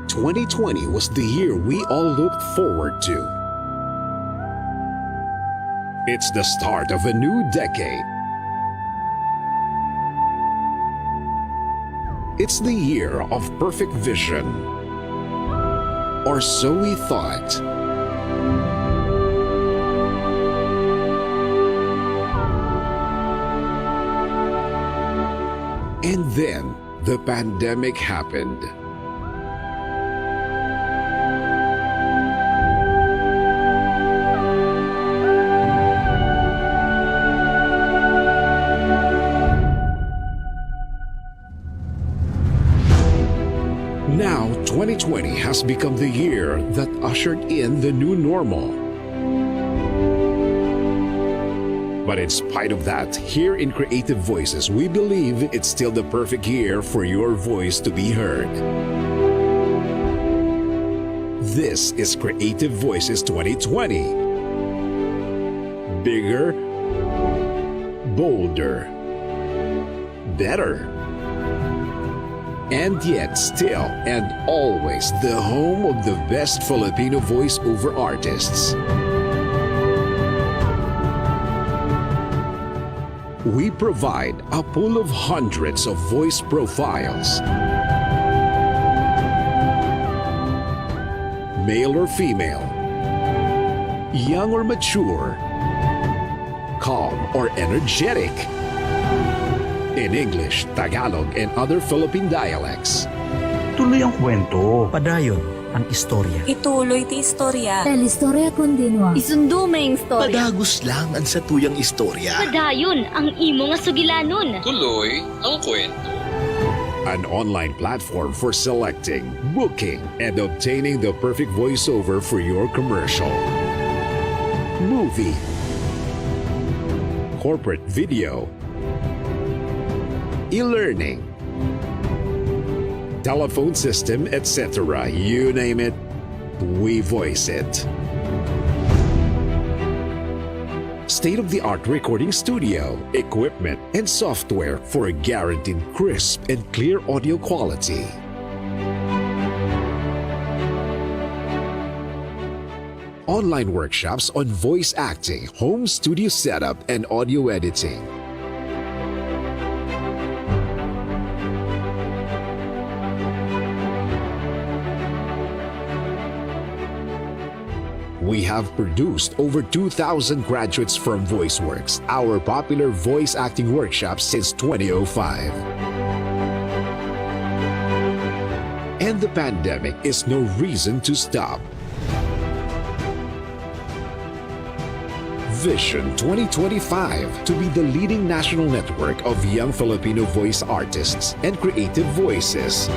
2020 was the year we all looked forward to. It's the start of a new decade. It's the year of perfect vision. Or so we thought. And then the pandemic happened. Now, 2020 has become the year that ushered in the new normal. But in spite of that, here in Creative Voices, we believe it's still the perfect year for your voice to be heard. This is Creative Voices 2020. Bigger, bolder, better. And yet still and always the home of the best Filipino voiceover artists. We provide a pool of hundreds of voice profiles. Male or female, young or mature, calm or energetic. In English, Tagalog, and other Philippine dialects. Tuloy ang kwento. Padayon ang istorya. Ituloy ti istorya. Telestoria continua. Isundo may istorya. Padagos lang ang satuyang istorya. Padayon ang imo nga sugilanon. Tuloy ang kwento. An online platform for selecting, booking, and obtaining the perfect voiceover for your commercial, movie, corporate video, e-learning, telephone system, etc. You name it, we voice it. State-of-the-art recording studio, equipment, and software for a guaranteed crisp and clear audio quality. Online workshops on voice acting, home studio setup, and audio editing. We have produced over 2,000 graduates from VoiceWorks, our popular voice acting workshop since 2005. And the pandemic is no reason to stop. Vision 2025 to be the leading national network of young Filipino voice artists and creative voices.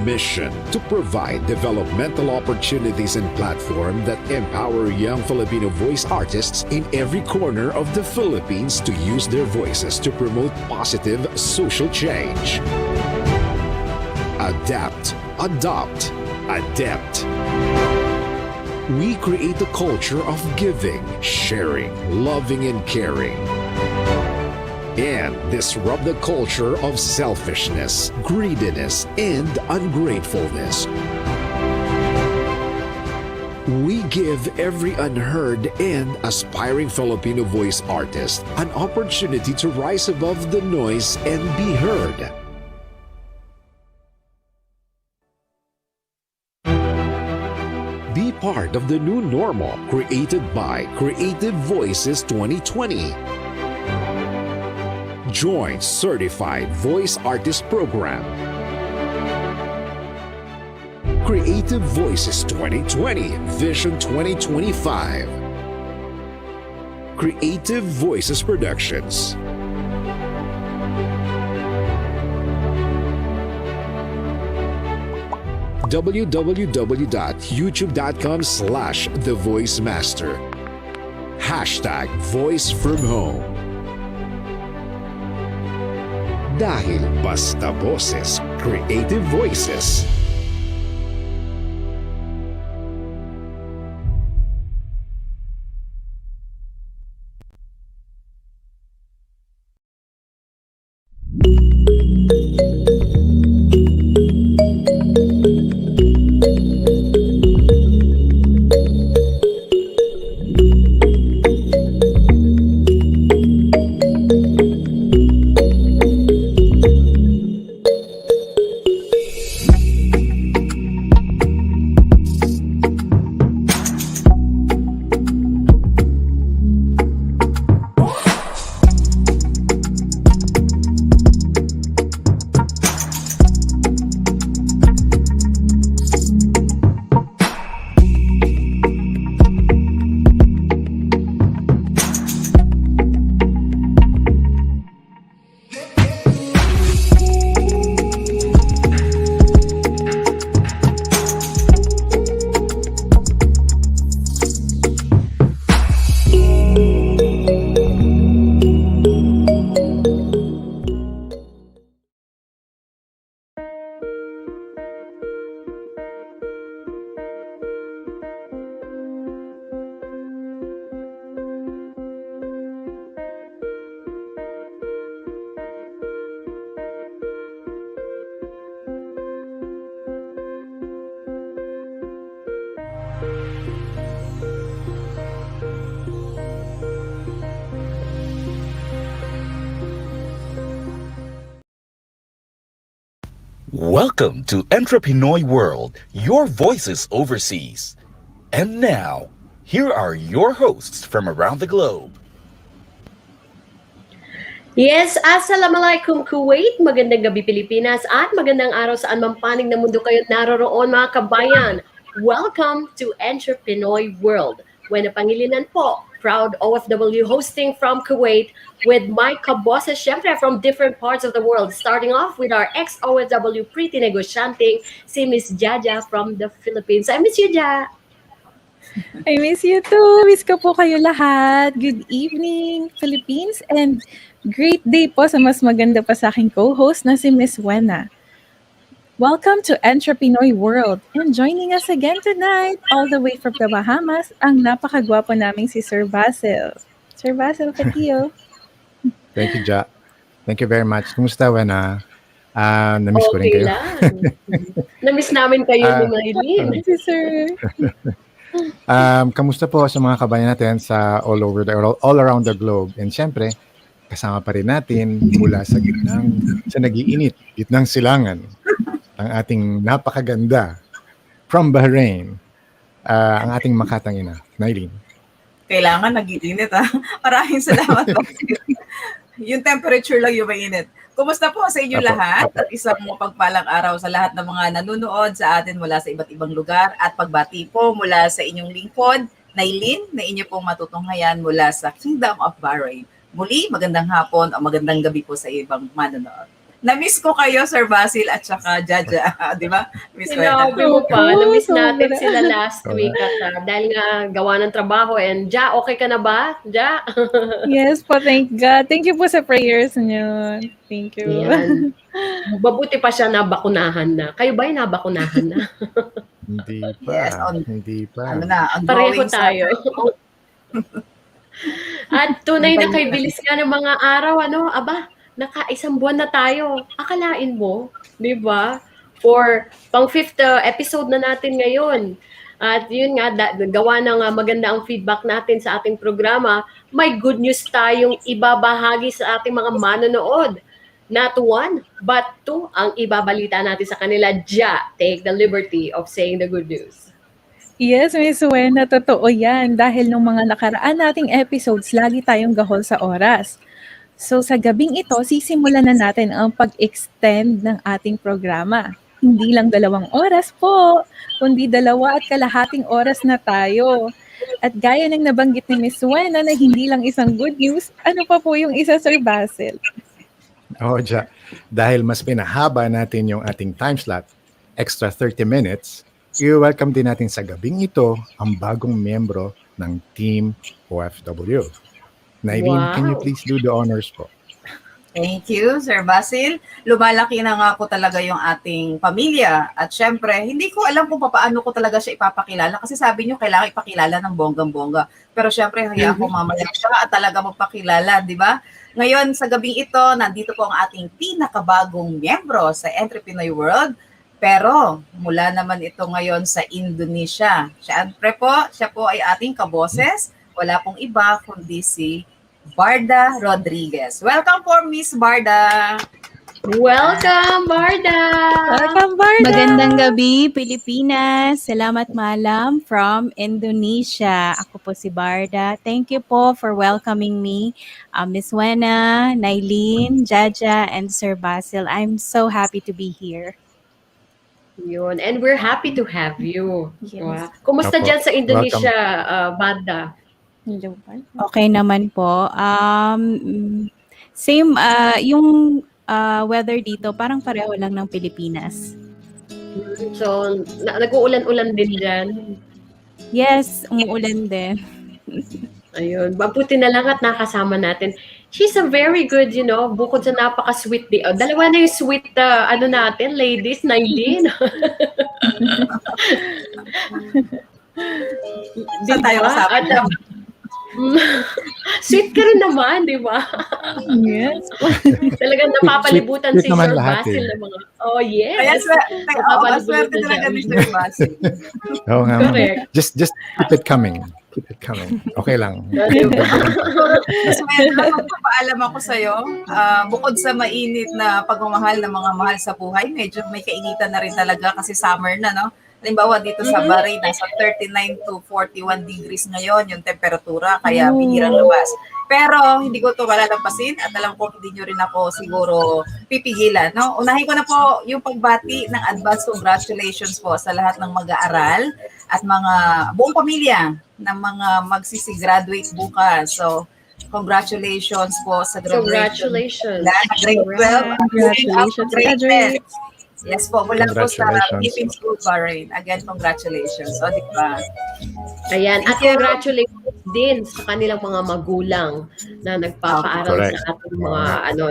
Mission to provide developmental opportunities and platform that empower young Filipino voice artists in every corner of the Philippines to use their voices to promote positive social change. Adapt, adopt, adept. We create a culture of giving, sharing, loving, and caring. And disrupt the culture of selfishness, greediness, and ungratefulness. We give every unheard and aspiring Filipino voice artist an opportunity to rise above the noise and be heard. Be part of the new normal created by Creative Voices 2020. Join Certified Voice Artist Program. Creative Voices 2020 Vision 2025. Creative Voices Productions. www.youtube.com/thevoicemaster. #VoiceFromHome. Dahil basta boses, Creative Voices. Welcome to EntrePinoy World, your voices overseas. And now, here are your hosts from around the globe. Yes, Assalamualaikum Kuwait, magandang gabi Pilipinas at magandang araw saan man panig na mundo kayo naroroon mga kabayan. Welcome to EntrePinoy World. When Pangilinan po, proud OFW hosting from Kuwait with my kabosses syempre from different parts of the world. Starting off with our ex-OFW pretty negosyante, si Miss Jaja from the Philippines. I miss you, Ja. I miss you too. Miss ko po kayo lahat. Good evening, Philippines, and great day po sa mas maganda pa sa aking co-host na si Miss Wena. Welcome to EntrePinoy World, and joining us again tonight, all the way from the Bahamas, ang napakagwapo naming si Sir Basil. Sir Basil Patillo. Thank you, Ja. Thank you very much. Kumusta, Wena? Na-miss ko rin Okay kayo. lang. Namiss namin kayo ni Maylene. Si Sir. Kamusta po sa mga kabayan natin sa all around the globe? And syempre, kasama pa rin natin mula sa nag-iinit, gitnang silangan, ang ating napakaganda from Bahrain, ang ating makatang ina, Nailin. Kailangan nag-iinit ha. Maraming salamat po. Yung temperature lang yung mainit. Kumusta po sa inyo lahat? At isang pagpalang araw sa lahat ng mga nanonood sa atin mula sa iba't ibang lugar. At pagbati po mula sa inyong lingkod, Nailin, na inyo pong matutunghayan mula sa Kingdom of Bahrain. Muli, magandang hapon o magandang gabi po sa ibang manonood. Na-miss ko kayo, Sir Basil at saka Jaja, di ba? Miss ko Sinabi mo pa, na-miss natin sila last week at dahil nga gawa ng trabaho. And Ja, okay ka na ba? Ja? Yes po, thank God. Thank you po sa prayers niyo. Thank you. Yan. Mabuti pa siya nabakunahan na. Kayo ba ay nabakunahan na? Hindi pa. Yes, Hindi pa. Ano na, Pareho ongoing tayo. At tunay na kay bilis nga ng mga araw, aba, naka-isang buwan na tayo. Akalain mo, di ba? For pang 5th episode na natin ngayon. At yun nga, gawa ng maganda ang feedback natin sa ating programa, may good news tayong ibabahagi sa ating mga manonood. Not one, but two ang ibabalita natin sa kanila. Ja, take the liberty of saying the good news. Yes, Miss Wena, totoo yan. Dahil nung mga nakaraan nating episodes, lagi tayong gahol sa oras. So sa gabing ito, sisimulan na natin ang pag-extend ng ating programa. Hindi lang 2 oras po, kundi 2.5 oras na tayo. At gaya ng nabanggit ni Miss Wena na hindi lang isang good news, ano pa po yung isa, Sir Basil? Oh, Ja. Dahil mas pinahaba natin yung ating time slot, extra 30 minutes, i-welcome din natin sa gabing ito ang bagong miyembro ng Team OFW. Nailin, Wow. can you please do the honors po? Thank you, Sir Basil. Lumalaki na nga po talaga yung ating pamilya. At syempre, hindi ko alam kung paano ko talaga siya ipapakilala. Kasi sabi niyo, kailangan ipakilala ng bonggang-bongga. Pero syempre, hayaan ko mamaya siya at talaga magpakilala, di ba? Ngayon, sa gabing ito, nandito po ang ating pinakabagong miyembro sa EntrePinoy World. Pero mula naman ito ngayon sa Indonesia. Syempre po, siya po ay ating kaboses. Wala pong iba kundi si Barda Rodriguez. Welcome po, Miss Barda. Welcome, Barda! Welcome, Barda! Magandang gabi, Pilipinas. Salamat malam from Indonesia. Ako po si Barda. Thank you po for welcoming me, Miss Wena, Nailin, Jaja, and Sir Basil. I'm so happy to be here. Yun. And we're happy to have you. Yes. Wow. Kumusta Opo. dyan sa Indonesia, Barda? Okay naman po. Same, yung weather dito, parang pareho lang ng Pilipinas. So, nag-uulan-ulan din dyan. Yes, umuulan din. Ayun. Mabuti na lang at nakasama natin. She's a very good, bukod sa napaka-sweet. Dalawa na yung sweet, natin, ladies, Nailin. Saan tayo kasama? Sweet ka rin naman, di ba? Yes. Talagang mapapalibutan sweet si naman Sir lahat Basil eh. ng mga, oh yes, Kaya mapapalibutan swerte siya. talaga ni Sir Basil. Oo nga, ma'am. Correct. Just keep it coming. Keep it coming. Okay lang. Diba? Mas magpapaalam ako sa'yo, bukod sa mainit na pagmamahal ng mga mahal sa buhay, medyo may kainitan na rin talaga kasi summer na, no? Halimbawa dito sa Bahrain, nasa 39 to 41 degrees ngayon yung temperatura, kaya bihirang labas. Pero hindi ko ito malalampasin at alam ko hindi nyo rin ako siguro pipigilan. No? Unahin ko na po yung pagbati ng advance congratulations po sa lahat ng mag-aaral at mga buong pamilya ng mga magsisi-graduate bukas. So, congratulations po sa graduation. Congratulations. Grade 12. Congratulations, Grade 10. graduates. Yes po, mula po sa Congratulations. Philippine School Bahrain. Again, congratulations. O, di ba? Ayan, at congratulations din sa kanilang mga magulang na nagpapaaral Correct. sa ating mga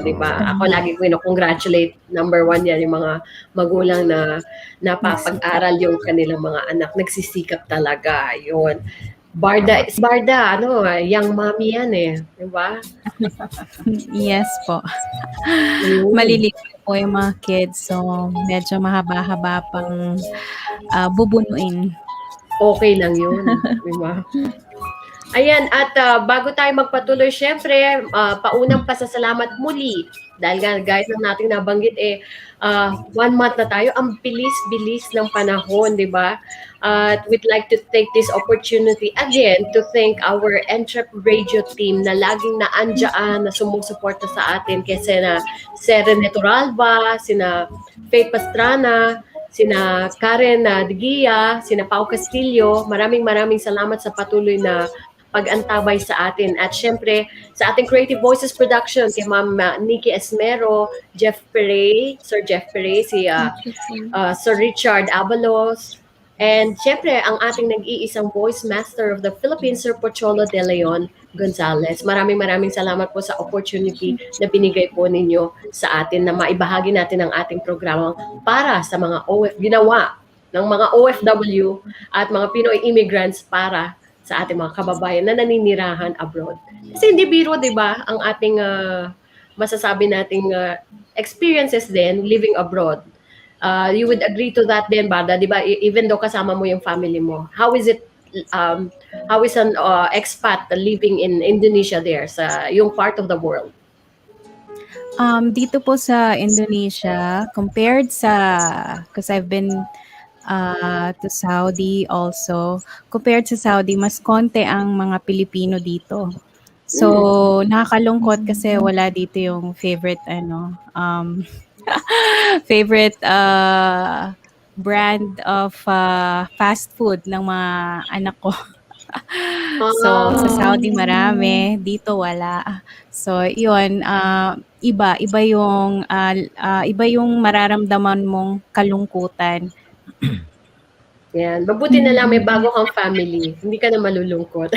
di ba? Ako lagi ko congratulate, number one yan, yung mga magulang na napapag-aral yung kanilang mga anak. Nagsisikap talaga, yun. Barda, young mommy yan eh, di ba? Yes po. Maliliit po yung mga kids. So, medyo mahaba-haba pang bubunuin. Okay lang yun, di ba? Ayan, at bago tayo magpatuloy, syempre, paunang pasasalamat muli. Dahil gaya ng nating nabanggit, 1 month na tayo. Ang bilis-bilis ng panahon, di ba? At we'd like to take this opportunity again to thank our Entrep Radio team na laging naandyan, na sumusuporta sa atin. Kasi na Seren Netoralba, sina Faith Pastrana, sina Karen Digia, sina Pau Castillo. Maraming salamat sa patuloy na pag-antabay sa atin. At syempre, sa ating Creative Voices Production, kay Ma'am Nikki Esmero, Sir Jeff Perey, si Sir Richard Abalos, and syempre, ang ating nag-iisang voice master of the Philippines, Sir Pocholo De Leon Gonzalez. Maraming salamat po sa opportunity na binigay po ninyo sa atin na maibahagi natin ang ating programa para sa mga ginawa ng mga OFW at mga Pinoy immigrants para sa ating mga kababayan na naninirahan abroad. Kasi hindi biro, di ba, ang ating masasabi nating experiences din living abroad. You would agree to that din, Barda, di ba? Even though kasama mo yung family mo. How is an expat living in Indonesia there, sa yung part of the world? Dito po sa Indonesia, compared sa, because I've been to Saudi also, compared sa Saudi, mas konti ang mga Pilipino dito. So, nakakalungkot kasi wala dito yung favorite brand of fast food ng mga anak ko. So, sa Saudi marami, dito wala. So, yun, iba yung mararamdaman mong kalungkutan. Yan, mabuti na lang may bago kang family. Hindi ka na malulungkot.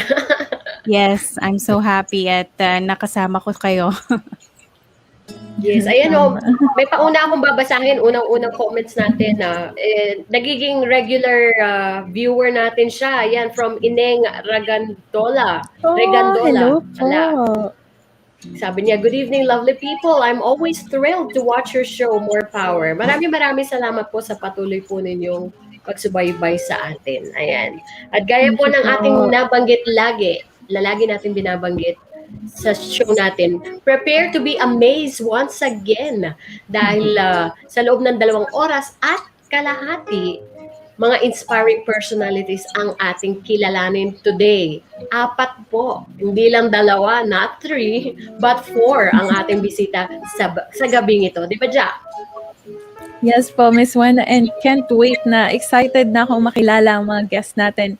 Yes, I'm so happy at nakasama ko kayo. Yes, ayan may pauna akong babasahin, unang-unang comments natin na nagiging regular viewer natin siya. Ayan, from Ineng Ragandola. Hello po. Sabi niya, good evening, lovely people. I'm always thrilled to watch your show, More Power. Maraming salamat po sa patuloy po ninyong pagsubaybay sa atin. Ayan. At gaya po ng ating nabanggit lagi natin binabanggit sa show natin, prepare to be amazed once again dahil sa loob ng 2 oras at kalahati, mga inspiring personalities ang ating kilalanin today. 4 po, hindi lang 2, not 3, but 4 ang ating bisita sa gabing ito. Di ba, Ja? Yes po, Miss Juana, and can't wait na excited na akong makilala ang mga guests natin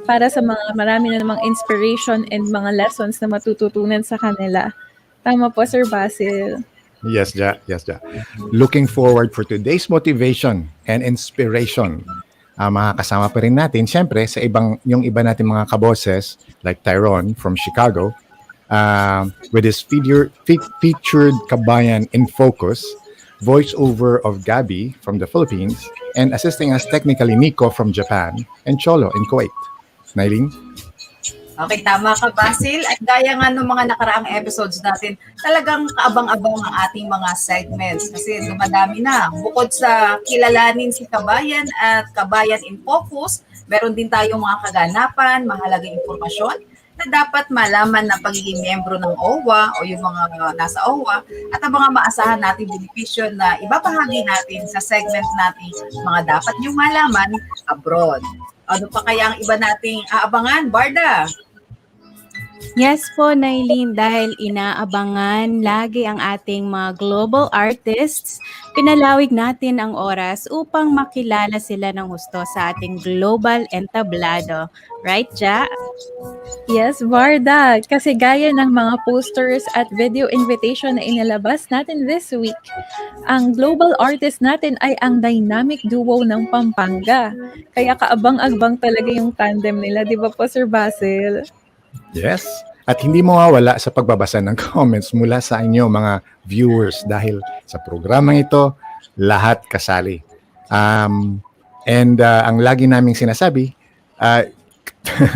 para sa mga marami na namang inspiration and mga lessons na matututunan sa kanila. Tama po, Sir Basil. Yes, Ja. Looking forward for today's motivation and inspiration. Makakasama pa rin natin, syempre, sa yung iba natin mga kaboses, like Tyrone from Chicago, with his featured Kabayan in Focus, voiceover of Gabby from the Philippines, and assisting us technically Nico from Japan, and Cholo in Kuwait. Nailin? Okay, tama ka, Basil. At gaya nga ng mga nakaraang episodes natin, talagang kaabang-abang ang ating mga segments kasi dumadami na. Bukod sa kilalanin si Kabayan at Kabayan in Focus, meron din tayong mga kaganapan, mahalagang impormasyon na dapat malaman ng pagiging miyembro ng OWA o yung mga nasa OWA at ang mga maasahan nating benepisyo na ibabahagi natin sa segment natin mga dapat niyong malaman abroad. Ano pa kaya ang iba nating aabangan, Barda? Yes po, Nailin, dahil inaabangan lagi ang ating mga global artists, pinalawig natin ang oras upang makilala sila ng husto sa ating Global Entablado. Right, Ja? Yes, Varda. Kasi gaya ng mga posters at video invitation na inilabas natin this week, ang global artist natin ay ang dynamic duo ng Pampanga. Kaya kaabang-abang talaga yung tandem nila, di ba po, Sir Basil? Yes. At hindi mawawala sa pagbabasa ng comments mula sa inyo mga viewers dahil sa programang ito, lahat kasali. Ang lagi naming sinasabi,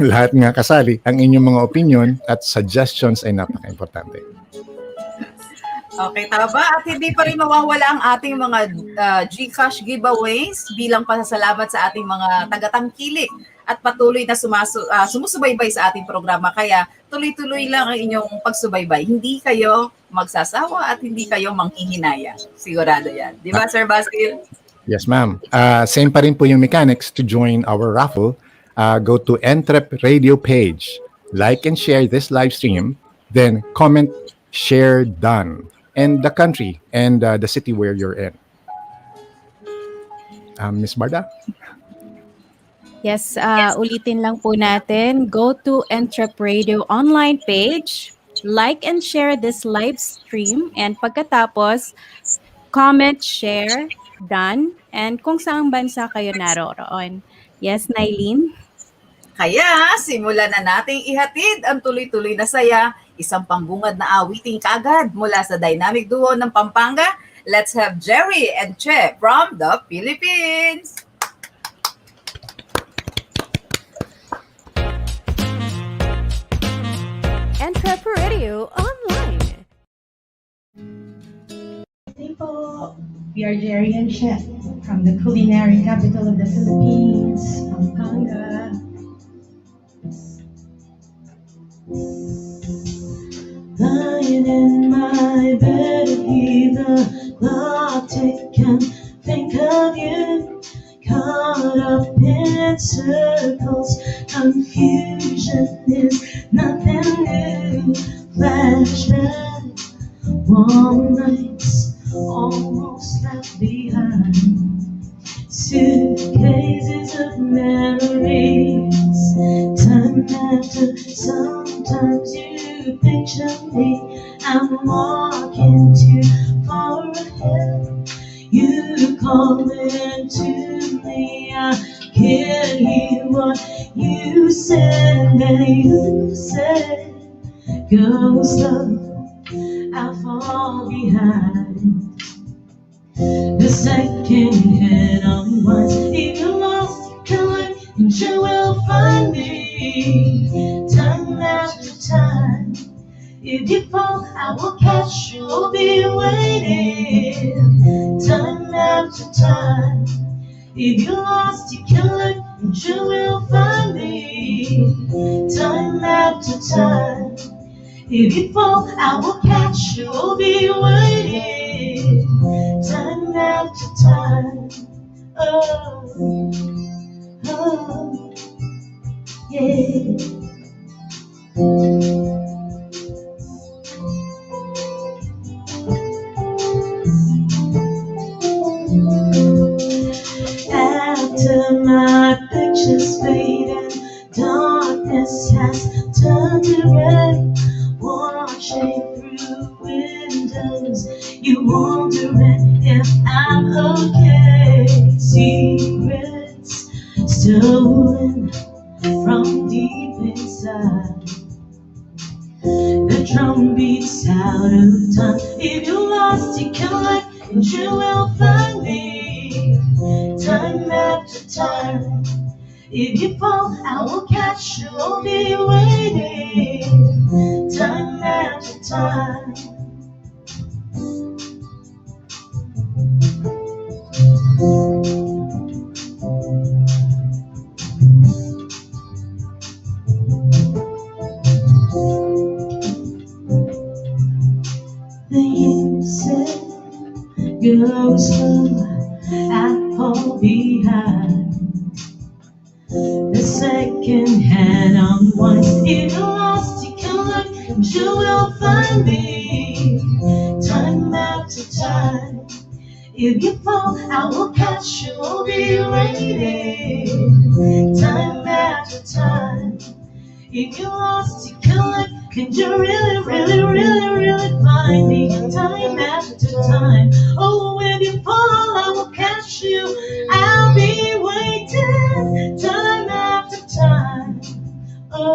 lahat nga kasali, ang inyong mga opinion at suggestions ay napaka-importante. Okay, tama. At hindi pa rin mawawala ang ating mga GCash giveaways bilang pasasalamat sa ating mga tagatangkilik at patuloy na sumusubaybay sa ating programa. Kaya tuloy-tuloy lang ang inyong pagsubaybay. Hindi kayo magsasawa at hindi kayo manghihinaya. Sigurado yan. Di ba, Sir Basil? Yes, ma'am. Same pa rin po yung mechanics to join our raffle. Go to Entrep Radio page, like and share this live stream, then comment, share, done, and the country and the city where you're in. Miss Barda? Yes, ulitin lang po natin. Go to Entrep Radio online page, like and share this live stream, and pagkatapos, comment, share, done, and kung saang bansa kayo naroroon. Yes, Nailin? Kaya, simulan na nating ihatid ang tuloy-tuloy na saya, isang pambungad na awiting kagad mula sa dynamic duo ng Pampanga. Let's have Jerry and Che from the Philippines! EntrePinoy online. People, we are Jerry and Chef from the culinary capital of the Philippines, Pampanga. Lying in my bed, I hear the clock tick and think of you. Caught up in circles, confusion is nothing new. Flashback, warm nights almost left behind. Suitcases of memories, time after sometimes you picture me. I'm walking too far ahead. You calling to me, I can't hear what you said. And you said, go slow, I'll fall behind. The second hand unwinds. If you're lost, you can look and you will find me. Time after time. If you fall, I will catch you, I'll be waiting. Time after time. If you're lost, you can look and you will find me. Time after time. If you fall, I will catch you, I'll be waiting. Time after time. Oh, oh, yeah. After my pictures fade and darkness has turned to red, watching through windows, you wondering if I'm okay. Secrets stolen from deep inside. The drum beats out of time. If you're lost, you can look and you will find me. Time after time. If you fall, I will catch you. I'll be waiting time after time. You said go slow, I fall behind. The second hand unwind. If you're lost, you can look, but you will find me time after time. If you fall, I will catch you. I'll be waiting time after time. If you're lost, you can look, and you really find me time after time. Oh, if you fall, I will catch you. I'll be waiting time after time. Oh,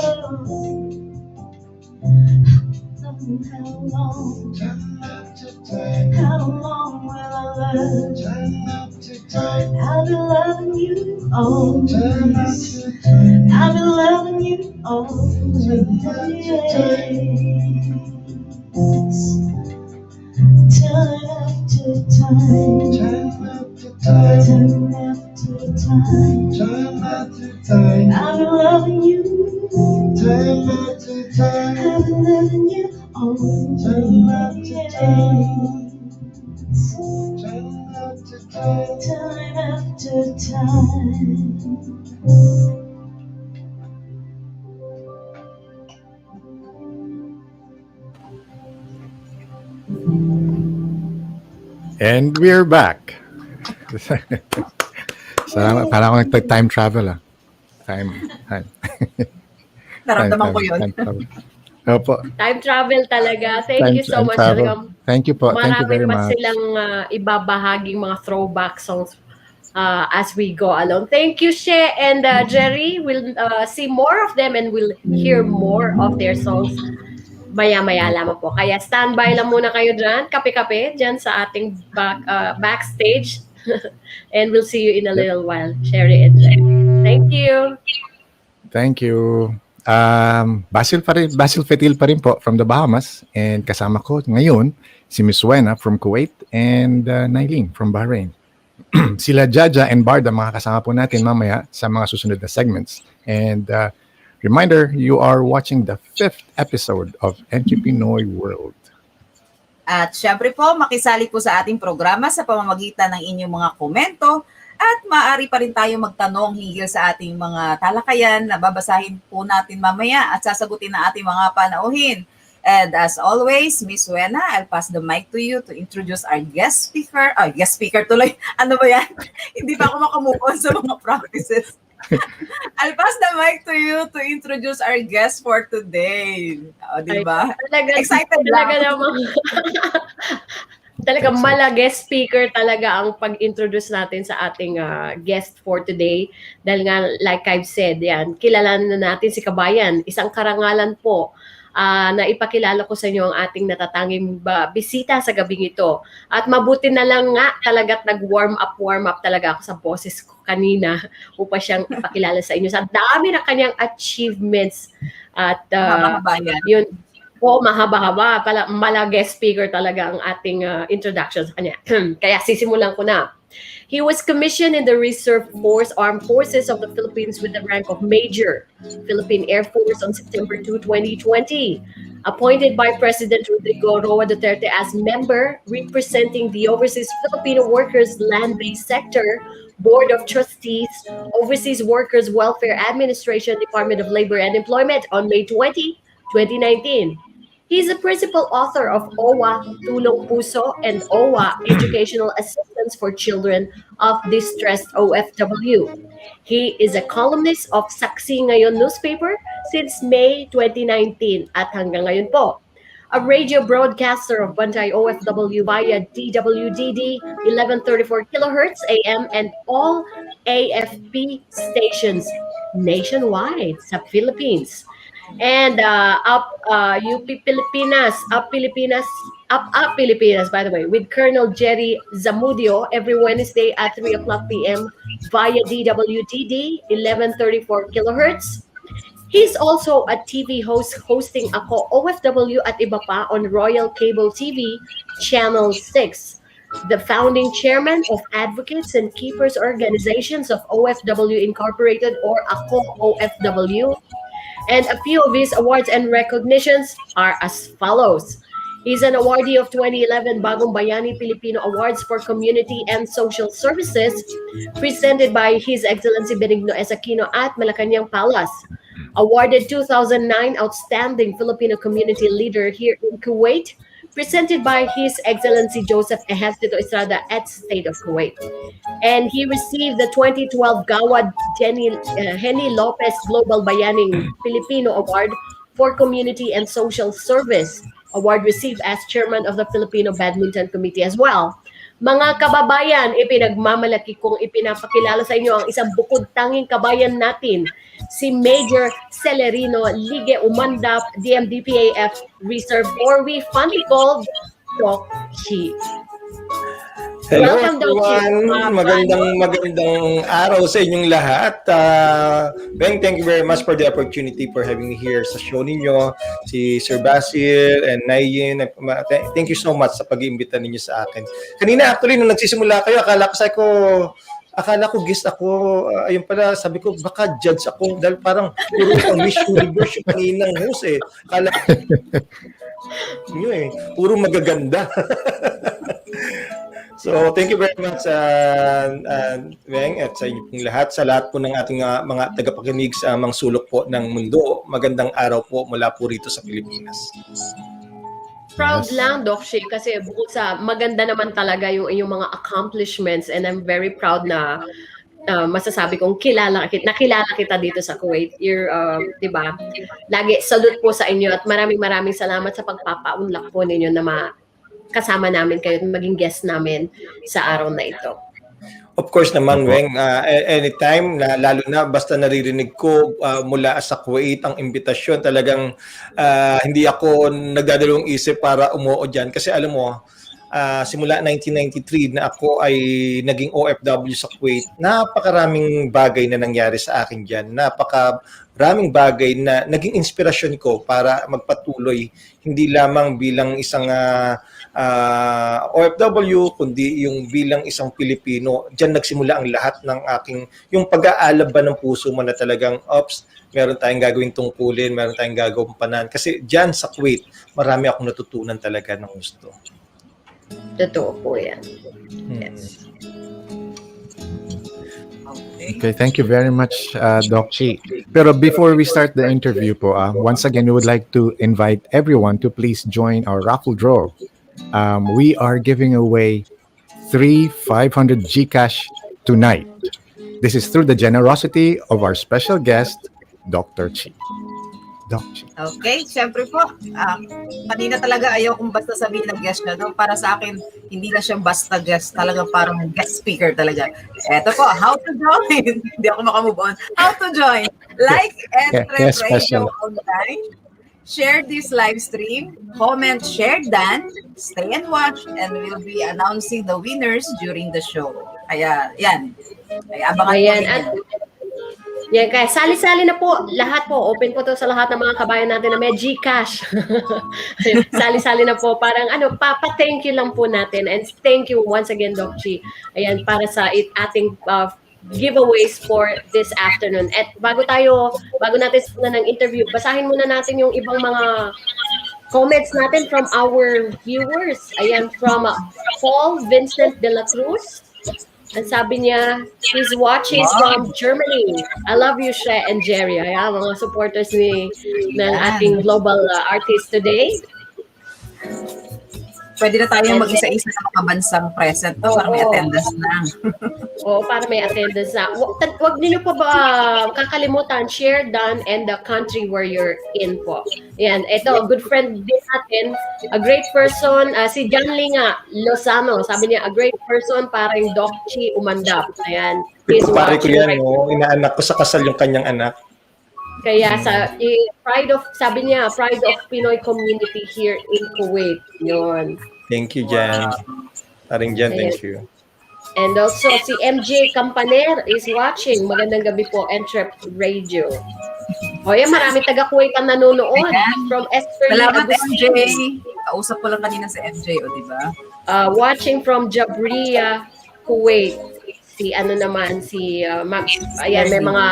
how long? Time after time. How long will I love? Time after time. I'll be loving you always. Time after time. I'll be loving you always. Time after time. Time after time. Time after time. Time after time. I'll be loving you. Time after time. I'll be loving you always. Time after time. Time after time. Time after time. And we're back. Salamat. Parang ako nag-time travel ah. Time. Naramdaman ko yun. Time travel. Opo. Time travel talaga. Thank you so much. Travel. Thank you po. Thank you very Marami pa much. silang ibabahaging mga throwback songs as we go along. Thank you, She and Jerry. We'll see more of them and we'll hear more of their songs maya-maya lamang po. Kaya standby lang muna kayo dyan, kape-kape, dyan sa ating backstage. And we'll see you in a little while, Sherry and Jerry. Thank you. Thank you. Basil Fetil pa rin po from the Bahamas. And kasama ko ngayon si Miss Wena from Kuwait and Nailin from Bahrain. Sila Jaja and Barda, mga kasama po natin mamaya sa mga susunod na segments. And reminder, you are watching the 5th episode of EntrePinoy World. At syempre po, makisali po sa ating programa sa pamamagitan ng inyong mga komento at maaari pa rin tayo magtanong hinggil sa ating mga talakayan na babasahin po natin mamaya at sasagutin na ating mga panauhin. And as always, Miss Wena, I'll pass the mic to you to introduce our guest speaker. Guest speaker tuloy. Ano ba yan? Hindi pa ako makamove on sa mga practices. I'll pass the mic to you to introduce our guest for today. Diba? Excited talaga lang. naman. Talaga guest speaker talaga ang pag-introduce natin sa ating guest for today. Dahil nga, like I've said, yan, kilalanin na natin si Kabayan. Isang karangalan po na ipakilala ko sa inyo ang ating natatanging bisita sa gabing ito. At mabuti na lang nga talaga't nag-warm up talaga ako sa boses ko kanina upang siyang ipakilala sa inyo. Sa dami na kanyang achievements at yun. Oo, mahaba-haba. Guest speaker talaga ang ating introduction sa kanya. Kaya sisimulan ko na. He was commissioned in the Reserve Force Armed Forces of the Philippines with the rank of Major, Philippine Air Force on September 2, 2020. Appointed by President Rodrigo Roa Duterte as member representing the Overseas Filipino Workers Land-Based Sector, Board of Trustees, Overseas Workers Welfare Administration, Department of Labor and Employment on May 20, 2019. He is the principal author of OWA Tulong Puso and OWA Educational Assistance for Children of Distressed OFW. He is a columnist of Saksi Ngayon newspaper since May 2019 at hanggang ngayon po. A radio broadcaster of Bantay OFW via DWDD 1134 kHz AM and all AFP stations nationwide sa Philippines. And UP Pilipinas Up Pilipinas, by the way, with Colonel Jerry Zamudio every Wednesday at 3 o'clock p.m. via DWTD 1134 kilohertz. He's also a TV host hosting Ako OFW at iba pa on Royal Cable TV Channel 6. The founding chairman of Advocates and Keepers Organizations of OFW Incorporated or Ako OFW. And a few of his awards and recognitions are as follows. He's an awardee of 2011 Bagong Bayani Filipino Awards for Community and Social Services presented by His Excellency Benigno S. Aquino at Malacanang Palace. Awarded 2009 Outstanding Filipino Community Leader here in Kuwait, presented by His Excellency Joseph Ehestito Estrada at State of Kuwait. And he received the 2012 Gawad Henny Lopez Global Bayaning Filipino Award for Community and Social Service. Award received as chairman of the Filipino Badminton Committee as well. Mga kababayan, ipinagmamalaki kong ipinapakilala sa inyo ang isang bukod tanging kabayan natin, si Major Celerino Ligue Umandap, DMDPAF Reserve, or we fondly called Doc Chi. Hello Welcome, Doc Chi. everyone. Magandang araw sa inyong lahat. Ben, thank you very much for the opportunity for having me here sa show ninyo. Si Sir Basil and Nayin, thank you so much sa pag-iimbita ninyo sa akin. Kanina actually nung nagsisimula kayo, akala ko guest ako. Ayun pala, sabi ko baka judge ako dahil parang puro pang Miss Universe yung kaninang host eh. Akala nyo eh, puro magaganda. So, thank you very much, Weng, at sa inyo pong lahat. Sa lahat po ng ating mga tagapakinig sa mga sulok po ng mundo. Magandang araw po mula po rito sa Pilipinas. Proud lang, Doc Chi, kasi bukod sa maganda naman talaga yung inyong mga accomplishments, and I'm very proud na masasabi kong nakilala kita dito sa Kuwait. You're, di ba? Lagi salute po sa inyo at maraming salamat sa pagpapaunlak po ninyo na kasama namin kayo at maging guest namin sa araw na ito. Of course naman, Weng, anytime, lalo na basta naririnig ko mula sa Kuwait ang imbitasyon, talagang hindi ako nagdadalawang isip para umuo dyan. Kasi alam mo, simula 1993 na ako ay naging OFW sa Kuwait, napakaraming bagay na nangyari sa akin dyan. Napakaraming bagay na naging inspirasyon ko para magpatuloy, hindi lamang bilang isang OFW, kundi yung bilang isang Pilipino. Diyan nagsimula ang lahat ng aking, yung pag-aalab ba ng puso mo na talagang, meron tayong gagawing tungkulin, meron tayong gagawing panan. Kasi diyan sa Kuwait, marami akong natutunan talaga ng gusto. Totoo po yan. Yes. Okay, thank you very much, Doc Chi. Pero before we start the interview po, once again, we would like to invite everyone to please join our raffle draw. We are giving away 3 500 Gcash tonight. This is through the generosity of our special guest, Dr. Chi. Doc Chi. Okay, syempre po. Kanina talaga ayaw kong basta sabihin ng guest na. No? Para sa akin, hindi na siya basta guest. Talaga parang guest speaker talaga. Eto po, how to join. Hindi ako makamove on. How to join. Like EntrePinoy online. Share this live stream, comment, share done, stay and watch, and we'll be announcing the winners during the show. Kaya, yan. Kaya abangan po yan, kaya sali-sali na po. Lahat po, open po to sa lahat ng mga kabayan natin na may Gcash. Sali-sali na po. Parang papa-thank you lang po natin. And thank you once again, Doc Chi. Ayan, para sa ating giveaways for this afternoon. At bago natin simulan ng interview, basahin muna natin yung ibang mga comments natin from our viewers. Ayan, from Paul Vincent de la Cruz. Ang sabi niya, he's watching from Germany. I love you, She and Jerry. Ayan, mga supporters ng ating global artist today. Pwede na tayong mag-isa-isa sa mga bansang present to para may attendance na. Para may attendance na. Huwag niyo pa ba kakalimutan, share done and the country where you're in po. Yan, ito, a good friend din natin, a great person, si John Linga Lozano, sabi niya, a great person, parang Doc Chi Umandap. Ayan, he's Pare ko watching yan, right inaanak ko sa kasal yung kanyang anak. Kaya pride of, sabi niya, pride of Pinoy community here in Kuwait. Yun. Thank you, Jan. Paring Jan, Ayan. thank you. And also, si MJ Campaner is watching. Magandang gabi po, Entrep Radio. O yan, maraming taga-Kuwait ang nanonood. From Esther Lee Salamat, MJ. Agustin. Kausap ko lang kanina si MJ, o diba? Watching from Jabriya, Kuwait. Si ano naman, ayan, may mga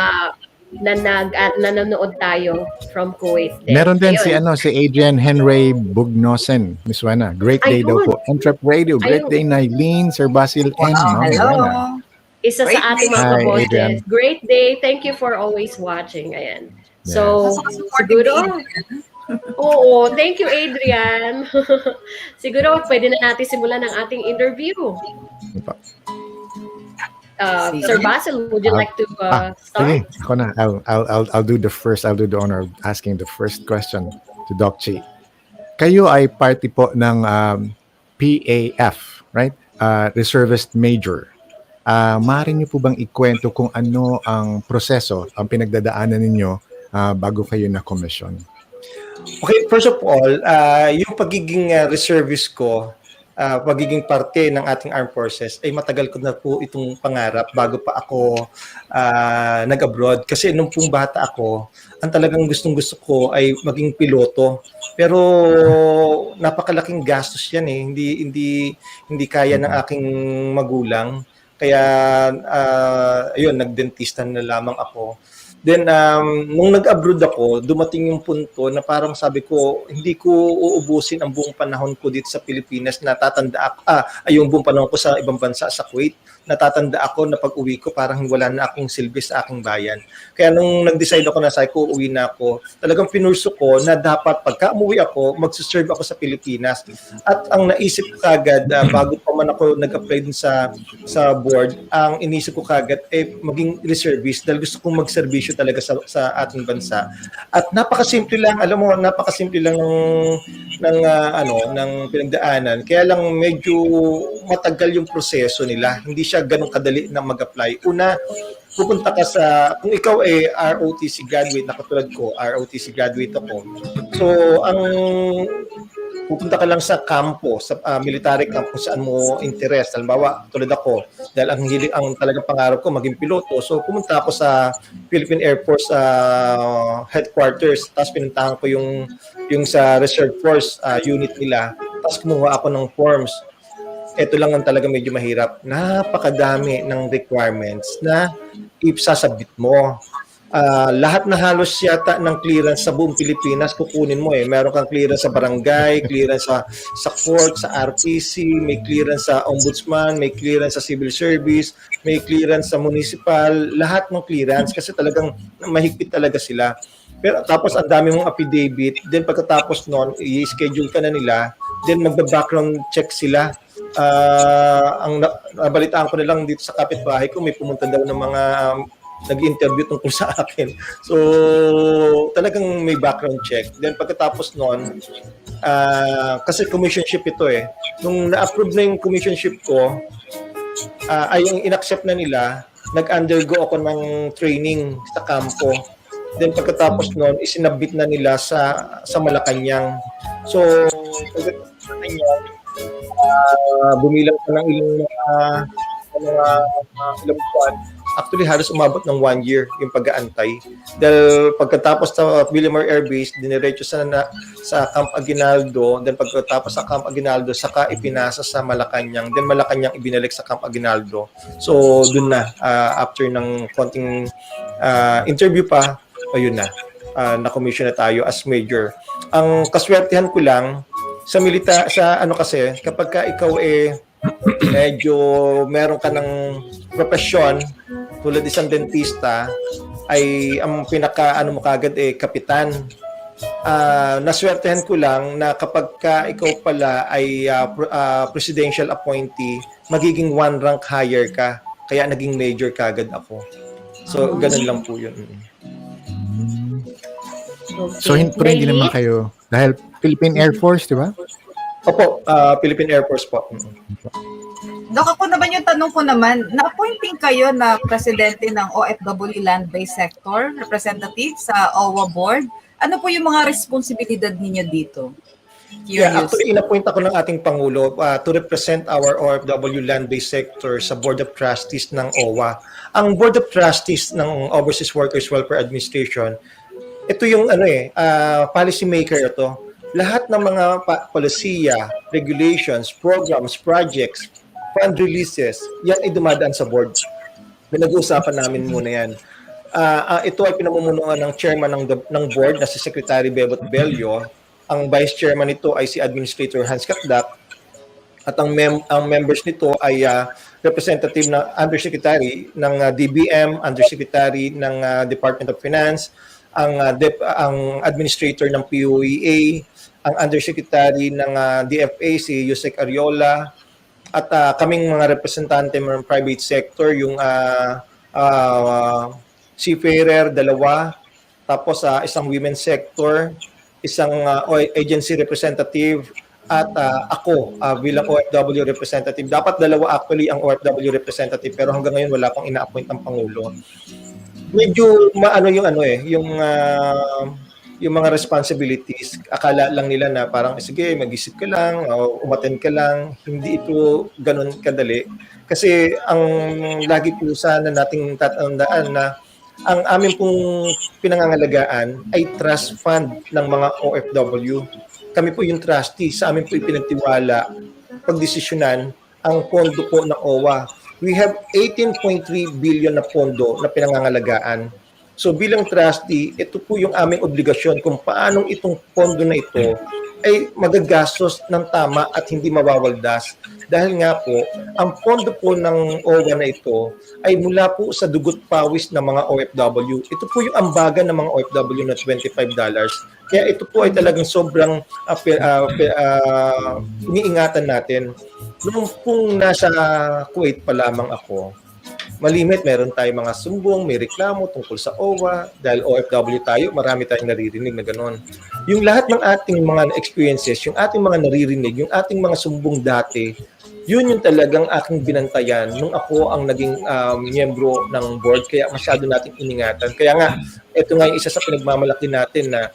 nanonood tayo from Kuwait. Meron din Ayun. si Adrian Henry Bugnosen, Miss Wana. Great day daw po. Entrep Radio. Great day, Nylene, Sir Basil, and Ma'am Hello. Wana. Isa Great sa ating day. mga Hi, boses. Adrian. Great day. Thank you for always watching. Ayan. So, Supporting siguro, me, Adrian. oo, thank you, Adrian. Siguro, pwede na natin simulan ang ating interview. Sir Basil, would you like to Sige, start? ako na. I'll do the first. I'll do the honor of asking the first question to Doc Chi. Kayo ay party po ng PAF, right? Reservist Major. Maaari niyo po bang ikwento kung ano ang proseso, ang pinagdadaanan ninyo bago kayo na commission? Okay, first of all, yung pagiging reservist ko, pagiging parte ng ating armed forces, ay matagal ko na po itong pangarap bago pa ako nag-abroad. Kasi nung pong bata ako, ang talagang gustong-gusto ko ay maging piloto. Pero napakalaking gastos yan eh. Hindi kaya ng aking magulang. Kaya ayun, nagdentista na lamang ako. Then, nung nag-abroad ako, dumating yung punto na parang sabi ko, hindi ko uubusin ang buong panahon ko dito sa Pilipinas. Natatanda ako, yung buong panahon ko sa ibang bansa, sa Kuwait. Natatanda ako na pag-uwi ko, parang wala na akong silbi sa aking bayan. Kaya nung nag-decide ako na sabi ko, uwi na ako, talagang pinurso ko na dapat pagka umuwi ako, magsuserve ako sa Pilipinas. At ang naisip ko kagad, bago pa man ako nag-apply din sa board, ang inisip ko kagad ay maging reservist dahil gusto kong magserbisyo talaga sa ating bansa. At napakasimple lang, alam mo, napakasimple lang ng pinagdaanan. Kaya lang medyo matagal yung proseso nila. Hindi siya ganun kadali na mag-apply. Una, pupunta ka kung ikaw ay ROTC graduate, na katulad ko, ROTC graduate ako. So, pupunta ka lang sa kampo, sa military camp kung saan mo interest. Halimbawa, tulad ako, dahil ang talagang pangarap ko maging piloto. So, pumunta ako sa Philippine Air Force headquarters. Tapos pinuntahan ko yung sa Reserve Force unit nila. Tapos kumuha ako ng forms. Ito lang ang talaga medyo mahirap. Napakadami ng requirements na ipsasabit mo. Lahat na halos yata ng clearance sa buong Pilipinas kukunin mo eh. Meron kang clearance sa barangay, clearance sa court, sa RPC, may clearance sa ombudsman, may clearance sa civil service, may clearance sa municipal, lahat ng clearance kasi talagang mahigpit talaga sila. Pero tapos ang dami mong affidavit, then pagkatapos noon, i-schedule ka na nila, then magba-background check sila. Ang nabalitaan ko na lang dito sa kapitbahay ko, may pumunta daw ng mga nag-interview tungkol sa akin. So, talagang may background check. Then pagkatapos noon, kasi commissionship ito eh. Nung na-approve na yung commissionship ko, ay yung in-accept na nila, nag-undergo ako ng training sa kampo. Then pagkatapos noon, isinabit na nila sa Malacanang. So, pagkatapos sa kanya, bumilang ko ng ilang buwan. Actually, halos umabot ng 1 year yung pag-aantay. Dahil pagkatapos sa Villamor Air Base, diniretso sa Camp Aguinaldo. Then pagkatapos sa Camp Aguinaldo, saka ipinasa sa Malacanang. Then Malacanang ibinalik sa Camp Aguinaldo. So, dun na. After ng konting interview pa, ayun na. Na-commission na tayo as major. Ang kaswertehan ko lang, kasi, kapag ka ikaw medyo meron ka ng profesyon, tulad isang dentista, ay ang pinaka mo kagad kapitan. Naswertehan ko lang na kapag ka ikaw pala ay presidential appointee, magiging 1 rank higher ka. Kaya naging major kagad ako. So, ganun lang po yun. So, hindi naman kayo, dahil Philippine Air Force, di ba? Opo, Philippine Air Force po. Dok, ako naman yung tanong ko naman, na-appointing kayo na presidente ng OFW Land-Based Sector, representative sa OWA Board. Ano po yung mga responsibilidad ninyo dito? Yeah, Curious. actually, in-appoint ako ng ating Pangulo to represent our OFW land-based sector sa Board of Trustees ng OWA. Ang Board of Trustees ng Overseas Workers Welfare Administration, ito yung policy maker ito. Lahat ng mga polisiya, regulations, programs, projects, fund releases, yan ay dumadaan sa board. Pinag-uusapan namin muna yan. Ito ay pinamumunuan ng chairman ng board na si Secretary Bebot Bello. Ang vice chairman nito ay si Administrator Hans Katdak. At ang members nito ay representative na undersecretary ng DBM, undersecretary ng Department of Finance, ang administrator ng POEA, ang undersecretary ng DFA si Yusek Ariola, at kaming mga representante ng private sector, yung seafarer, 2, tapos isang women's sector, isang agency representative, at ako bilang OFW representative. Dapat 2 actually ang OFW representative, pero hanggang ngayon wala pang ina-appoint ng Pangulo. Medyo yung mga responsibilities, akala lang nila na parang sige, mag-isip ka lang, umattend ka lang. Hindi ito ganun kadali. Kasi ang lagi po sana nating tatandaan na ang amin pong pinangangalagaan ay trust fund ng mga OFW. Kami po yung trustee, sa amin po ipinagtiwala, pagdesisyonan ang pondo po ng OWA. We have 18.3 billion na pondo na pinangangalagaan. So bilang trustee, ito po yung aming obligasyon kung paanong itong pondo na ito ay magagastos ng tama at hindi mawawaldas. Dahil nga po, ang pondo po ng OWA na ito ay mula po sa dugot pawis ng mga OFW. Ito po yung ambagan ng mga OFW na $25. Kaya ito po ay talagang sobrang iniingatan natin. Noong pong nasa Kuwait pa lamang ako, malimit, meron tayong mga sumbong, may reklamo tungkol sa OWA. Dahil OFW tayo, marami tayong naririnig na gano'n. Yung lahat ng ating mga experiences, yung ating mga naririnig, yung ating mga sumbong dati, yun yung talagang aking binantayan nung ako ang naging miyembro ng board. Kaya masyado nating iningatan. Kaya nga, ito nga yung isa sa pinagmamalaki natin na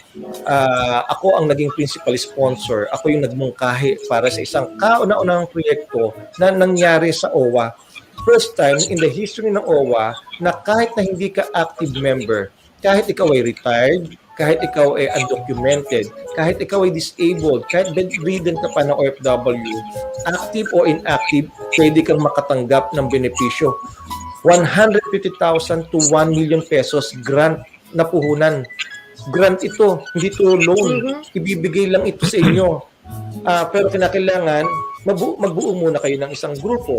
ako ang naging principal sponsor. Ako yung nagmungkahi para sa isang kauna-unang proyekto na nangyari sa OWA. First time in the history ng OWA na kahit na hindi ka active member, kahit ikaw ay retired, kahit ikaw ay undocumented, kahit ikaw ay disabled, kahit bedridden ka pa ng OFW, active o inactive, pwede kang makatanggap ng benepisyo. 150,000 to 1 million pesos grant na puhunan. Grant ito, hindi to loan. Ibibigay lang ito sa inyo. Pero kinakailangan, magbuo muna kayo ng isang grupo.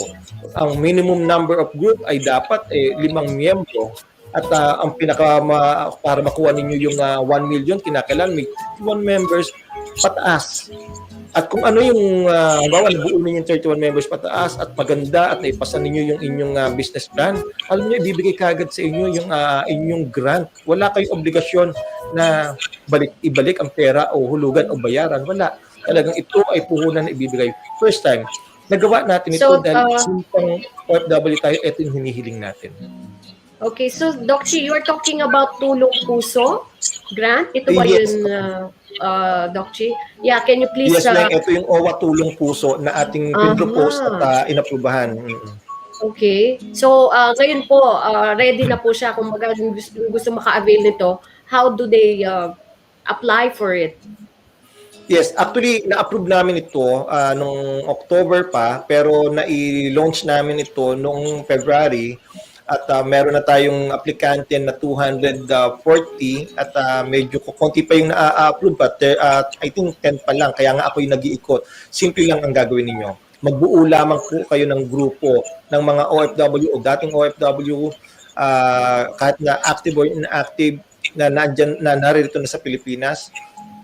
Ang minimum number of group ay dapat 5 miyembro. At ang para makuha ninyo yung 1 million, kinakailangan may 31 members pataas. At kung ano yung, bawa nabuo ninyo yung 31 members pataas at maganda at naipasa ninyo yung inyong business plan, alam niyo, ibibigay kagad sa inyo yung inyong grant. Wala kayong obligasyon na ibalik ang pera o hulugan o bayaran. Wala. Talagang ito ay puhunan na ibibigay. First time, nagawa natin ito dahil pang OFW tayo, ito yung hinihiling natin. Okay, so Doc Chi, you're talking about Tulong Puso grant? Ito ba yun, Doc Chi? Yeah, can you please... Yes, ito yung OWA Tulong Puso na ating pinropose at inaprubahan. Okay. So, ngayon po, ready na po siya kung gusto maka-avail nito. How do they apply for it? Yes, actually, na-approve namin ito nung October pa, pero na-launch namin ito noong February at meron na tayong aplikante na 240 at medyo konti pa yung na-approve but I think 10 pa lang, kaya nga ako yung nag-iikot. Simple lang ang gagawin ninyo. Magbuo lamang po kayo ng grupo ng mga OFW o dating OFW, kahit na active or inactive, na naririto na sa Pilipinas.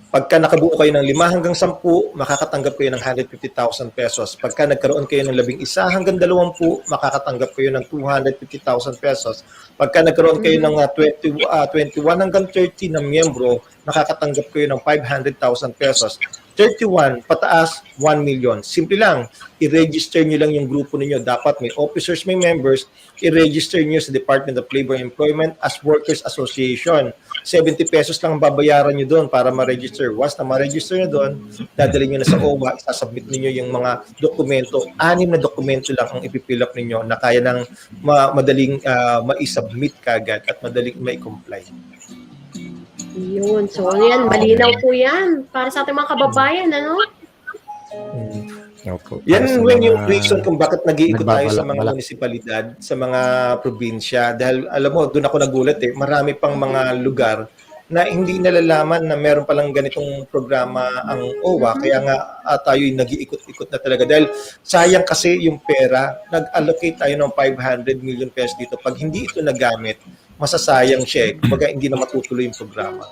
Pagka nakabuo kayo ng 5 hanggang 10, makakatanggap kayo ng 150,000 pesos. Pagka nagkaroon kayo ng 11 hanggang 20, makakatanggap kayo ng 250,000 pesos. Pagka nagkaroon kayo ng 21 hanggang 30 na miyembro, makakatanggap kayo ng 500,000 pesos. 31 pataas, 1 million. Simple lang, i-register nyo lang yung grupo ninyo. Dapat may officers, may members, i-register nyo sa Department of Labor and Employment as Workers Association. 70 pesos lang babayaran nyo doon para ma-register. Once na ma-register nyo doon, dadalhin nyo na sa OWA, isasubmit ninyo yung mga dokumento. 6 na dokumento lang ang ipipill up ninyo na kaya ng madaling ma-submit kagad at madaling ma-comply. Yun. So, yan. Malinaw po yan. Para sa ating mga kababayan, ano? Opo. Yan when yung reason kung bakit nag-iikot tayo sa mga nagbabalak. munisipalidad, sa mga probinsya. Dahil alam mo, doon ako nagulat marami pang mga lugar na hindi nalalaman na meron palang ganitong programa ang OWA. Kaya nga tayo yung nag-iikot-ikot na talaga. Dahil sayang kasi yung pera, nag-allocate tayo ng 500 million pesos dito. Pag hindi ito nagamit, masasayang siya. Kumbaga hindi na matutuloy yung programa.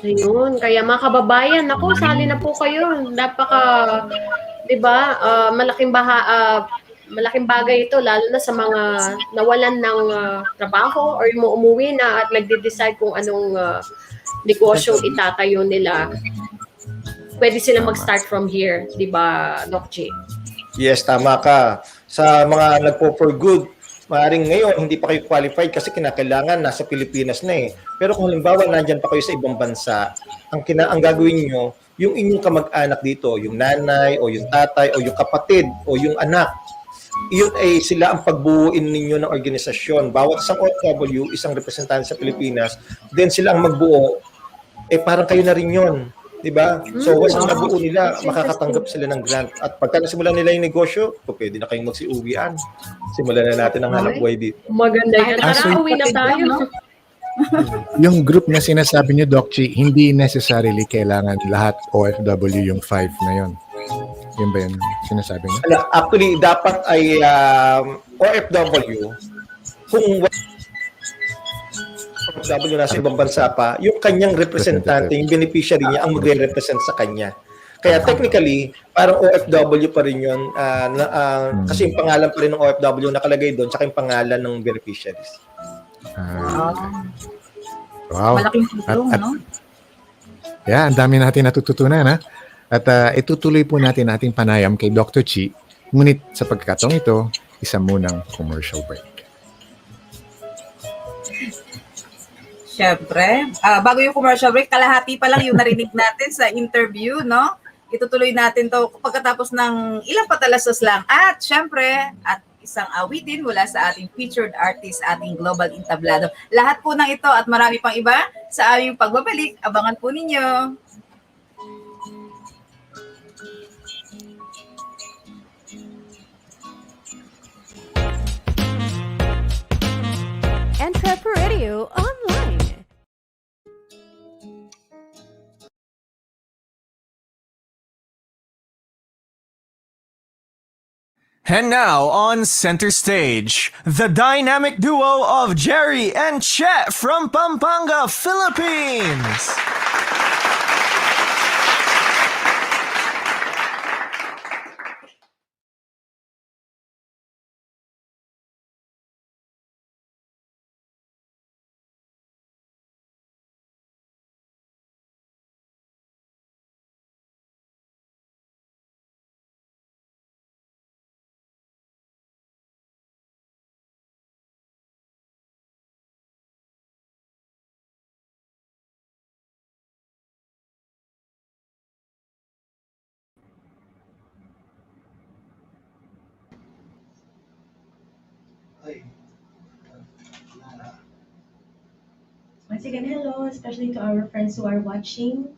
Ayun. Kaya mga kababayan, ako, sali na po kayo. Napaka, di ba, malaking bagay ito, lalo na sa mga nawalan ng trabaho or umuwi na at nagde-decide kung anong negosyo itatayo nila. Pwede sila mag-start from here, di ba, Doc G? Yes, tama ka. Sa mga nagpo-for good, maaaring ngayon hindi pa kayo qualified kasi kinakailangan nasa Pilipinas na Pero kung halimbawa nandyan pa kayo sa ibang bansa, ang gagawin nyo, yung inyong kamag-anak dito, yung nanay o yung tatay o yung kapatid o yung anak, yun ay sila ang pagbuuin ninyo ng organisasyon. Bawat isang OFW, isang representante sa Pilipinas, then sila ang magbuo, parang kayo na rin yun. Diba? So, once na nabuo nila, makakatanggap sila ng grant. At pagka nasimulan nila yung negosyo, pwede na kayong magsiuwian. Simulan na natin ang hanap buhay dito. Maganda yan. Tara, uwi na tayo. Yung group na sinasabi niyo, Doc Chi, hindi necessarily kailangan lahat OFW yung 5 na yon. Yun ba yun sinasabi niyo? Actually, dapat ay OFW, kung OFW nasa ibang bansa pa, yung kanyang representante, yung beneficiary niya, ang magre-represent sa kanya. Kaya technically, parang OFW pa rin yun, kasi yung pangalan pa rin ng OFW nakalagay doon, tsaka yung pangalan ng beneficiaries. Wow. Malaking tulong, no? Yeah, ang dami natin natututunan, ha? At itutuloy po natin ating panayam kay Dr. Chi. Ngunit sa pagkakataong ito, isa munang commercial break. Siyempre, bago yung commercial break, kalahati pa lang yung narinig natin sa interview, no? Itutuloy natin to pagkatapos ng ilang patalasas lang. At siyempre, at isang awitin mula sa ating featured artist, ating Global Entablado. Lahat po ng ito at marami pang iba sa aming pagbabalik. Abangan po ninyo. EntrePinoy online. And now on Center Stage, the dynamic duo of Jerry and Chet from Pampanga, Philippines. Once again, hello, especially to our friends who are watching.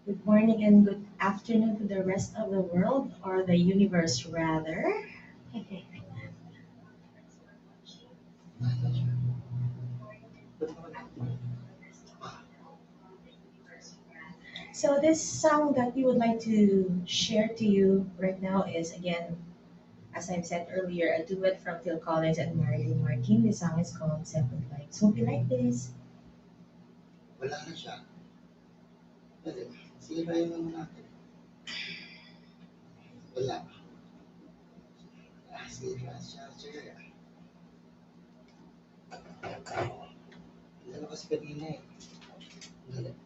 Good morning and good afternoon to the rest of the world, or the universe rather. So this song that we would like to share to you right now is, again, as I've said earlier, a duet from Phil Collins and Marilyn Martin. The song is called Second Life. So hope you like this. Wala na siya. Pwede. Sige, try naman natin. Wala. Sige, sige. Wala na kasi kanina eh. Wala.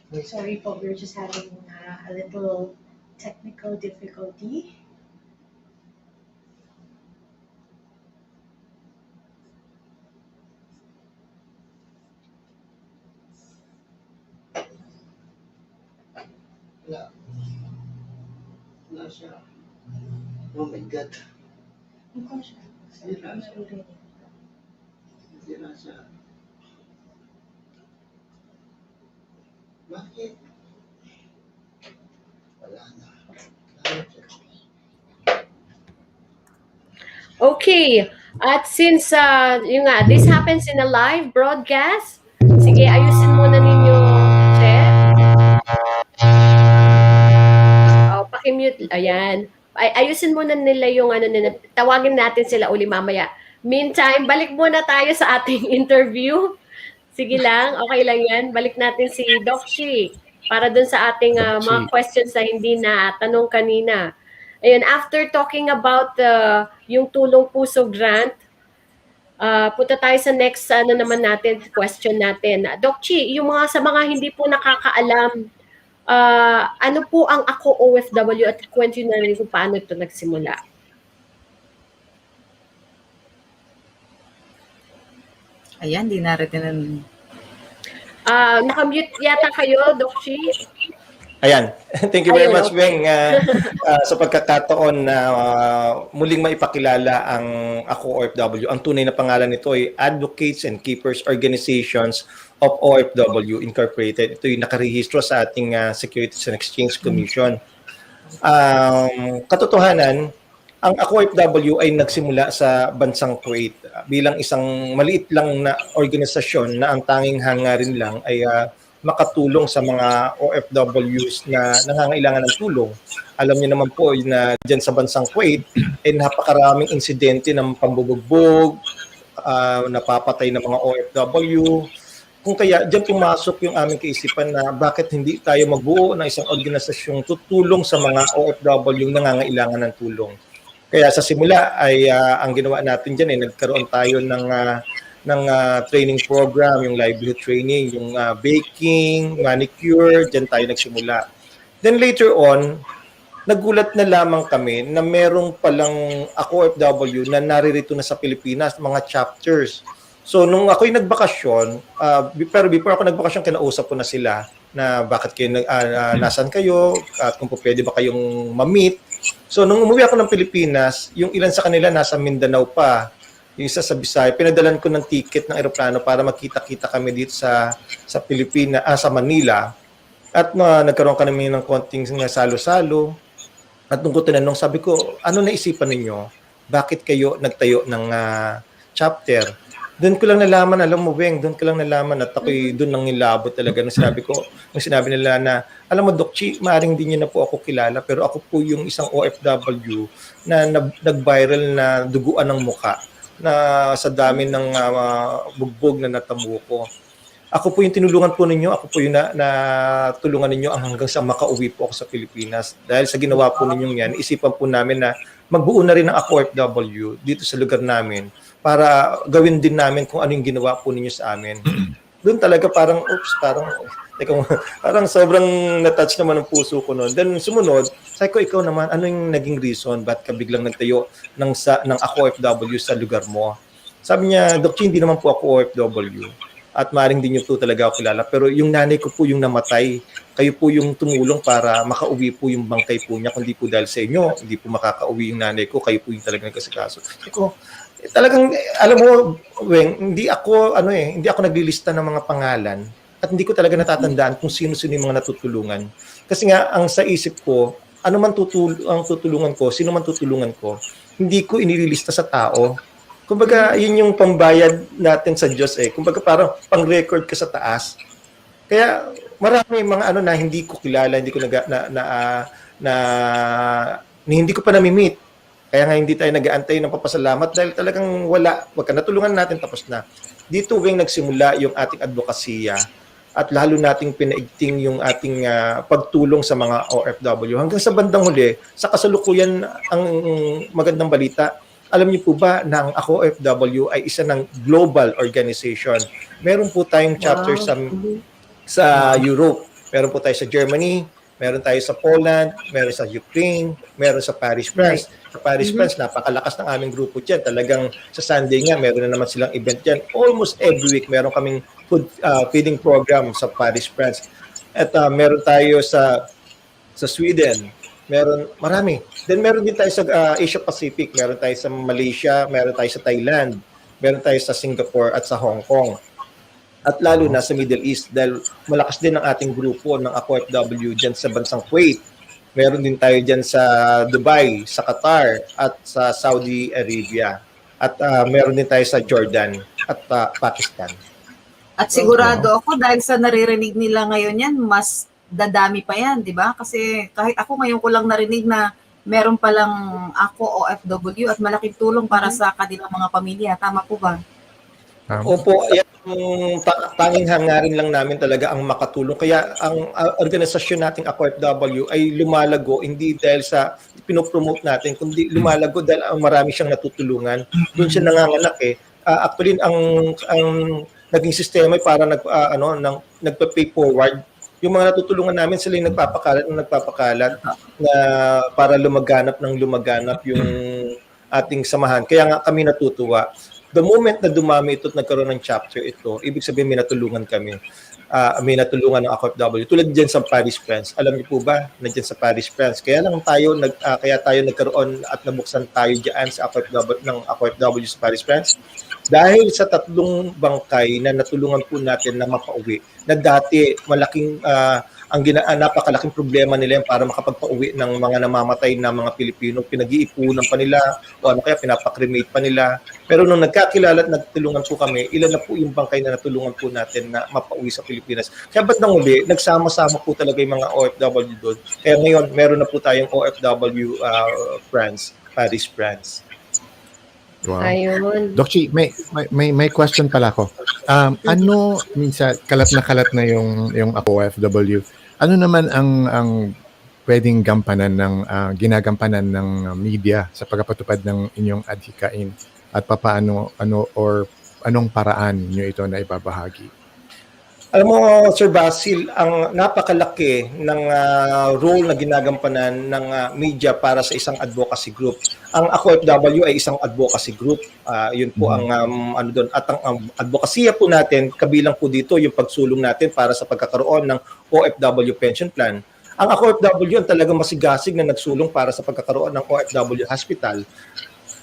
Sorry po, we're just having a little technical difficulty. Wala. Wala siya. Oh my God. Mukha siya. Sira siya. Naririnig. Sira siya. Bakit? Wala na. Wala siya. Okay. At since yung nga, this happens in a live broadcast, sige, ayusin muna ninyo, Che. Oh, paki-mute. Ayan. Ayusin muna nila yung ano nila. Tawagin natin sila uli mamaya. Meantime, balik muna tayo sa ating interview. Sige lang, okay lang yan. Balik natin si Doc Shi para dun sa ating mga questions na hindi na tanong kanina. Ayun, after talking about yung Tulong Puso grant, punta tayo sa next naman natin, question natin. Doc Chi, yung sa mga hindi po nakakaalam, ano po ang Ako OFW at kwento na rin kung paano ito nagsimula? Ayan, di naritinan. Nakamute yata kayo, Doc Chi? Ayan. Thank you very Ayun, much, okay. Weng, sa pagkakataon na muling maipakilala ang Ako OFW. Ang tunay na pangalan nito ay Advocates and Keepers Organizations of OFW Incorporated. Ito yung nakarehistro sa ating Securities and Exchange Commission. Katotohanan, ang Ako OFW ay nagsimula sa bansang Kuwait bilang isang maliit lang na organisasyon na ang tanging hangarin lang ay makatulong sa mga OFWs na nangangailangan ng tulong. Alam niyo naman po na dyan sa bansang Kuwait, napakaraming insidente ng pambubugbog, napapatay ng mga OFW. Kung kaya dyan pumasok yung aming kaisipan na bakit hindi tayo magbuo ng isang organisasyong tutulong sa mga OFW nangangailangan ng tulong. Kaya sa simula ay ang ginawa natin dyan ay nagkaroon tayo ng training program, yung livelihood training, yung baking, manicure, dyan tayo nagsimula. Then later on, nagulat na lamang kami na merong palang Ako OFW na naririto na sa Pilipinas, mga chapters. So nung ako'y nagbakasyon, pero before ako nagbakasyon, kinausap ko na sila na bakit kayo, nasan kayo, at kung po pwede ba kayong ma-meet. So nung umuwi ako ng Pilipinas, yung ilan sa kanila nasa Mindanao pa, yung isa sa Bisaya, pinadalan ko ng ticket ng eroplano para magkita-kita kami dito sa Pilipinas, sa Manila. At nagkaroon kami ng konting salo-salo. At nung ko tinanong, sabi ko, ano naisipan ninyo? Bakit kayo nagtayo ng chapter? Doon ko lang nalaman, alam mo, Weng, doon ko lang nalaman at ako'y doon nang nilabo talaga. Nung sinabi nila na, alam mo, Doc Chi, maaaring din niyo na po ako kilala, pero ako po yung isang OFW na nag-viral na duguan ng muka na sa dami ng bugbog na natamo ko. Ako po yung tinulungan po ninyo, ako po yung natulungan ninyo hanggang sa makauwi po ako sa Pilipinas. Dahil sa ginawa po ninyong yan, isipan po namin na magbuo na rin ng Ako OFW dito sa lugar namin para gawin din namin kung ano yung ginawa po ninyo sa amin. Doon talaga parang sobrang na-touch naman ang puso ko noon. Then sumunod, sabi ko, ikaw naman, ano yung naging reason? Ba't ka biglang nagtayo ng Ako OFW sa lugar mo? Sabi niya, Dok, hindi naman po ako OFW. At maaaring din niyo po talaga ako kilala. Pero yung nanay ko po yung namatay. Kayo po yung tumulong para makauwi po yung bangkay po niya. Kundi po dahil sa inyo, hindi po makakauwi yung nanay ko. Kayo po yung talagang nagkasikaso. Sabi ko, talagang, alam mo, Weng, hindi ako naglilista ng mga pangalan at hindi ko talaga natatandaan kung sino-sino yung mga natutulungan. Kasi nga, ang sa isip ko, ano man ang tutulungan ko, sino man tutulungan ko, hindi ko inililista sa tao. Kumbaga, yun yung pambayad natin sa Diyos eh. Kumbaga, parang pang-record ka sa taas. Kaya, marami mga na hindi ko kilala, hindi ko hindi ko pa nami-meet. Kaya nga hindi tayo nag-aantay ng papasalamat dahil talagang wala. Wag ka natulungan natin, tapos na. Dito, Weng, nagsimula yung ating advokasya at lalo nating pinaigting yung ating pagtulong sa mga OFW. Hanggang sa bandang huli, sa kasalukuyan ang magandang balita, alam niyo po ba na ang Ako OFW ay isa ng global organization? Meron po tayong chapter sa Europe. Meron po tayo sa Germany, meron tayo sa Poland, meron sa Ukraine, meron sa Paris, France. Sa Paris, France, napakalakas ng aming grupo dyan. Talagang sa Sunday nga, meron na naman silang event dyan. Almost every week, meron kaming feeding program sa Paris, France. At meron tayo sa Sweden, marami. Then meron din tayo sa Asia Pacific, meron tayo sa Malaysia, meron tayo sa Thailand, meron tayo sa Singapore at sa Hong Kong. At lalo na sa Middle East dahil malakas din ang ating grupo ng OFW dyan sa bansang Kuwait. Meron din tayo dyan sa Dubai, sa Qatar at sa Saudi Arabia. At meron din tayo sa Jordan at Pakistan. At sigurado ako dahil sa naririnig nila ngayon yan, mas dadami pa yan, di ba? Kasi kahit ako ngayon ko lang narinig na meron palang ako OFW at malaking tulong para sa kanilang mga pamilya. Tama po ba? Opo, yan ang tanging hangarin lang namin talaga ang makatulong. Kaya ang organisasyon nating OFW ay lumalago hindi dahil sa pinopromote natin, kundi lumalago dahil marami siyang natutulungan. Doon siya nanganganak eh. Actually, ang naging sistema ay para nagpa-pay forward. Yung mga natutulungan namin, sila yung nagpapakalat na para lumaganap yung ating samahan. Kaya nga kami natutuwa. The moment na dumami ito at nagkaroon ng chapter ito, ibig sabihin may natulungan kami. May natulungan ng OFW. Tulad dyan sa Paris, France. Alam niyo po ba, nandiyan sa Paris, France. Kaya tayo nagkaroon at nabuksan tayo dyan sa OFW sa Paris, France. Dahil sa 3 bangkay na natulungan po natin na mapauwi, na dati malaking napakalaking problema nila yan para makapagpauwi ng mga namamatay na mga Pilipino. Pinag-iipunan pa nila o kaya pinapakremate pa nila. Pero nung nagkakilala at nagtulungan po kami, ilan na po yung bangkay na natulungan po natin na mapauwi sa Pilipinas. Kaya ba't nang uli, nagsama-sama po talaga yung mga OFW doon. Kaya ngayon, meron na po tayong OFW France, Paris, France. Wow. Ayun. Doc Chi, may question pala ako. Ano minsan kalat na yung OFW? Ano naman ang pwedeng gampanan ng ginagampanan ng media sa pagpapatupad ng inyong adhikain at anong paraan niyo ito na ibabahagi? Alam mo, Sir Basil, ang napakalaki ng role na ginagampanan ng media para sa isang advocacy group. Ang OFW ay isang advocacy group. Yun po ang doon. At ang advokasya po natin, kabilang po dito yung pagsulong natin para sa pagkakaroon ng OFW pension plan. Ang OFW ang talagang masigasig na nagsulong para sa pagkakaroon ng OFW hospital.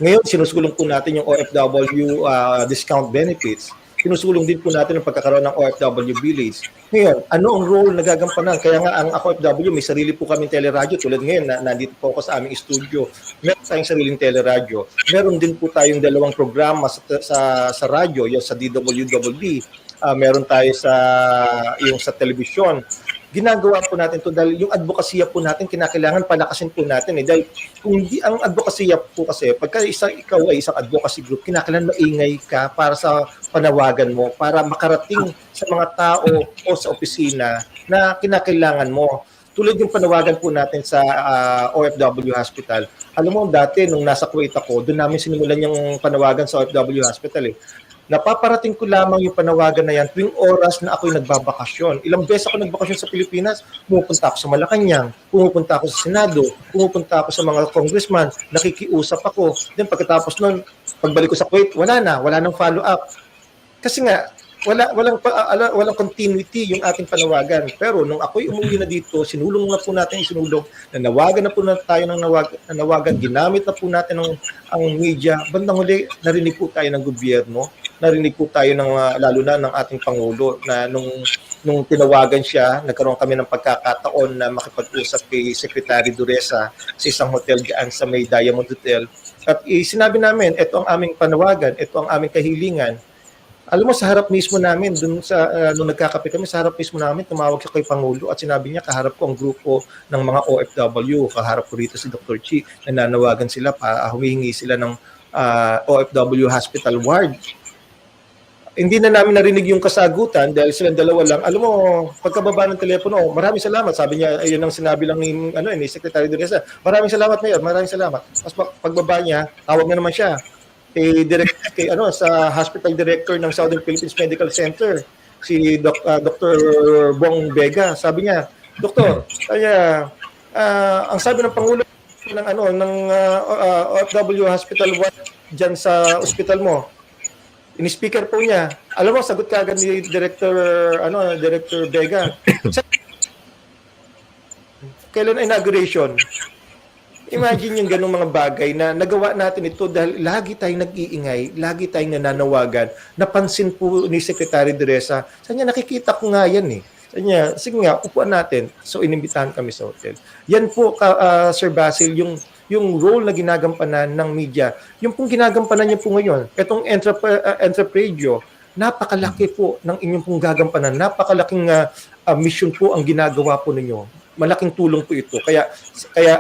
Ngayon, sinusulong po natin yung OFW discount benefits. Sinusulong din po natin ang pagkakaroon ng OFW village. Ngayon, ano ang role na gagampanan? Kaya nga ang OFW, may sarili po kaming teleradyo. Tulad ngayon, nandito po ako sa aming studio. Meron tayong sariling teleradyo. Meron din po tayong 2 programa sa radyo, yung sa DWWB. Meron tayo sa telebisyon. Ginagawa po natin ito dahil yung advokasya po natin, kinakailangan palakasin po natin. Dahil kung hindi ang advokasya po kasi, pagka ikaw ay isang advocacy group, kinakailangan maingay ka para sa panawagan mo, para makarating sa mga tao o sa opisina na kinakailangan mo. Tulad yung panawagan po natin sa OFW Hospital. Alam mo, dati nung nasa Kuwait ako, doon namin sinimulan yung panawagan sa OFW Hospital napaparating ko lamang yung panawagan na yan tuwing oras na ako'y nagbabakasyon. Ilang beses ako nagbakasyon sa Pilipinas, pumupunta ako sa Malacanang, pumupunta ako sa Senado, pumupunta ako sa mga congressman, nakikiusap ako. Then pagkatapos nun, pagbalik ko sa Kuwait, wala nang follow-up. Kasi nga, walang continuity yung ating panawagan. Pero nung ako'y umuwi na dito, sinulong na po natin nanawagan na po tayo ng nanawagan, ginamit na po natin ang media. Bandang huli, narinig po tayo ng gobyerno, narinig po tayo lalo na ng ating Pangulo na nung tinawagan siya, nagkaroon kami ng pagkakataon na makipag-usap kay Secretary Duresa sa isang hotel diyan sa may Diamond Hotel. At sinabi namin, ito ang aming panawagan, ito ang aming kahilingan. Alam mo, sa harap mismo namin, nung nagkakape kami, sa harap mismo namin, tumawag siya kay Pangulo at sinabi niya, kaharap ko ang grupo ng mga OFW, kaharap ko rito si Dr. Chi, nananawagan sila, humihingi sila ng OFW hospital ward. Hindi na namin narinig yung kasagutan dahil silang dalawa lang. Alam mo, pagkababa ng telepono, maraming salamat. Sabi niya, ayun ang sinabi lang ni Secretary Duresa. Maraming salamat, Mayor. Maraming salamat. Tapos pagbaba niya, tawag na naman siya sa hospital director ng Southern Philippines Medical Center. si Dr. Bong Vega. Sabi niya, Doktor, kaya ang sabi ng Pangulo ng OFW Hospital 1 diyan sa ospital mo, in-speaker po niya. Alam mo, sagot kaagad ni Director Vega. Kailan inauguration? Imagine yung ganung mga bagay na nagawa natin ito dahil lagi tayong nag-iingay, lagi tayong nananawagan. Napansin po ni Secretary Teresa, sanya nakikita ko nga yan eh. Sanya, sige nga, upuan natin. So inimbitahan kami sa hotel. Yan po, Sir Basil, yung role na ginagampanan ng media. Yung pong ginagampanan niyo po ngayon, itong EntrePinoy, napakalaki po ng inyong pong gagampanan. Napakalaking mission po ang ginagawa po ninyo. Malaking tulong po ito. Kaya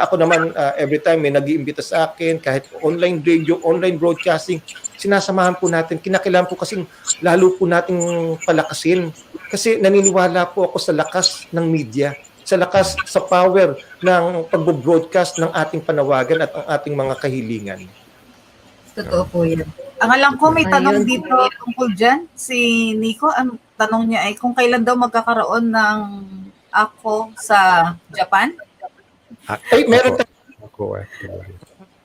ako naman, every time may nag-iimbita sa akin, kahit online radio, online broadcasting, sinasamahan po natin. Kinakailangan po kasing lalo po nating palakasin. Kasi naniniwala po ako sa lakas ng media, sa lakas, sa power ng pag-broadcast ng ating panawagan at ang ating mga kahilingan. Totoo po yan. Ang alam ko, may tanong dito tungkol dyan. Si Nico, ang tanong niya ay kung kailan daw magkakaroon ng ako sa Japan? Ay, meron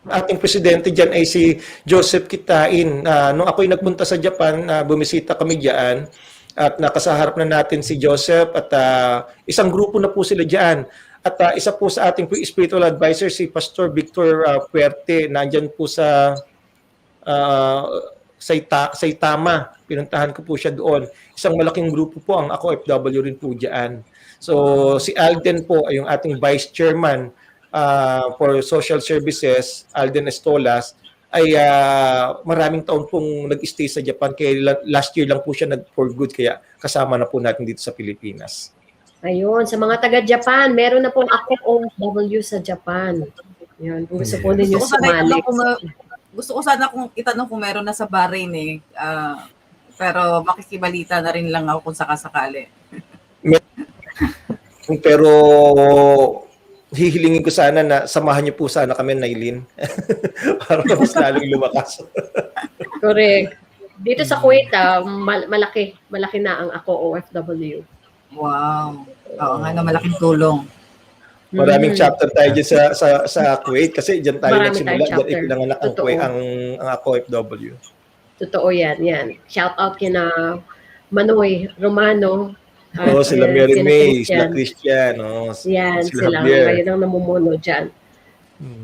ating presidente dyan ay si Joseph Kitain. Nung ako'y nagpunta sa Japan, bumisita kami dyan at nakasaharap na natin si Joseph at isang grupo na po sila dyan. At isa po sa ating spiritual advisor, si Pastor Victor Puerte, nandyan po sa Saitama. Pinuntahan ko po siya doon. Isang malaking grupo po ang ako OFW rin po dyan. So si Alden po ay yung ating Vice Chairman for Social Services, Alden Estolas, ay maraming taon pong nag-stay sa Japan. Kaya last year lang po siya for good, kaya kasama na po natin dito sa Pilipinas. Ayun, sa mga taga-Japan, meron na pong ako OFW sa Japan. Yan, kung gusto po ninyo sumali. Gusto ko sana kung itanong kung meron na sa Bahrain eh. Pero makikibalita na rin lang ako kung sakasakali. Pero hihilingin ko sana na samahan niyo po sana kami, Nailin. Para mas lalong lumakas. Correct. Dito sa Kuwait, malaki na ang ako OFW. Wow. Oo nga na, malaking tulong. Maraming chapter tayo dyan sa Kuwait kasi dyan tayo nagsimula. Dyan ipinanganak ang Kuwait, ang ako OFW. Totoo yan. Shout out kina Manoy Romano. Sila Mary May, sila Christian. Yan, sila ngayon ang namumuno dyan.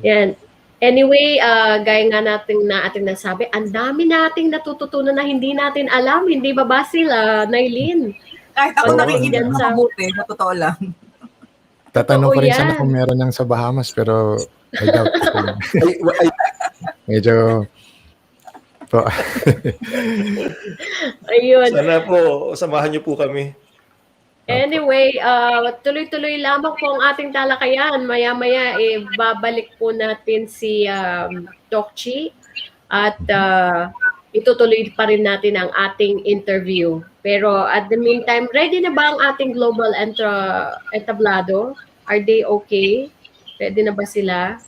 Yan. Anyway, gaya nga natin na ating nasabi, ang dami nating natututunan na hindi natin alam. Hindi ba Basil, Nailin? Kahit ako nakikinig na mabuti, na totoo lang. Tatanong ko rin sana kung meron ng sa Bahamas, pero I doubt. Medyo po. Ayun. Sana po, samahan niyo po kami. Anyway, tuloy-tuloy lamang po ang ating talakayan. Maya-maya, babalik po natin si Tokchi at itutuloy pa rin natin ang ating interview. Pero at the meantime, ready na ba ang ating Global Entablado? Are they okay? Ready na ba sila?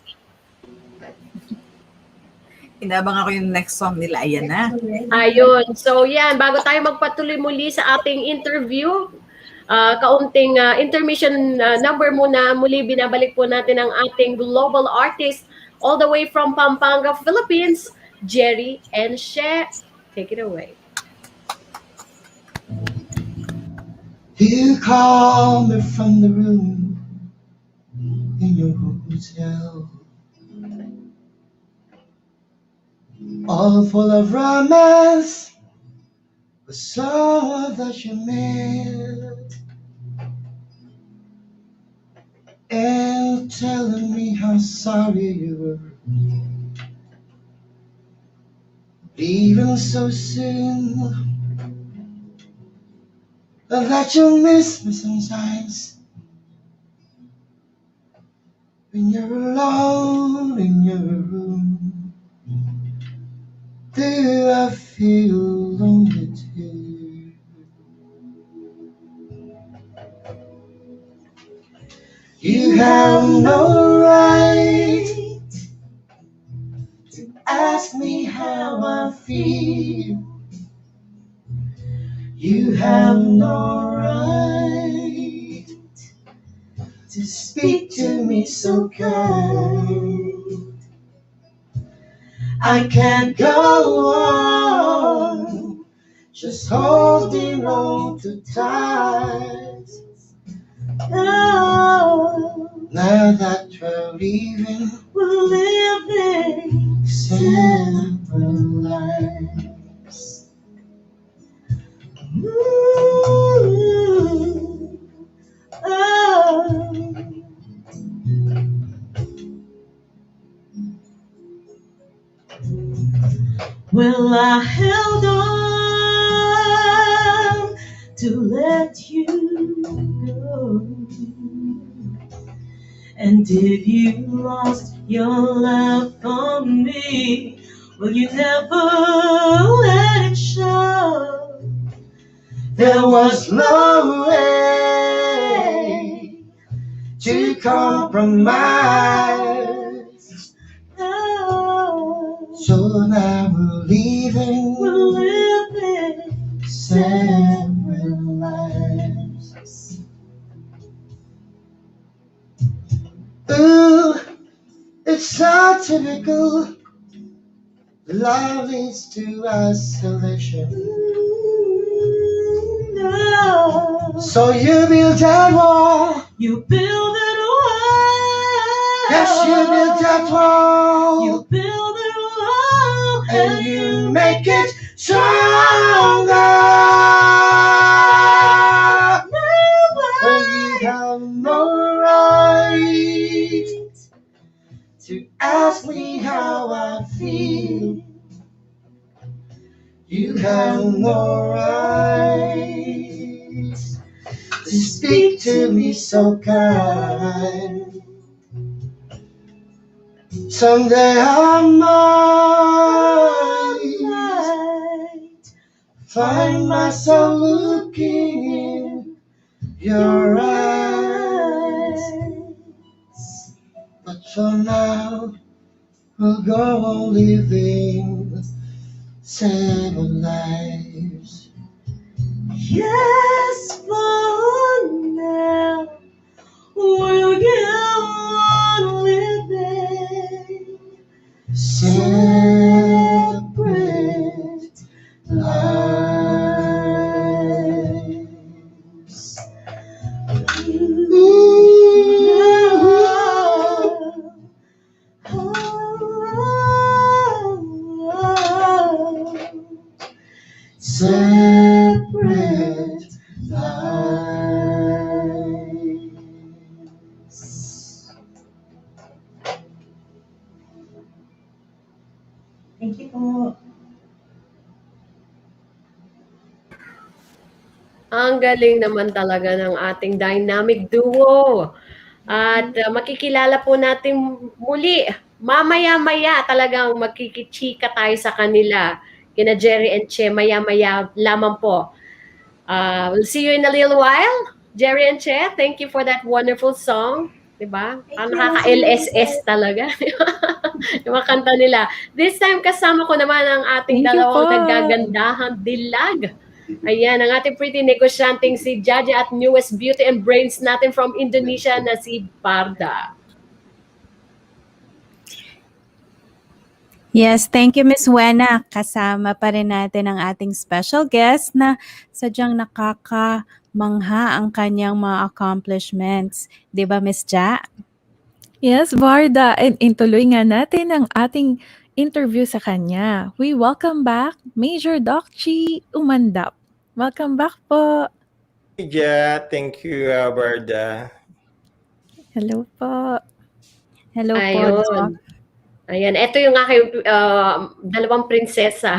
Inabang ako yung next song nila. Ayan na. Ayun. So yan, bago tayo magpatuloy muli sa ating interview, kaunting intermission number muna. Muli binabalik po natin ang ating global artist all the way from Pampanga, Philippines, Jerry and She. Take it away. You call me from the room in your hotel, all full of romance, but some that you made, and telling me how sorry you were, leaving so soon, that you miss me sometimes, when you're alone in your room. Do I feel lonely too? You have no right to ask me how I feel. You have no right to speak to me so kind. I can't go on just holding on too tight. Oh, now that we're leaving, we're living separate lives. Ooh, oh. Well, I held on to let you go. And if you lost your love for me, well, you never let it show. There was no way to compromise. Oh. So now we're leaving separate lives. Ooh, it's so typical. Love leads to isolation. No. So you build that wall. You build it wall. Yes, you build that wall. You build it wall. And you make it stronger. When you have no right to ask me how I feel. You have no right to speak to me so kind. Someday I might find myself looking in your eyes. But for now, we'll go on living seven lives. Yes, for now, we'll go on living separate lives. Separate lives. Thank you po. Ang galing naman talaga ng ating dynamic duo. At makikilala po natin muli. Mamaya-maya talagang magkikichika tayo sa kanila. Kina Jerry and Che, maya-maya lamang po. We'll see you in a little while. Jerry and Che, thank you for that wonderful song. Diba? Ang nakaka-LSS talaga. Yung mga kanta nila. This time kasama ko naman ang ating Thank you dalawang po. nagagandahang dilag. Ayan, ang ating pretty negosyanteng si Jaja at newest beauty and brains natin from Indonesia na si Barda. Yes, thank you, Miss Wena. Kasama pa rin natin ang ating special guest na sadyang nakakamangha ang kanyang mga accomplishments. Di ba, Miss Ja? Yes, Barda. And intuloy nga natin ang ating interview sa kanya. We welcome back Major Doc Chi Umandap. Welcome back po. Yeah, thank you, Barda. Hello po. Hello po, Doc. Ayun. Ayan, ito yung aking dalawang prinsesa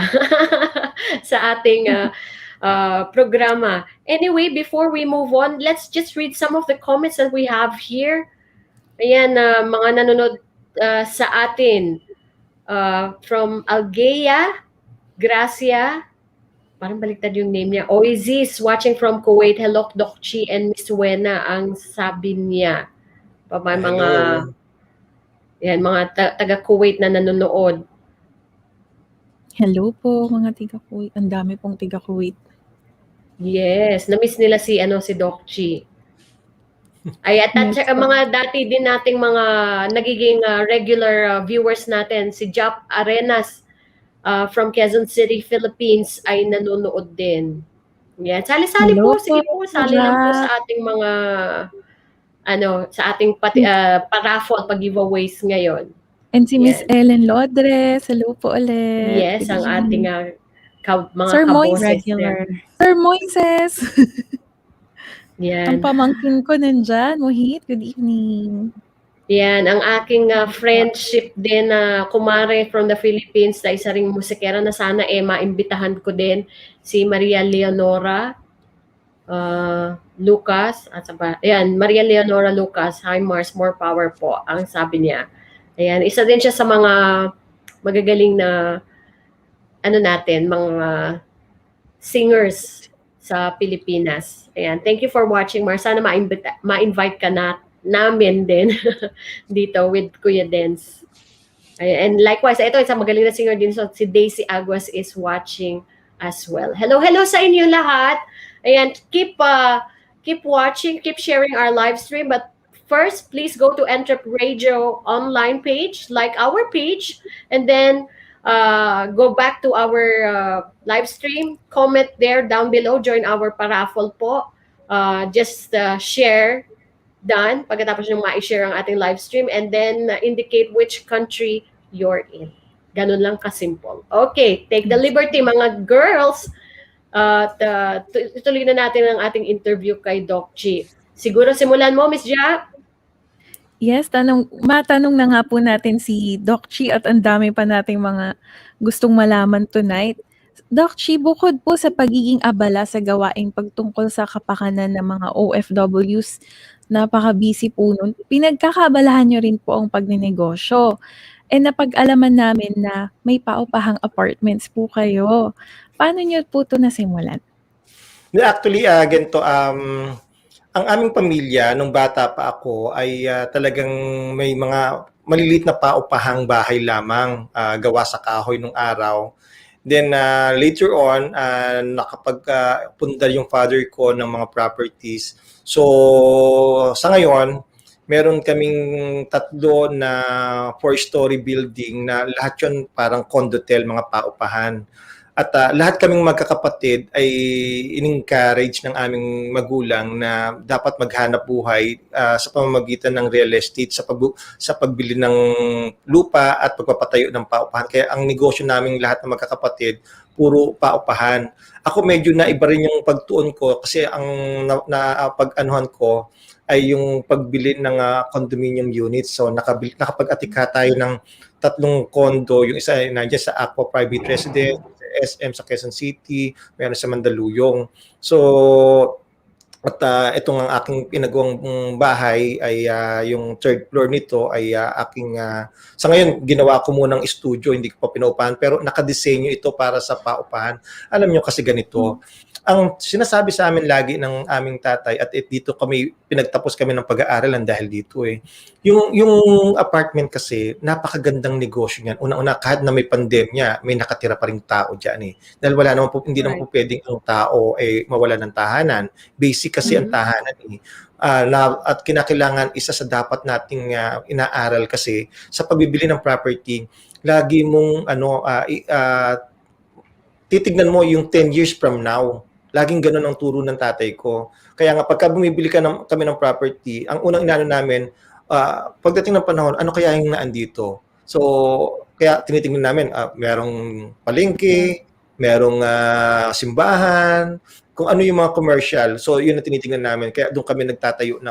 sa ating programa. Anyway, before we move on, let's just read some of the comments that we have here. Ayan, mga nanonood sa atin. From Algea, Gracia, parang baliktad yung name niya. Oasis, watching from Kuwait. Hello, Doc Chi and Miss Wena, ang sabi niya. May mga... Yan, mga taga-Kuwait na nanonood. Hello po, mga tiga-Kuwait. Ang dami pong tiga-Kuwait. Yes, na-miss nila si Doc Chi. Ay, at Yes saka po. mga dati din nating mga nagiging regular viewers natin, si Jap Arenas from Quezon City, Philippines ay nanonood din. Yan, sali-sali Hello po, po, sige po, sali lang po Jack. sa ating mga sa ating pa-raffle, pag-giveaways ngayon. And si Miss Yan. Ellen Lodres. Hello po ulit. Yes, Good ang ating evening. mga Sir Moises. kaboses Regular. din. Sir Moises. Ang Yan. pamangkin ko nandyan. Mohit, good evening. Yan, ang aking friendship din na kumare from the Philippines na isa ring musikera na sana maimbitahan ko din, si Maria Leonora Lucas. At ayan, Maria Leonora Lucas, hi Mars, more power po, ang sabi niya. Ayan, isa din siya sa mga magagaling na natin, mga singers sa Pilipinas. Ayan, thank you for watching, Mars. Sana ma-invite ka namin din dito with Kuya Dens. And likewise, ito isang magaling na singer din, so si Daisy Aguas is watching as well. Hello sa inyo lahat. Ayan, keep watching, keep sharing our live stream, but first, please go to Entrep Radio online page, like our page, and then go back to our live stream, comment there down below, join our paraffle po. Just share, done. Pagkatapos nyo ma-share ang ating live stream, and then indicate which country you're in. Ganun lang kasimple. Okay, take the liberty, mga girls. Tuloy na natin ang ating interview kay Doc Chi. Siguro simulan mo, Miss Ja? Yes, matanong na nga po natin si Doc Chi at ang dami pa nating mga gustong malaman tonight. Doc Chi, bukod po sa pagiging abala sa gawaing pagtungkol sa kapakanan ng mga OFWs, napaka-busy po nun, pinagkakabalahan nyo rin po ang pagnenegosyo. Napag-alaman namin na may paupahang apartments po kayo. Paano nyo po ito nasimulan? Actually, ganito, ang aming pamilya, nung bata pa ako, ay talagang may mga maliliit na paupahang bahay lamang gawa sa kahoy nung araw. Then later on, nakapagpundar yung father ko ng mga properties. So sa ngayon, meron kaming 3 na 4-story building na lahat yun parang condotel, mga paupahan. At lahat kaming magkakapatid ay in-encourage ng aming magulang na dapat maghanap buhay sa pamamagitan ng real estate, sa pagbili ng lupa at pagpapatayo ng paupahan. Kaya ang negosyo naming lahat ng magkakapatid, puro paupahan. Ako medyo naiba rin yung pagtuon ko kasi ang pag-anuhan ko ay yung pagbili ng condominium units. So nakapag-atika tayo ng 3 condo, yung isa ay nandiyan sa Aqua Private Residence, SM sa Quezon City, meron sa Mandaluyong. So, at itong ang aking pinagawang bahay ay yung 3rd floor nito ay aking sa ngayon ginawa ko munang studio, hindi ko pa pinaupahan, pero nakadesenyo ito para sa paupahan. Alam nyo kasi ganito, ang sinasabi sa amin lagi ng aming tatay at dito pinagtapos kami ng pag-aaralan dahil dito yung apartment kasi napakagandang negosyo niyan. Una-una, kahit na may pandemya, may nakatira pa ring tao diyan dahil hindi naman po pwedeng ang tao mawala ng tahanan. Basic kasi ang tahanan at kinakailangan isa sa dapat nating inaaral kasi sa pagbibili ng property, lagi mong titignan mo yung 10 years from now. Laging ganun ang turo ng tatay ko. Kaya nga pagka bumibili kami ng property, ang unang inaano namin, pagdating ng panahon, ano kaya yung naandito? So, kaya tinitingnan namin, merong palengke, merong simbahan, kung ano yung mga commercial. So, yun ang tinitingnan namin. Kaya doon kami nagtatayo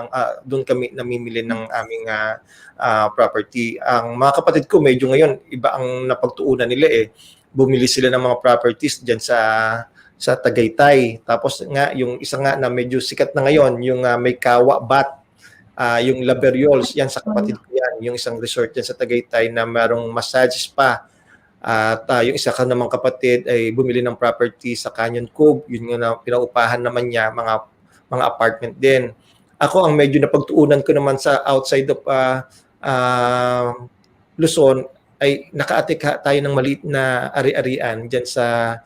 doon kami namimili ng aming property. Ang mga kapatid ko, medyo ngayon, iba ang napagtuunan nila bumili sila ng mga properties dyan sa Tagaytay. Tapos nga, yung isa nga na medyo sikat na ngayon, yung may Kawa Bat, yung Laberiols, yan sa kapatid ko yan. Yung isang resort yan sa Tagaytay na merong massage spa. At yung isa ka namang kapatid ay bumili ng property sa Canyon Cove. Yun nga na pinaupahan naman niya, mga apartment din. Ako, ang medyo napagtuunan ko naman sa outside of Luzon, ay nakaatika tayo ng maliit na ari-arian dyan sa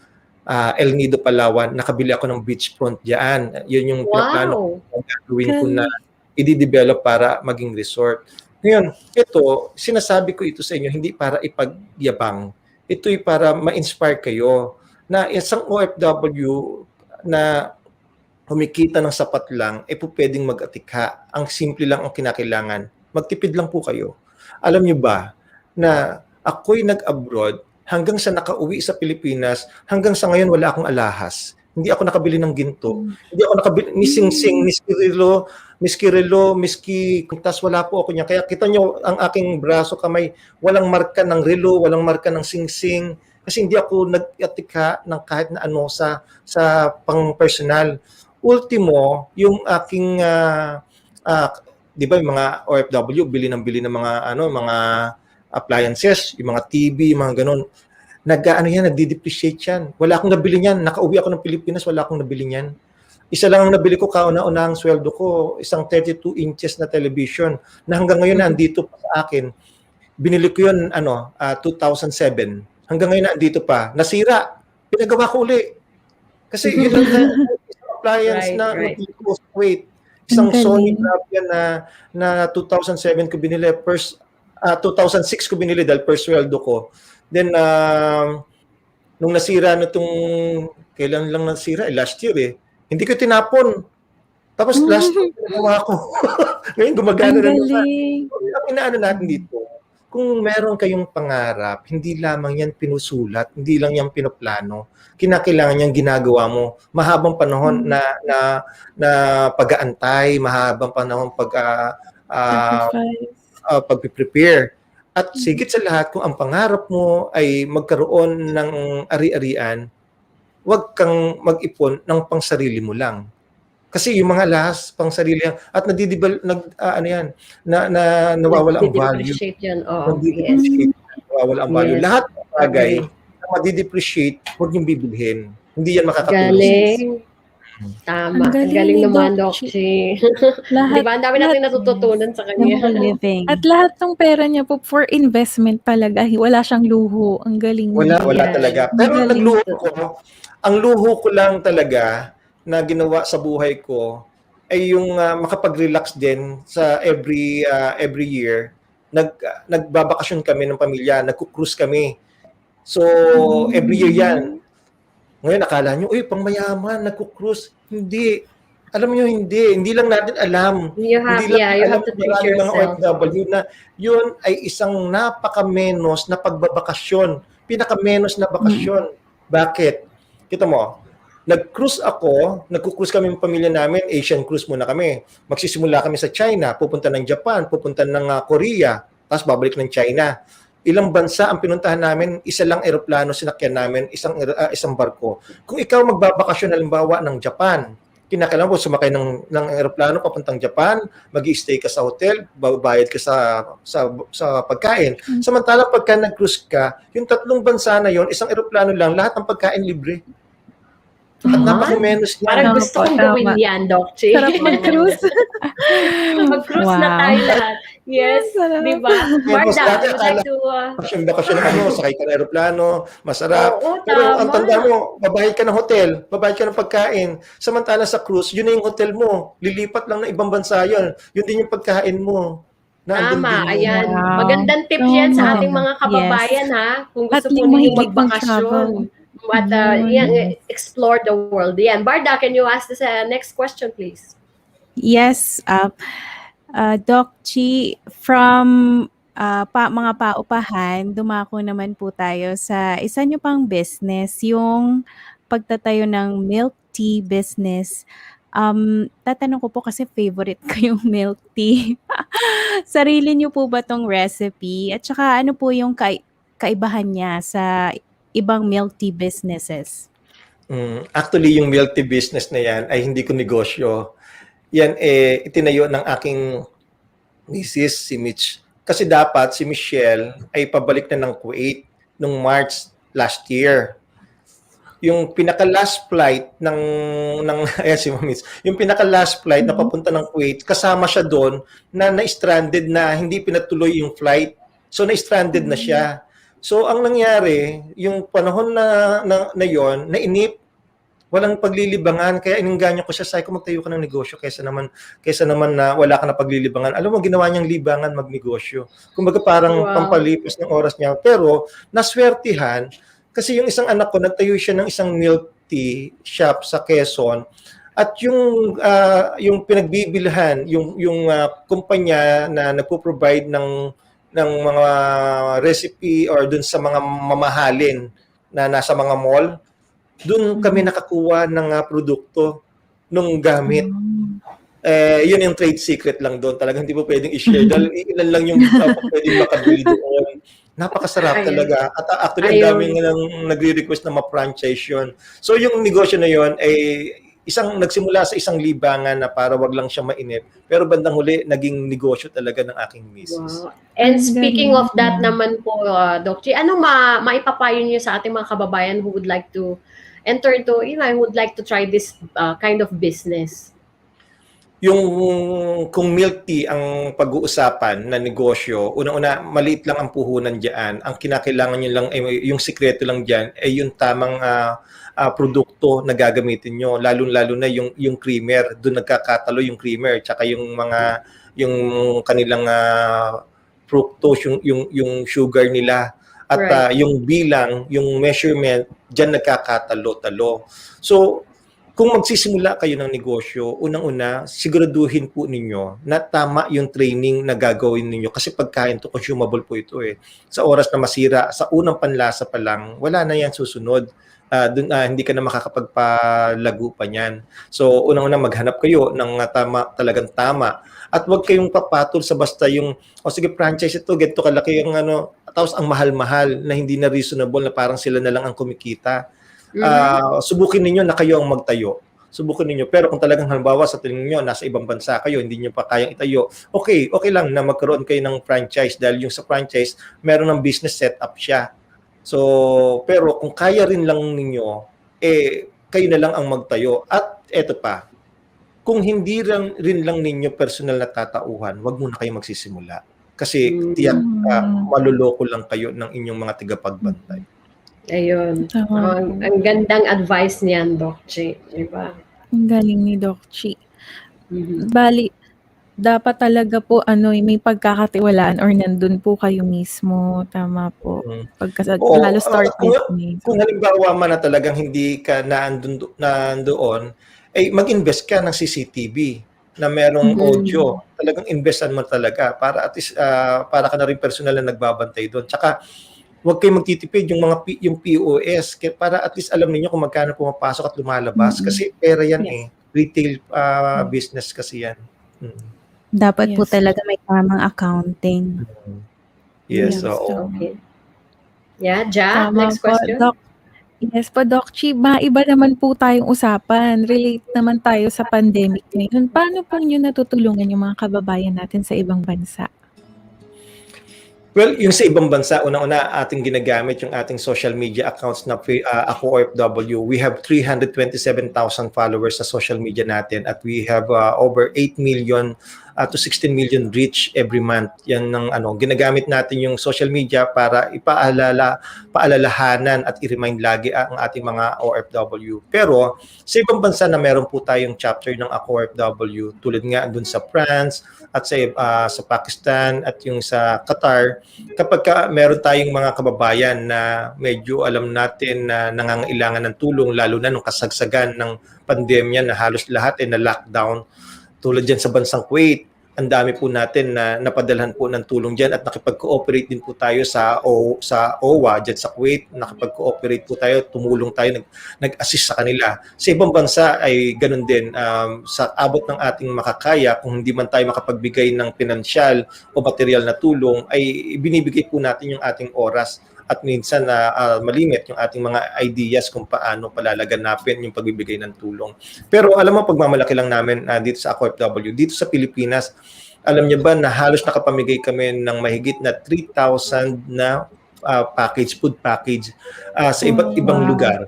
El Nido, Palawan, nakabili ako ng beachfront diyan. Yun yung pinaplano ko gagawin ko na i-develop para maging resort. Ngayon, ito, sinasabi ko ito sa inyo hindi para ipagyabang. Ito'y para ma-inspire kayo na isang OFW na kumikita ng sapat lang, pwedeng mag-atikha. Ang simple lang ang kinakailangan. Magtipid lang po kayo. Alam niyo ba na ako'y nag-abroad hanggang sa nakauwi sa Pilipinas, hanggang sa ngayon wala akong alahas. Hindi ako nakabili ng ginto. Hindi ako nakabili ni Sing-Sing, miski relo, miski kuntas, wala po ako niya. Kaya kita nyo ang aking braso, kamay, walang marka ng relo, walang marka ng Sing-Sing. Kasi hindi ako nag-atika ng kahit na ano sa pang-personal. Ultimo, yung aking di ba yung mga OFW bili ng mga mga appliances, yung mga TV, yung mga ganun. Nagdi-depreciate yan. Wala akong nabili niyan. Nakauwi ako ng Pilipinas, wala akong nabili niyan. Isa lang ang nabili ko kauna-una ang sweldo ko, isang 32 inches na television na hanggang ngayon nandito pa sa akin. Binili ko yun 2007. Hanggang ngayon nandito pa. Nasira. Pinagawa ko uli. Kasi yun lang isang appliance na cost weight. Isang Sony Bravia na 2007 ko binili. 2006 ko binili dahil per sweldo ko. Then, nung nasira na itong, kailan lang nasira? Last year hindi ko tinapon. Tapos last year, ginawa ko. Ngayon, gumagana na naman. Ang inaano natin dito, kung meron kayong pangarap, hindi lamang yan pinusulat, hindi lang yan pinoplano. Kinakailangan yan ginagawa mo. Mahabang panahon na pag-aantay, mahabang panahon pag-prepare. At sigit sa lahat, kung ang pangarap mo ay magkaroon ng ari-arian, huwag kang mag-ipon ng pangsarili mo lang. Kasi yung mga lahas, pangsarili yan, at nawawala ang value. Nawawala ang value. Lahat ng bagay na madidepreciate, huwag niyong bibilhin. Hindi yan makakatulong. Galing. Tama. Ang galing naman, Dokchi. Di ba? Ang dami natin natututunan sa kanya. At lahat ng pera niya po for investment talaga. Wala siyang luho. Ang galing. Wala talaga. Pero ang luho ko lang talaga na ginawa sa buhay ko ay yung makapag-relax din sa every year. Nagbabakasyon kami ng pamilya, nagku-cruise kami. So, every year yan. Ngayon, akala nyo, pang mayaman, nagku-cruise. Hindi. Alam nyo, hindi. Hindi lang natin alam. You have to treat yourself. OFW na yun ay isang napaka-menos na pagbabakasyon. Pinaka-menos na bakasyon. Bakit? Kita mo, nag-cruise ako, nagku-cruise kami ng pamilya namin, Asian cruise muna kami. Magsisimula kami sa China, pupunta ng Japan, pupunta ng Korea, tapos babalik ng China. Ilang bansa ang pinuntahan namin, isa lang eroplano sinakyan namin, isang barko. Kung ikaw magbabakasyon halimbawa ng Japan, kinakailangan mo sumakay ng eroplano papuntang Japan, mag-i-stay ka sa hotel, babayad ka sa pagkain. Samantalang pagka nag-cruise ka, yung 3 bansa na yon, isang eroplano lang, lahat ng pagkain libre. At napaka-menos niya. Parang gusto kong gawin yan, Dokchi. Sarap mag-cruise. Mag-cruise na tayo lahat. Yes, di ba? Marda, would like to... Bakasyon sakay ka ng aeroplano, masarap. Oo, pero ang tama. tanda mo, babayad ka ng hotel, babayad ka ng pagkain. Samantala sa cruise, yun na yung hotel mo. Lilipat lang ng ibang bansa yun. Yun din yung pagkain mo. Tama, ayan. Magandang tip yan sa ating mga kababayan, ha? Kung gusto At po ninyo mahilig magbakasyon. At explore the world. Yan. Barda, can you ask the next question, please? Yes, Doc Chi, from mga paupahan, dumako naman po tayo sa isa nyo pang business, yung pagtatayo ng milk tea business. Tatanong ko po kasi favorite ko yung milk tea. Sarili nyo po ba tong recipe? At saka ano po yung kaibahan niya sa ibang milk tea businesses? Actually, yung milk tea business na yan ay hindi ko negosyo. Yan itinayo ng aking misis, si Mitch. Kasi dapat si Michelle ay pabalik na ng Kuwait nung March last year. Yung pinaka-last flight ng ayan si Mitch. Yung pinaka-last flight na papunta ng Kuwait, kasama siya doon na na-stranded na hindi pinatuloy yung flight. So na-stranded na siya. So ang nangyari, yung panahon na yon, nainip, walang paglilibangan, kaya ininganyo ko siya, sabi ko magtayo ka ng negosyo kaysa naman na wala ka na paglilibangan. Alam mo, ginawa niyang libangan magnegosyo. Kumbaga parang Wow. pampalipas ng oras niya. Pero naswertihan, kasi yung isang anak ko, nagtayo siya ng isang milk tea shop sa Quezon, at yung pinagbibilhan, yung kumpanya na nagpo-provide ng mga recipe or dun sa mga mamahalin na nasa mga mall, dun kami nakakuha ng produkto nung gamit. Yun yung trade secret lang doon. Talagang hindi mo pwedeng i-share dahil ilan lang yung pwedeng makabili doon. Napakasarap talaga. At actually, ang daming nagre-request na ma-franchise yun. So yung negosyo na yun ay nagsimula sa isang libangan na para wag lang siya mainip. Pero bandang huli, naging negosyo talaga ng aking misis. Wow. And speaking of that naman po, Doc G, ano maipapayo niyo sa ating mga kababayan who would like to enter into, who would like to try this kind of business? Kung milk tea ang pag-uusapan na negosyo, unang-una, maliit lang ang puhunan diyan. Ang kinakailangan niyo lang, yung sikreto lang diyan, ay yung tamang produkto na gagamitin nyo. Lalo-lalo na yung creamer. Doon nagkakatalo yung creamer. Tsaka yung kanilang fructose, yung sugar nila. At yung bilang, yung measurement, diyan nagkakatalo-talo. So, kung magsisimula kayo ng negosyo, unang-una, siguraduhin po ninyo na tama yung training na gagawin ninyo. Kasi pagkain to, consumable po ito eh. Sa oras na masira, sa unang panlasa pa lang, wala na yan susunod. Hindi ka na makakapagpalago pa niyan. So, unang-una, maghanap kayo ng talagang tama. At huwag kayong papatol sa basta yung, sige, franchise ito, ganito kalaki yung tapos ang mahal-mahal na hindi na reasonable na parang sila na lang ang kumikita. Subukin ninyo na kayo ang magtayo. Subukin ninyo. Pero kung talagang halimbawa sa tingin niyo nasa ibang bansa kayo, hindi niyo pa kayang itayo, okay lang na magkaroon kayo ng franchise dahil yung sa franchise, meron ng business setup siya. So, pero kung kaya rin lang ninyo, kayo na lang ang magtayo. At eto pa, kung hindi rin lang ninyo personal na tatauhan, wag muna kayo magsisimula. Kasi tiyak maluloko lang kayo ng inyong mga tigapagbantay. Ayun. Ang gandang advice niyan, Doc Chi. Diba? Ang galing ni Doc Chi. Bali, dapat talaga po may pagkakatiwalaan or nandun po kayo mismo. Tama po. Lalo start business. Kung halimbawa man na talagang hindi ka nandoon, mag-invest ka ng CCTV na merong audio. Talagang investan mo talaga para at least para ka na rin personal na nagbabantay doon. Tsaka huwag kayong magtitipid yung POS para at least alam niyo kung magkano pumapasok at lumalabas kasi pera yan retail business kasi yan. Dapat po talaga may tamang accounting. Yes, oo. Okay. Yeah, Ja, next question. Yes po, Doc Chi, iba naman po tayong usapan. Relate naman tayo sa pandemic ngayon. Paano po nyo natutulungan yung mga kababayan natin sa ibang bansa? Well, yung sa ibang bansa, unang-una ating ginagamit yung ating social media accounts na Ako OFW. We have 327,000 followers sa social media natin at we have over 8 million to 16 million reach every month. Yan ng ginagamit natin yung social media para paalalahanan at i-remind lagi ang ating mga OFW. Pero sa ibang bansa na meron po tayong chapter ng Ako OFW, tulad nga dun sa France at sa Pakistan at yung sa Qatar, kapag meron tayong mga kababayan na medyo alam natin na nangangailangan ng tulong, lalo na nung kasagsagan ng pandemya na halos lahat na lockdown, tulad dyan sa bansang Kuwait, ang dami po natin na napadalhan po ng tulong dyan at nakipag-cooperate din po tayo sa OWA dyan sa Kuwait. Nakipag-cooperate po tayo, tumulong tayo, nag-assist sa kanila. Sa ibang bansa ay ganun din. Sa abot ng ating makakaya, kung hindi man tayo makapagbigay ng pinansyal o material na tulong, ay binibigay po natin yung ating oras at minsan malimit yung ating mga ideas kung paano palalaganapin yung pagbibigay ng tulong. Pero alam mo, pagmamalaki lang namin dito sa Ako OFW, dito sa Pilipinas, alam niyo ba na halos nakapamigay kami ng mahigit na 3,000 na food package sa iba't ibang lugar.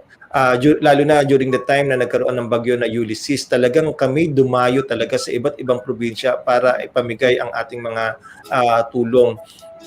Lalo na during the time na nagkaroon ng bagyo na Ulysses, talagang kami dumayo talaga sa iba't ibang probinsya para ipamigay ang ating mga tulong.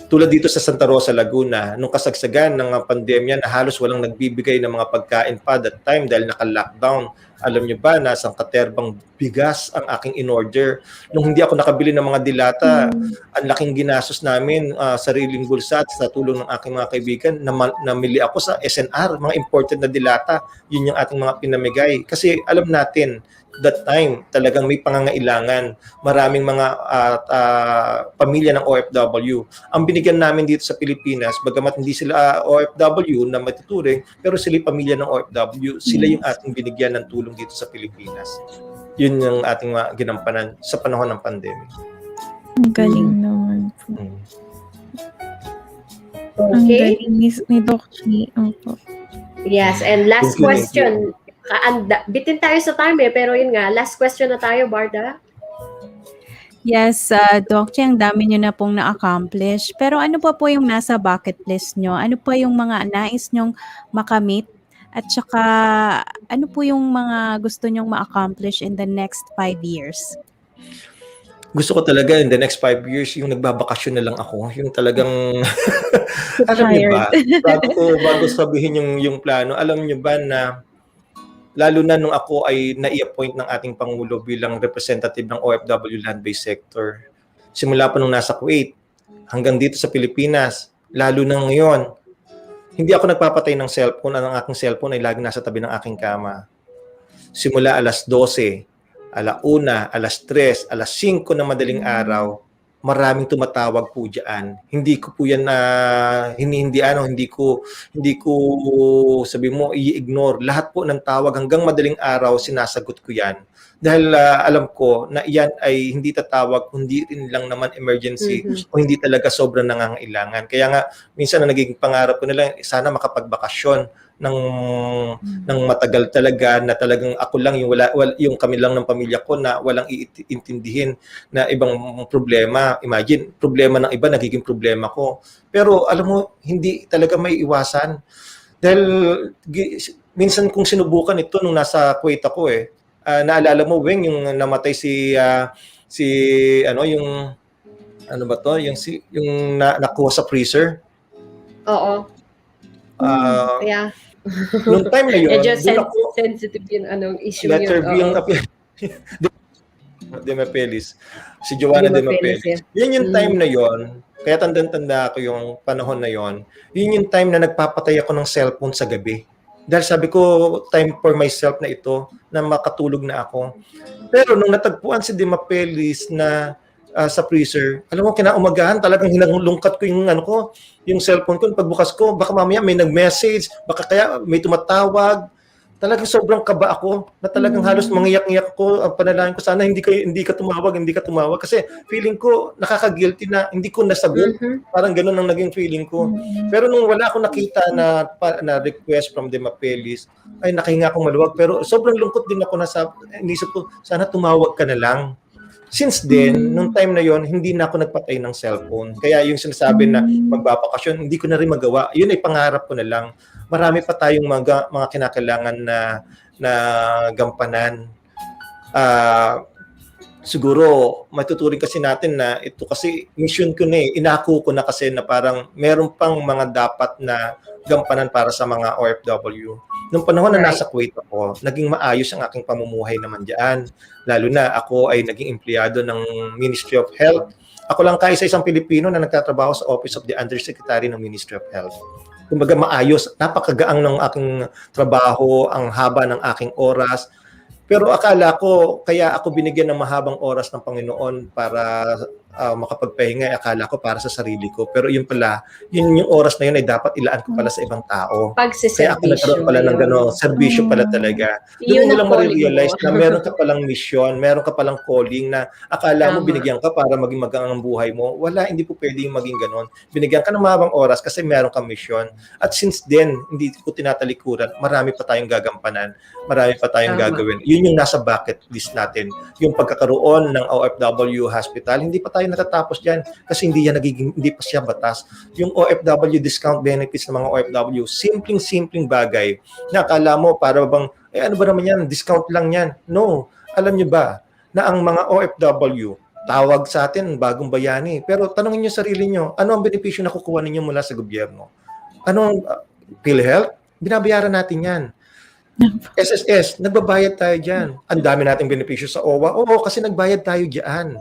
Tulad dito sa Santa Rosa, Laguna, nung kasagsagan ng pandemya na halos walang nagbibigay ng mga pagkain pa that time dahil naka-lockdown. Alam niyo ba, nasang katerbang bigas ang aking in-order. Nung hindi ako nakabili ng mga dilata, ang laking ginastos namin, sariling bulsa at sa tulong ng aking mga kaibigan, namili ako sa SNR, mga imported na dilata. Yun yung ating mga pinamigay. Kasi alam natin, that time, talagang may pangangailangan. Maraming mga pamilya ng OFW. Ang binigyan namin dito sa Pilipinas, bagamat hindi sila OFW na matuturing, pero sila yung pamilya ng OFW. Sila yung ating binigyan ng tulong dito sa Pilipinas. Yun yung ating mga ginampanan sa panahon ng pandemic. Ang galing naman po. Ang Okay. galing ni Doc Chi. Opo. Yes, and last Thank you, question. Bitin tayo sa time pero yun nga, last question na tayo, Barda. Yes, Doc Chi, ang dami nyo na pong na-accomplish. Pero ano pa po yung nasa bucket list nyo? Ano pa yung mga nais nyong makamit? At saka, ano po yung mga gusto nyong ma-accomplish in the next 5 years? Gusto ko talaga in the next 5 years, yung nagbabakasyon na lang ako. Yung talagang, alam niyo ba, bago sabihin yung plano, alam niyo ba na lalo na nung ako ay nai-appoint ng ating Pangulo bilang representative ng OFW land-based sector. Simula pa nung nasa Kuwait hanggang dito sa Pilipinas, lalo na ngayon, hindi ako nagpapatay ng cellphone. Ang aking cellphone ay lagi nasa tabi ng aking kama. Simula alas 12, alauna, alas 3, alas 5 na madaling araw, maraming tumatawag po diyan. Hindi ko po yan hindi ko sabi mo i-ignore. Lahat po ng tawag hanggang madaling araw sinasagot ko yan. Dahil alam ko na iyan ay hindi tatawag kundi rin lang naman emergency o hindi talaga sobrang nangangailangan. Kaya nga minsan na nagiging pangarap ko nila sana makapagbakasyon ng matagal talaga na talagang ako lang yung kami lang ng pamilya ko na walang iintindihin na ibang problema. Imagine, problema ng iba nagiging problema ko. Pero alam mo, hindi talaga may iwasan. Dahil minsan kung sinubukan ito nung nasa Kuwait ako naalala mo, Weng, yung namatay yung ano ba to? Yung nakuha sa freezer. Oo. Yeah. Nung time na yun, Medyo ako, sensitive yung issue letter B yung Demapelis. Si Joanna Demapelis. Yun yung time na yun. Kaya tanda ko yung panahon na yun. Yun yung time na nagpapatay ako ng cellphone sa gabi. Dahil sabi ko, time for myself na ito, na makatulog na ako. Pero nung natagpuan si Demapelis na sa freezer, alam mo, kinaumagahan, talagang hinalungkat ko yung cellphone ko. Pagbukas ko, baka mamaya may nag-message, baka kaya may tumatawag. Talagang sobrang kaba ako na talagang halos mangiyak-ngiyak ko. Ang panalangin ko, sana hindi ka tumawag. Kasi feeling ko, nakaka-guilty na hindi ko nasagot. Parang ganun ang naging feeling ko. Pero nung wala akong nakita na request from Demapelis, ay nakahinga akong maluwag. Pero sobrang lungkot din ako inisip ko, sana tumawag ka na lang. Since then, nung time na yon, hindi na ako nagpatay ng cellphone. Kaya yung sinasabi na magbabakasyon, hindi ko na rin magawa. Yun ay pangarap ko na lang. Marami pa tayong mga kinakailangan na gampanan. Siguro, matuturing kasi natin na ito kasi mission ko na inako ko na kasi na parang meron pang mga dapat na gampanan para sa mga OFW. Nung panahon na nasa Kuwait ako, naging maayos ang aking pamumuhay naman diyan. Lalo na ako ay naging empleyado ng Ministry of Health. Ako lang kaisa-isang Pilipino na nagtatrabaho sa Office of the Undersecretary ng Ministry of Health. Kumbaga maayos, napakagaang ng aking trabaho, ang haba ng aking oras. Pero akala ko, kaya ako binigyan ng mahabang oras ng Panginoon para makapagpahinga, akala ko para sa sarili ko. Pero yun pala, yung oras na yun ay dapat ilaan ko pala sa ibang tao. Kaya ako nagkaroon pala ng gano'n, serbisyo pala talaga. Doon mo lang marirealize na meron ka palang mission, meron ka palang calling na akala mo binigyan ka para maging magaan ang buhay mo. Wala, hindi po pwedeng maging gano'n. Binigyan ka ng mahabang oras kasi meron kang mission. At since then, hindi ko tinatalikuran, marami pa tayong gagampanan, marami pa tayong gagawin. Yun yung nasa bucket list natin. Yung pagkakaroon ng OFW hospital, hindi pa tayo natatapos dyan kasi hindi pa siya batas. Yung OFW discount benefits ng mga OFW, simpleng bagay na akala mo para bang, ano ba naman yan, discount lang yan. No, alam nyo ba na ang mga OFW, tawag sa atin, bagong bayani. Pero tanongin niyo sarili niyo, ano ang benepisyo na kukuha ninyo mula sa gobyerno? Ano ang PhilHealth? Binabayaran natin yan. SSS, nagbabayad tayo dyan. Ang dami nating benepisyo sa OWA. Oo, kasi nagbayad tayo dyan.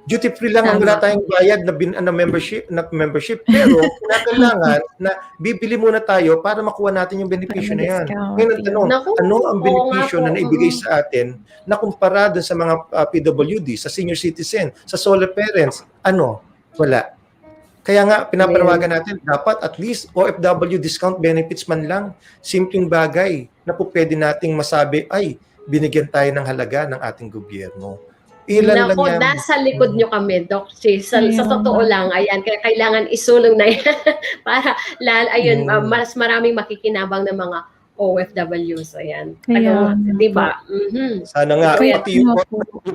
Duty free lang ang wala tayong bayad na membership, pero kailangan na bibili muna tayo para makuha natin yung benepisyo na yan. Ngayon ang tanong, ano ang benepisyo na naibigay sa atin na kumpara dun sa mga PWD, sa senior citizen, sa solo parents? Ano? Wala. Kaya nga, pinapanawagan natin, dapat at least OFW discount benefits man lang, simpleng bagay na po pwede nating masabi, ay, binigyan tayo ng halaga ng ating gobyerno. Ilan lang yan. Nasa likod nyo kami, Doc Chi. Sa totoo lang, ayan, kaya kailangan isulong na yan para, mas maraming makikinabang ng mga OFWs. Ayan. Di ba? Sana nga, pati yung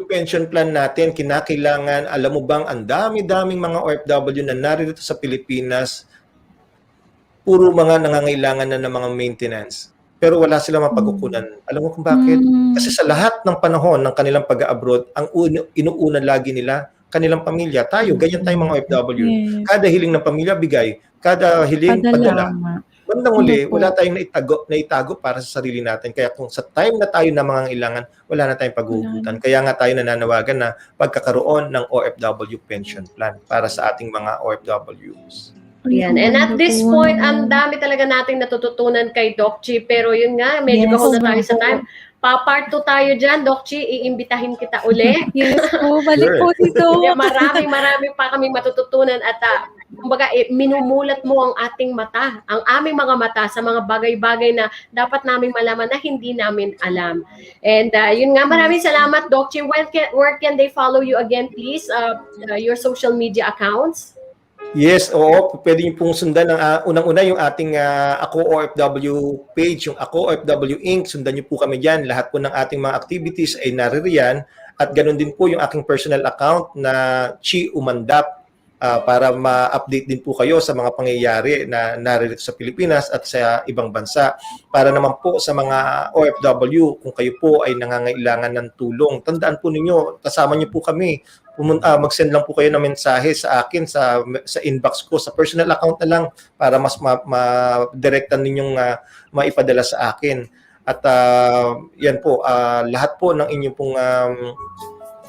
pension plan natin, kinakailangan, alam mo bang, ang dami-daming mga OFW na narito sa Pilipinas, puro mga nangangailangan na ng mga maintenance. Pero wala silang mapagkukunan. Alam mo kung bakit? Kasi sa lahat ng panahon ng kanilang pag-abroad, ang inuuna lagi nila, kanilang pamilya. Tayo, ganyan tayong mga OFW. Kada hiling ng pamilya, bigay. Kada hiling, padala. Bandang uli, wala tayong naitago para sa sarili natin. Kaya kung sa time na tayo na mga kailangan, wala na tayong paghuhugutan. Kaya nga tayo nananawagan na pagkakaroon ng OFW pension plan para sa ating mga OFWs. Yan. And at this point, ang dami talaga nating natututunan kay Doc Chi. Pero yun nga, medyo gahol na tayo sa time. Pa-part 2 tayo dyan, Doc Chi. Iimbitahin kita uli. Yes po, balik po dito. Marami pa kami matututunan at kumbaga, minumulat mo ang ating mata, ang aming mga mata sa mga bagay-bagay na dapat naming malaman na hindi namin alam. And yun nga, maraming salamat, Doc Chi. Where can they follow you again, please? Your social media accounts? Yes, oo. Pwede niyo pong sundan ng unang-una yung ating Ako OFW page, yung Ako OFW Inc. Sundan niyo po kami dyan. Lahat po ng ating mga activities ay naririyan. At ganoon din po yung aking personal account na Chi Umandap para ma-update din po kayo sa mga pangyayari na narito sa Pilipinas at sa ibang bansa. Para naman po sa mga OFW, kung kayo po ay nangangailangan ng tulong, tandaan po ninyo, kasama niyo po kami. Mag-send lang po kayo ng mensahe sa akin sa inbox ko, sa personal account na lang para mas ma-directan ninyong maipadala sa akin. At yan po, lahat po ng inyong pong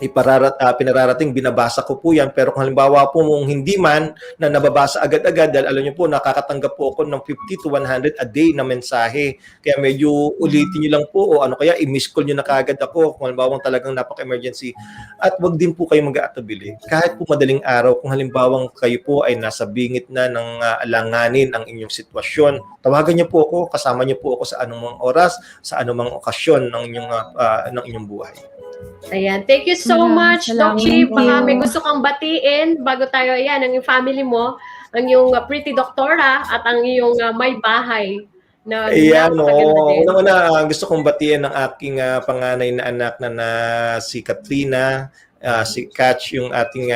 pinararating, binabasa ko po yan. Pero kung halimbawa po mong hindi man na nababasa agad-agad, dahil alam niyo po, nakakatanggap po ako ng 50 to 100 a day na mensahe. Kaya medyo ulitin niyo lang po o ano kaya, i-miss call niyo na kaagad ako kung halimbawa talagang napaka-emergency. At wag din po kayo mag-aatabili. Kahit po madaling araw, kung halimbawa kayo po ay nasa bingit na ng alanganin ang inyong sitwasyon, tawagan niyo po ako, kasama niyo po ako sa anumang oras, sa anumang okasyon ng inyong buhay. Ayan. Thank you so much, Doc Chi. Baka may gusto kang batiin bago tayo, ayan, ang yung family mo, ang yung pretty doktora at ang yung may bahay. Ayan, una gusto kong batiin ng aking panganay na anak na si Katrina, si Catch, yung ating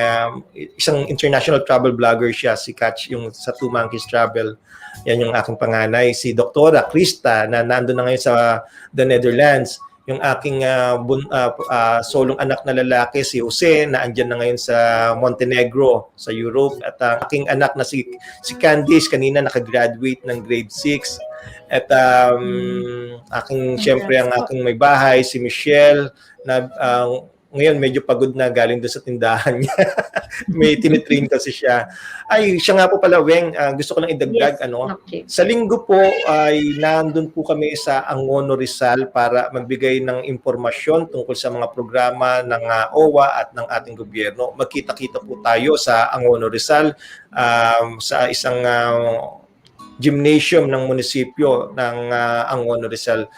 isang international travel vlogger siya, si Catch, yung sa Two Monkeys Travel. Yan yung aking panganay. Si Doktora Krista na nandun na ngayon sa the Netherlands. Yung aking solong anak na lalaki, si Jose, na andyan na ngayon sa Montenegro, sa Europe. At aking anak na si Candice, kanina nakagraduate ng grade 6. At syempre, ang aking may bahay, si Michelle, na ngayon medyo pagod na galing doon sa tindahan niya. May tinitrain kasi siya. Ay, siya nga po pala, Weng, gusto ko lang idagdag, sa linggo po ay nandun po kami sa Angono Rizal para magbigay ng impormasyon tungkol sa mga programa ng OWA at ng ating gobyerno. Magkita-kita po tayo sa Angono Rizal sa isang gymnasium ng munisipyo ng Angono Rizal.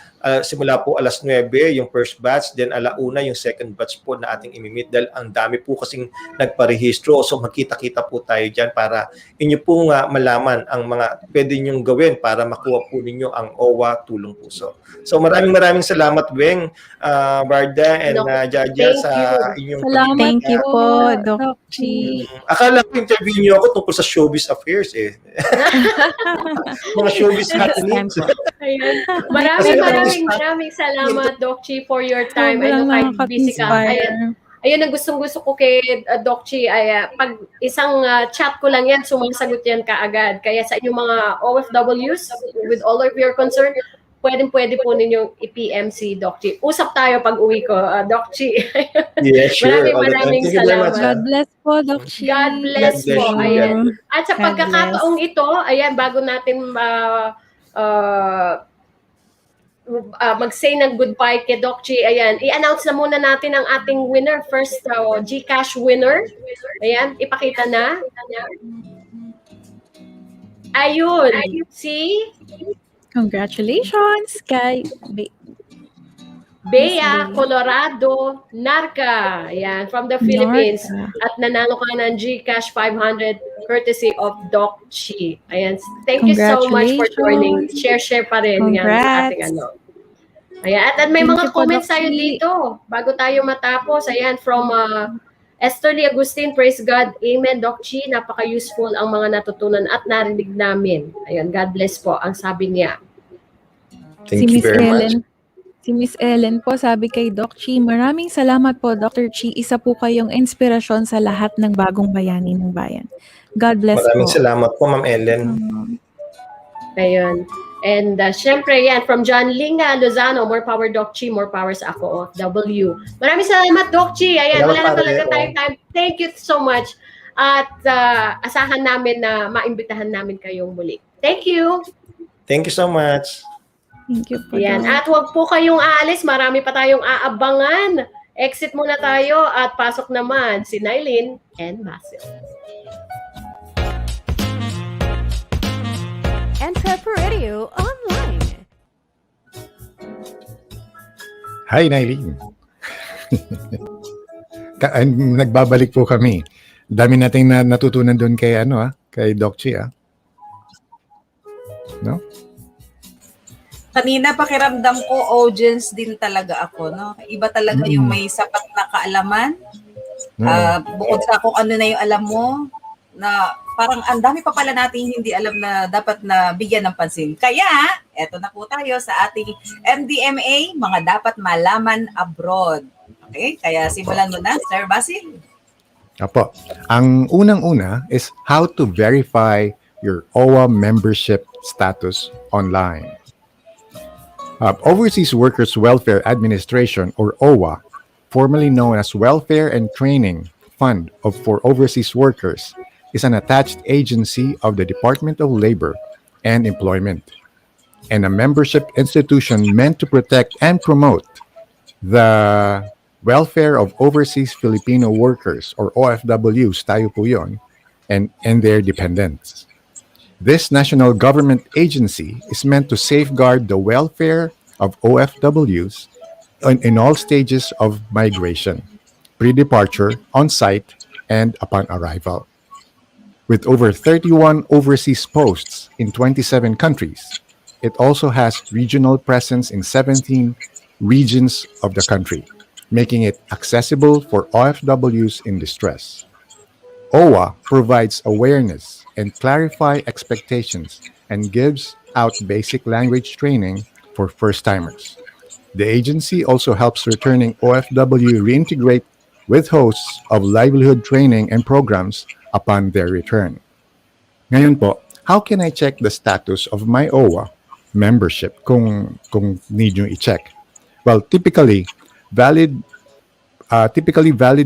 Simula po alas 9 yung first batch, then alauna yung second batch po na ating imimit dahil ang dami po kasing nagparehistro. So magkita-kita po tayo dyan para inyo po malaman ang mga pwede nyong gawin para makuha po ninyo ang OWA Tulong Puso. So maraming salamat, Weng, Barda, and Jaja sa inyong salamat. Thank you po, Doc Chi. Akala ko interview niyo ako tungkol sa showbiz affairs mga showbiz happenings. Maraming salamat, Doc Chi, for your time. I know kahit busy ka. Ayun ang gustong-gusto ko kay Doc Chi, ay pag isang chat ko lang yan, sumasagot yan kaagad. Kaya sa inyong mga OFWs, with all of your concern, pwede po ninyong i-PM si Doc Chi. Usap tayo pag uwi ko, Doc Chi. Yeah, sure. All the time. Maraming Thank you very much. salamat. God bless po, Doc Chi. God bless God bless po. you. Ayan. At sa God pagkakataong ito, ayan, bago natin mag-say ng goodbye kay Doc Chi, ayan, i-announce na muna natin ang ating winner. First, GCash winner. Ayan, ipakita na. Ayun, si Congratulations kay Bea Colorado Narca. Ayan, from the Philippines. Narca. At nanalo ka ng GCash 500 courtesy of Doc Chi. Ayan, thank you so much for joining. Share pa rin yan sa ating Congrats. Ayan, at may Thank mga you po, comments Doc tayo Chi. dito bago tayo matapos. Ayan, from Esther Lee Agustin, praise God. Amen, Doc Chi. Napaka-useful ang mga natutunan at narinig namin. Ayan, God bless po, ang sabi niya. Thank you very much. Si Miss Ellen po sabi kay Doc Chi, maraming salamat po Dr. Chi. Isa po kayong inspirasyon sa lahat ng bagong bayani ng bayan. God bless Maraming po. salamat po, Ma'am Ellen. Ayun. And syempre yan, from John Linga Lozano, more power Doc Chi, more power sa ako, OFW. Maraming salamat Doc Chi. Ayan, Salamat, wala na pare. talaga tayong time. Thank you so much. At asahan namin na maimbitahan namin kayong muli. Thank you. Thank you so much. Thank you po. Yan. Doc. At huwag po kayong aalis. Marami pa tayong aabangan. Exit muna tayo at pasok naman si Nailin and Basil. EntrePinoy online. Hi, Nailin. Nagbabalik po kami. Dami nating natutunan doon kay kay Doc Chi, No? Kanina pakiramdam ko audience din talaga ako, no? Iba talaga yung may sapat na kaalaman. Bukod sa kung ano na yung alam mo, na parang ang dami pa pala natin hindi alam na dapat na bigyan ng pansin. Kaya, eto na po tayo sa ating MDMA, mga dapat malaman abroad. Okay? Kaya simulan mo na, Sir Basil. Apo. Ang unang-una is how to verify your OWA membership status online. Overseas Workers Welfare Administration, or OWA, formerly known as Welfare and Training Fund for Overseas Workers, is an attached agency of the Department of Labor and Employment, and a membership institution meant to protect and promote the welfare of overseas Filipino workers, or OFWs, tayo po yun, and their dependents. This national government agency is meant to safeguard the welfare of OFWs in all stages of migration, pre-departure, on-site, and upon arrival. With over 31 overseas posts in 27 countries, it also has regional presence in 17 regions of the country, making it accessible for OFWs in distress. OWA provides awareness and clarify expectations and gives out basic language training for first-timers. The agency also helps returning OFW reintegrate with hosts of livelihood training and programs upon their return. Ngayon po, how can I check the status of my OWA membership kung need nyo i-check? Well, typically valid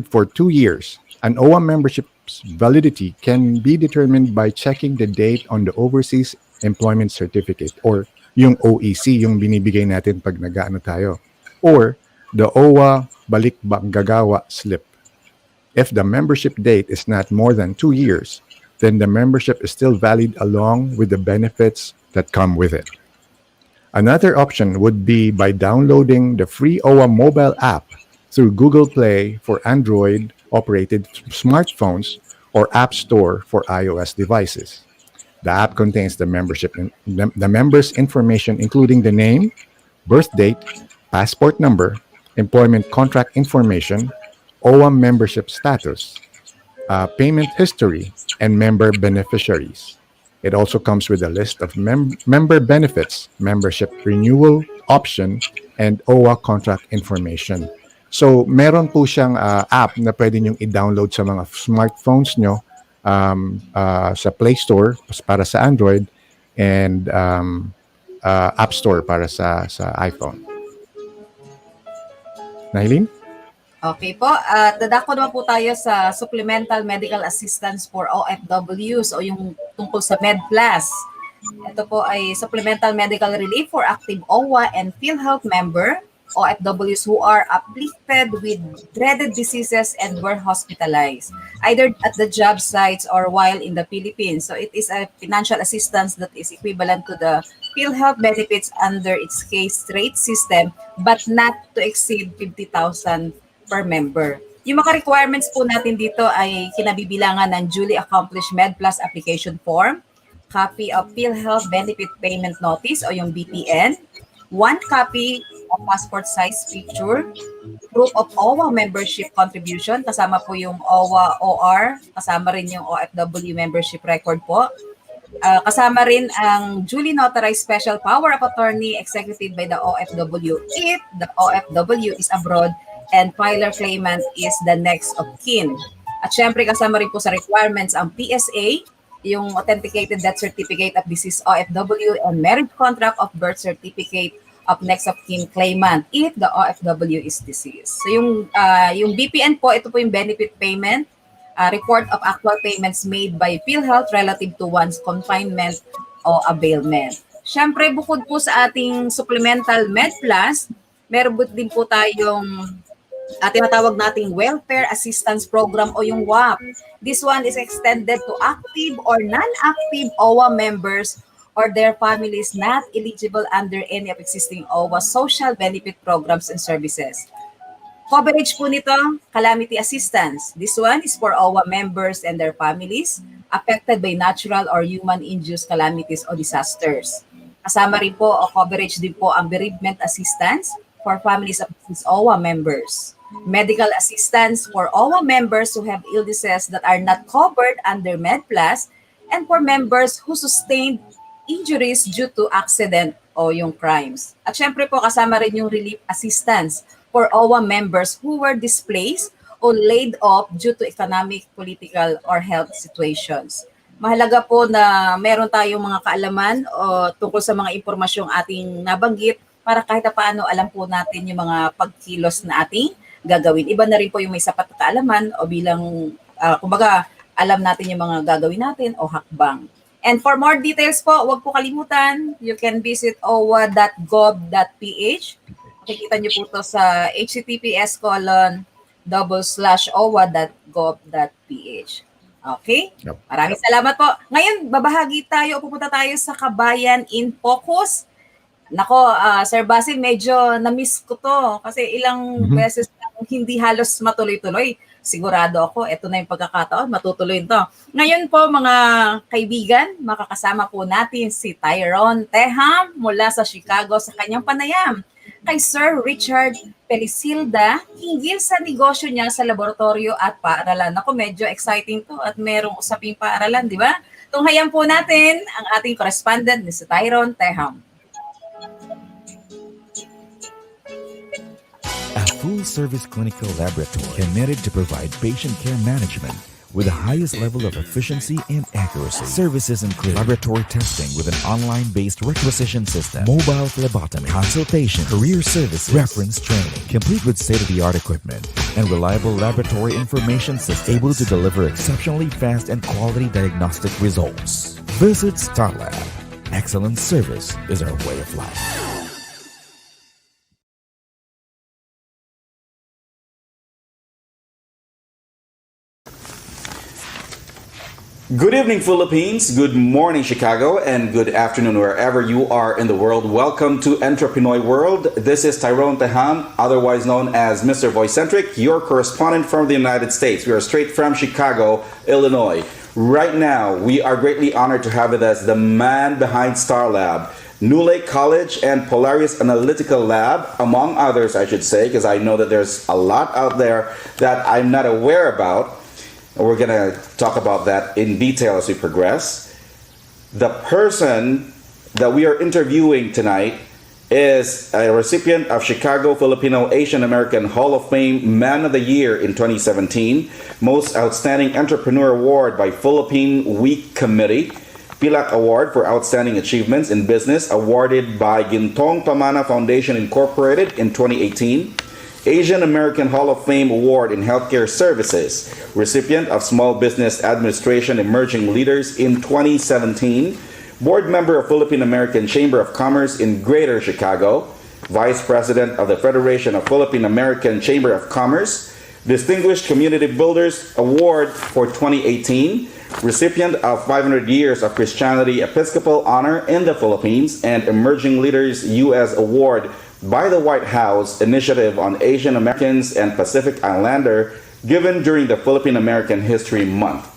for 2 years. An OWA membership's validity can be determined by checking the date on the Overseas Employment Certificate, or yung OEC, yung binibigay natin pag nag-ano tayo, or the OWA Balikbanggagawa slip. If the membership date is not more than 2 years, then the membership is still valid along with the benefits that come with it. Another option would be by downloading the free OWA mobile app through Google Play for Android-operated smartphones or App Store for iOS devices. The app contains the member's information, including the name, birth date, passport number, employment contract information, OWA membership status, payment history, and member beneficiaries. It also comes with a list of member benefits, membership renewal option, and OWA contract information. So, meron po siyang app na pwede niyong i-download sa mga smartphones nyo sa Play Store para sa Android and App Store para sa iPhone. Nailin? Okay po, at dadako naman po tayo sa Supplemental Medical Assistance for OFWs o yung tungkol sa MedPlus. Ito po ay Supplemental Medical Relief for active OWA and PhilHealth member OFWs who are afflicted with dreaded diseases and were hospitalized, either at the job sites or while in the Philippines. So it is a financial assistance that is equivalent to the PhilHealth benefits under its case rate system, but not to exceed 50,000 per member. Yung mga requirements po natin dito ay kinabibilangan ng duly accomplished MedPlus application form, copy of PhilHealth Benefit Payment Notice o yung BPN, one copy of passport size picture, proof of OWA membership contribution, kasama po yung OWA OR, kasama rin yung OFW membership record po. Kasama rin ang duly notarized special power of attorney executed by the OFW if the OFW is abroad and filer claimant is the next of kin. At syempre kasama rin po sa requirements ang PSA, yung Authenticated Death Certificate of Deceased OFW and Marriage Contract of Birth Certificate of next of kin claimant if the OFW is deceased. So yung BPN po, ito po yung benefit payment, report of actual payments made by PhilHealth relative to one's confinement o availment. Syempre bukod po sa ating supplemental MedPlus, meron din po tayong tinatawag nating Welfare Assistance Program o yung WAP. This one is extended to active or non-active OWA members or their families not eligible under any of existing OWA social benefit programs and services. Coverage po nito, calamity assistance. This one is for OWA members and their families affected by natural or human-induced calamities o disasters. Kasama rin po o coverage din po ang bereavement assistance for families of these OWA members. Medical assistance for OWA members who have illnesses that are not covered under MedPlus and for members who sustained injuries due to accident o yung crimes. At syempre po kasama rin yung relief assistance for OWA members who were displaced o laid off due to economic, political, or health situations. Mahalaga po na meron tayong mga kaalaman o tungkol sa mga impormasyong ating nabanggit para kahit paano alam po natin yung mga pagkilos na ating gagawin. Iba na rin po yung may sapat na kaalaman o bilang, kumbaga, alam natin yung mga gagawin natin o hakbang. And for more details po, huwag po kalimutan, you can visit owa.gov.ph. Makikita nyo po ito sa https://owa.gov.ph. Okay? Yep. Maraming salamat po. Ngayon, babahagi tayo o pupunta tayo sa Kabayan in Focus. Nako, Sir Basil, medyo na-miss ko to kasi ilang beses hindi halos matuloy-tuloy. Sigurado ako, ito na yung pagkakataon, matutuloy ito. Ngayon po mga kaibigan, makakasama po natin si Tyrone Teham mula sa Chicago sa kanyang panayam kay Sir Richard Pelisilda hinggil sa negosyo niya sa laboratorio at paaralan. Ako, medyo exciting to at merong usaping paaralan, di ba? Tunghayan po natin ang ating correspondent ni si Tyrone Teham. A full-service clinical laboratory committed to provide patient care management with the highest level of efficiency and accuracy. Services include laboratory testing with an online-based requisition system, mobile phlebotomy, consultation, career services, reference training, complete with state-of-the-art equipment, and reliable laboratory information system able to deliver exceptionally fast and quality diagnostic results. Visit StarLab. Excellent service is our way of life. Good evening, Philippines. Good morning, Chicago, and good afternoon wherever you are in the world. Welcome to EntrePinoy World. This is Tyrone Teham, otherwise known as Mr. Voice-Centric, your correspondent from the United States. We are straight from Chicago, Illinois. Right now, we are greatly honored to have with us the man behind StarLab, New Lake College and Polaris Analytical Lab, among others, I should say, because I know that there's a lot out there that I'm not aware about. We're going to talk about that in detail as we progress. The person that we are interviewing tonight is a recipient of Chicago Filipino Asian American Hall of Fame Man of the Year in 2017, Most Outstanding Entrepreneur Award by Philippine Week Committee, Pilak Award for Outstanding Achievements in Business awarded by Gintong Pamana Foundation Incorporated in 2018, Asian American Hall of Fame Award in Healthcare Services, recipient of Small Business Administration Emerging Leaders in 2017, board member of Philippine American Chamber of Commerce in Greater Chicago, vice president of the Federation of Philippine American Chamber of Commerce, Distinguished Community Builders Award for 2018, recipient of 500 Years of Christianity Episcopal Honor in the Philippines, and Emerging Leaders U.S. Award by the White House Initiative on Asian Americans and Pacific Islander, given during the Philippine American History Month.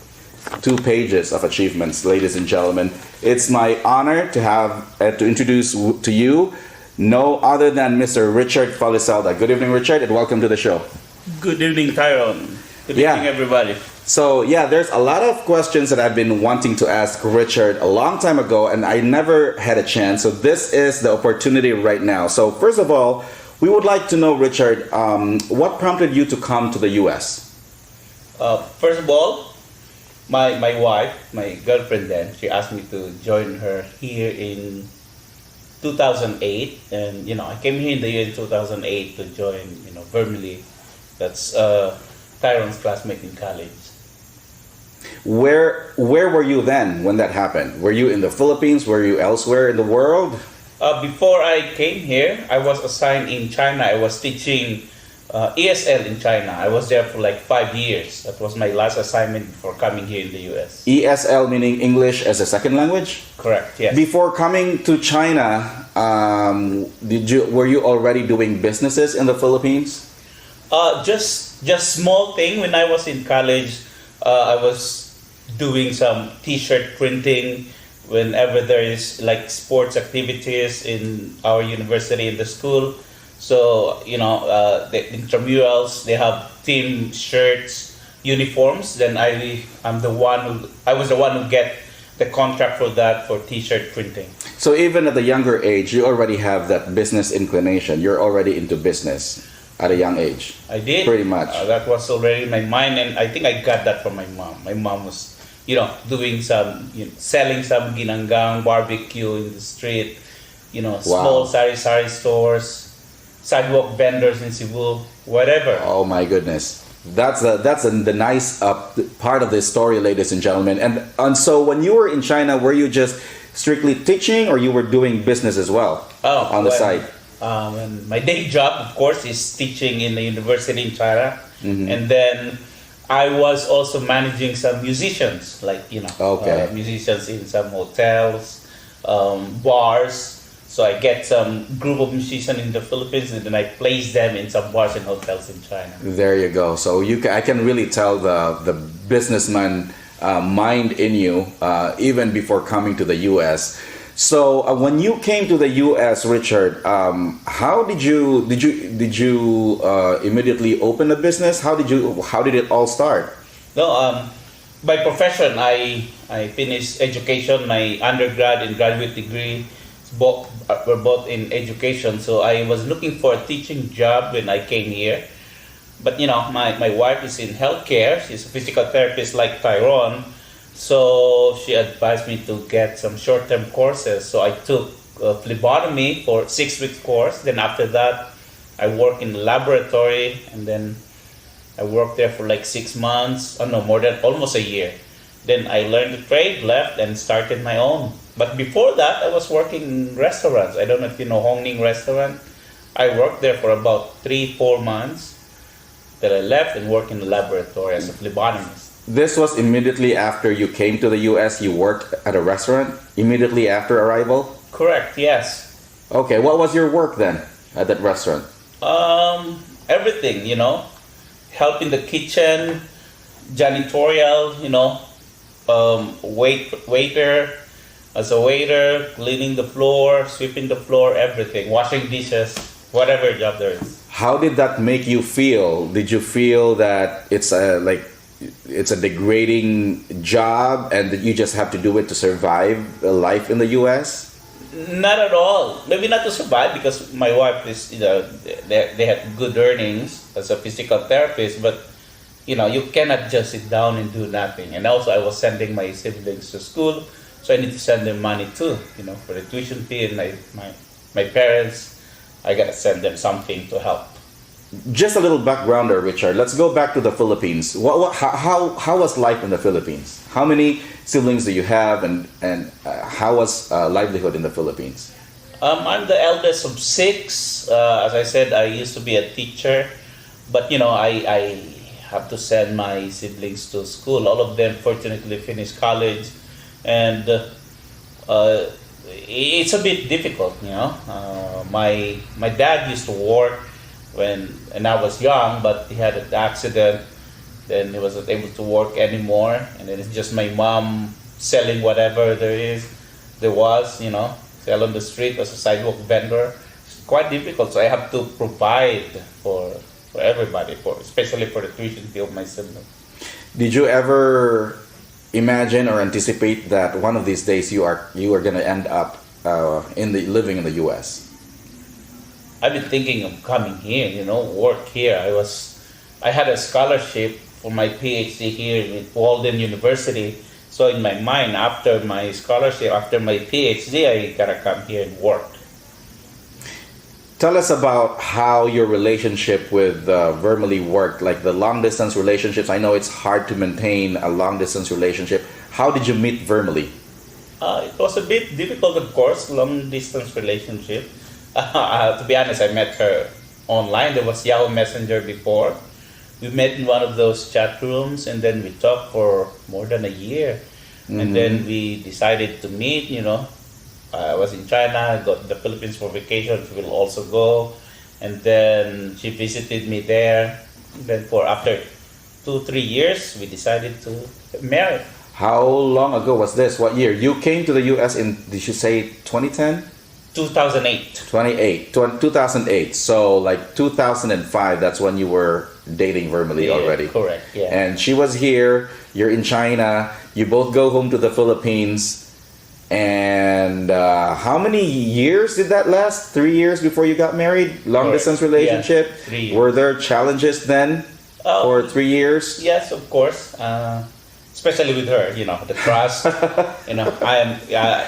2 pages of achievements, ladies and gentlemen. It's my honor to have to introduce to you no other than Mr. Richard Falisalda. Good evening, Richard, and welcome to the show. Good evening, Tyrone. Good evening, everybody. So yeah, there's a lot of questions that I've been wanting to ask Richard a long time ago, and I never had a chance. So this is the opportunity right now. So first of all, we would like to know, Richard, what prompted you to come to the U.S.? First of all, my wife, my girlfriend then, she asked me to join her here in 2008, and I came here in the year 2008 to join Vermily. That's Tyrone's classmate in college. Where were you then when that happened? Were you in the Philippines? Were you elsewhere in the world? Before I came here, I was assigned in China. I was teaching ESL in China. I was there for like 5 years. That was my last assignment before coming here in the US. ESL meaning English as a second language? Correct, yes. Before coming to China, were you already doing businesses in the Philippines? Just small thing. When I was in college, I was doing some T-shirt printing whenever there is like sports activities in our university in the school. So the intramurals, they have team shirts, uniforms. Then I was the one who get the contract for that for T-shirt printing. So even at a younger age, you already have that business inclination. You're already into business at a young age. I did. Pretty much. That was already in my mind, and I think I got that from my mom. My mom was, doing some, selling some ginanggang barbecue in the street, small sari stores, sidewalk vendors in Cebu, whatever. Oh my goodness. That's the nice part of this story, ladies and gentlemen. And so when you were in China, were you just strictly teaching, or you were doing business as well on the side? And my day job, of course, is teaching in the university in China. Mm-hmm. And then I was also managing some musicians, like, musicians in some hotels, bars. So I get some group of musicians in the Philippines, and then I place them in some bars and hotels in China. There you go. So I can really tell the businessman mind in you even before coming to the U.S. So when you came to the U.S., Richard, how did you immediately open a business? How did it all start? No, by profession, I finished education. My undergrad and graduate degree were both in education. So I was looking for a teaching job when I came here. But my wife is in healthcare. She's a physical therapist like Tyrone. So she advised me to get some short-term courses. So I took phlebotomy for 6-week course. Then after that, I worked in the laboratory, and then I worked there for like 6 months. Oh no, more than almost a year. Then I learned the trade, left, and started my own. But before that, I was working in restaurants. I don't know if you know Hongning Restaurant. I worked there for about 3-4 months. Then I left and worked in the laboratory as a phlebotomist. This was immediately after you came to the U.S., you worked at a restaurant immediately after arrival? Correct, yes. Okay, what was your work then at that restaurant? Everything, help in the kitchen, janitorial, waiter, as a waiter, cleaning the floor, sweeping the floor, everything, washing dishes, whatever job there is. How did that make you feel? Did you feel that it's a degrading job and that you just have to do it to survive life in the U.S.? Not at all. Maybe not to survive because my wife is, they had good earnings as a physical therapist, but you cannot just sit down and do nothing. And also, I was sending my siblings to school, so I need to send them money too, for the tuition fee. And my parents, I gotta send them something to help. Just a little backgrounder, Richard. Let's go back to the Philippines. How was life in the Philippines? How many siblings do you have, and how was livelihood in the Philippines? I'm the eldest of 6. As I said, I used to be a teacher, but I have to send my siblings to school. All of them fortunately finished college, and it's a bit difficult. My dad used to work when I was young, but he had an accident. Then he wasn't able to work anymore, and then it's just my mom selling whatever there was, sell on the street as a sidewalk vendor. It's quite difficult, so I have to provide for everybody, especially for the tuition fee of my siblings. Did you ever imagine or anticipate that one of these days you are going to end up living in the U.S.? I've been thinking of coming here, work here. I had a scholarship for my PhD here at Walden University. So in my mind, after my scholarship, after my PhD, I gotta come here and work. Tell us about how your relationship with Vermely worked, like the long distance relationships. I know it's hard to maintain a long distance relationship. How did you meet Vermely? It was a bit difficult, of course, long distance relationship. To be honest, I met her online. There was Yahoo Messenger before. We met in one of those chat rooms, and then we talked for more than a year. Mm-hmm. And then we decided to meet, I was in China, I got to the Philippines for vacation, she will also go. And then she visited me there. And then after 2-3 years, we decided to get married. How long ago was this? What year? You came to the U.S. in, did you say 2010? 2008. 2008. So like 2005, that's when you were dating Vermely already. Correct, yeah. And she was here, you're in China, you both go home to the Philippines. And how many years did that last? 3 years before you got married? Long distance relationship? Yeah, 3 years. Were there challenges then for 3 years? Yes, of course. Especially with her, the trust. I am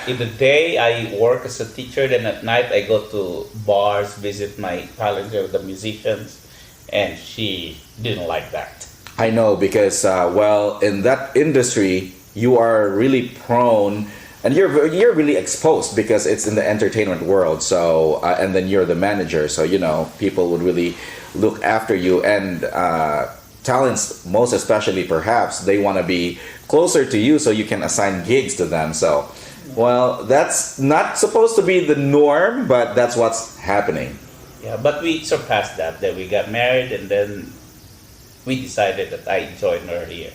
in the day I work as a teacher, then at night I go to bars, visit my colleagues, the musicians, and she didn't like that. I know because in that industry you are really prone, and you're really exposed because it's in the entertainment world. So and then you're the manager, so people would really look after you, and talents, most especially perhaps, they want to be closer to you so you can assign gigs to them. So, well, that's not supposed to be the norm, but that's what's happening. Yeah, but we surpassed that. Then we got married, and then we decided that I joined her here.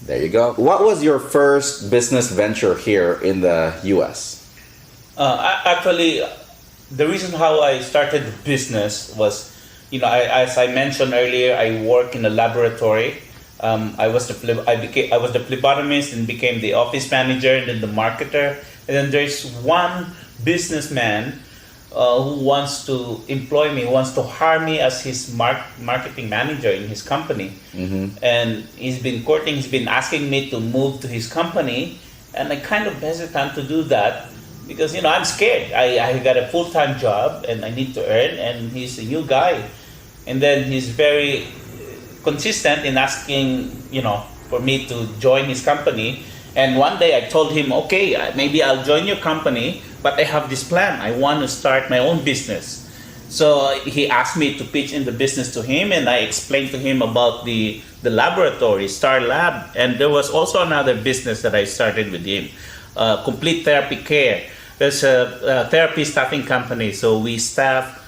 There you go. What was your first business venture here in the U.S.? Actually, the reason how I started the business was, as I mentioned earlier, I work in a laboratory. I was the phlebotomist and became the office manager and then the marketer. And then there's one businessman who wants to employ me, wants to hire me as his marketing manager in his company. Mm-hmm. And he's been asking me to move to his company, and I kind of hesitant to do that because I'm scared. I got a full-time job and I need to earn, and he's a new guy. And then he's very consistent in asking, for me to join his company. And one day I told him, okay, maybe I'll join your company, but I have this plan. I want to start my own business. So he asked me to pitch in the business to him, and I explained to him about the laboratory, Star Lab. And there was also another business that I started with him, Complete Therapy Care. There's a therapy staffing company, so we staff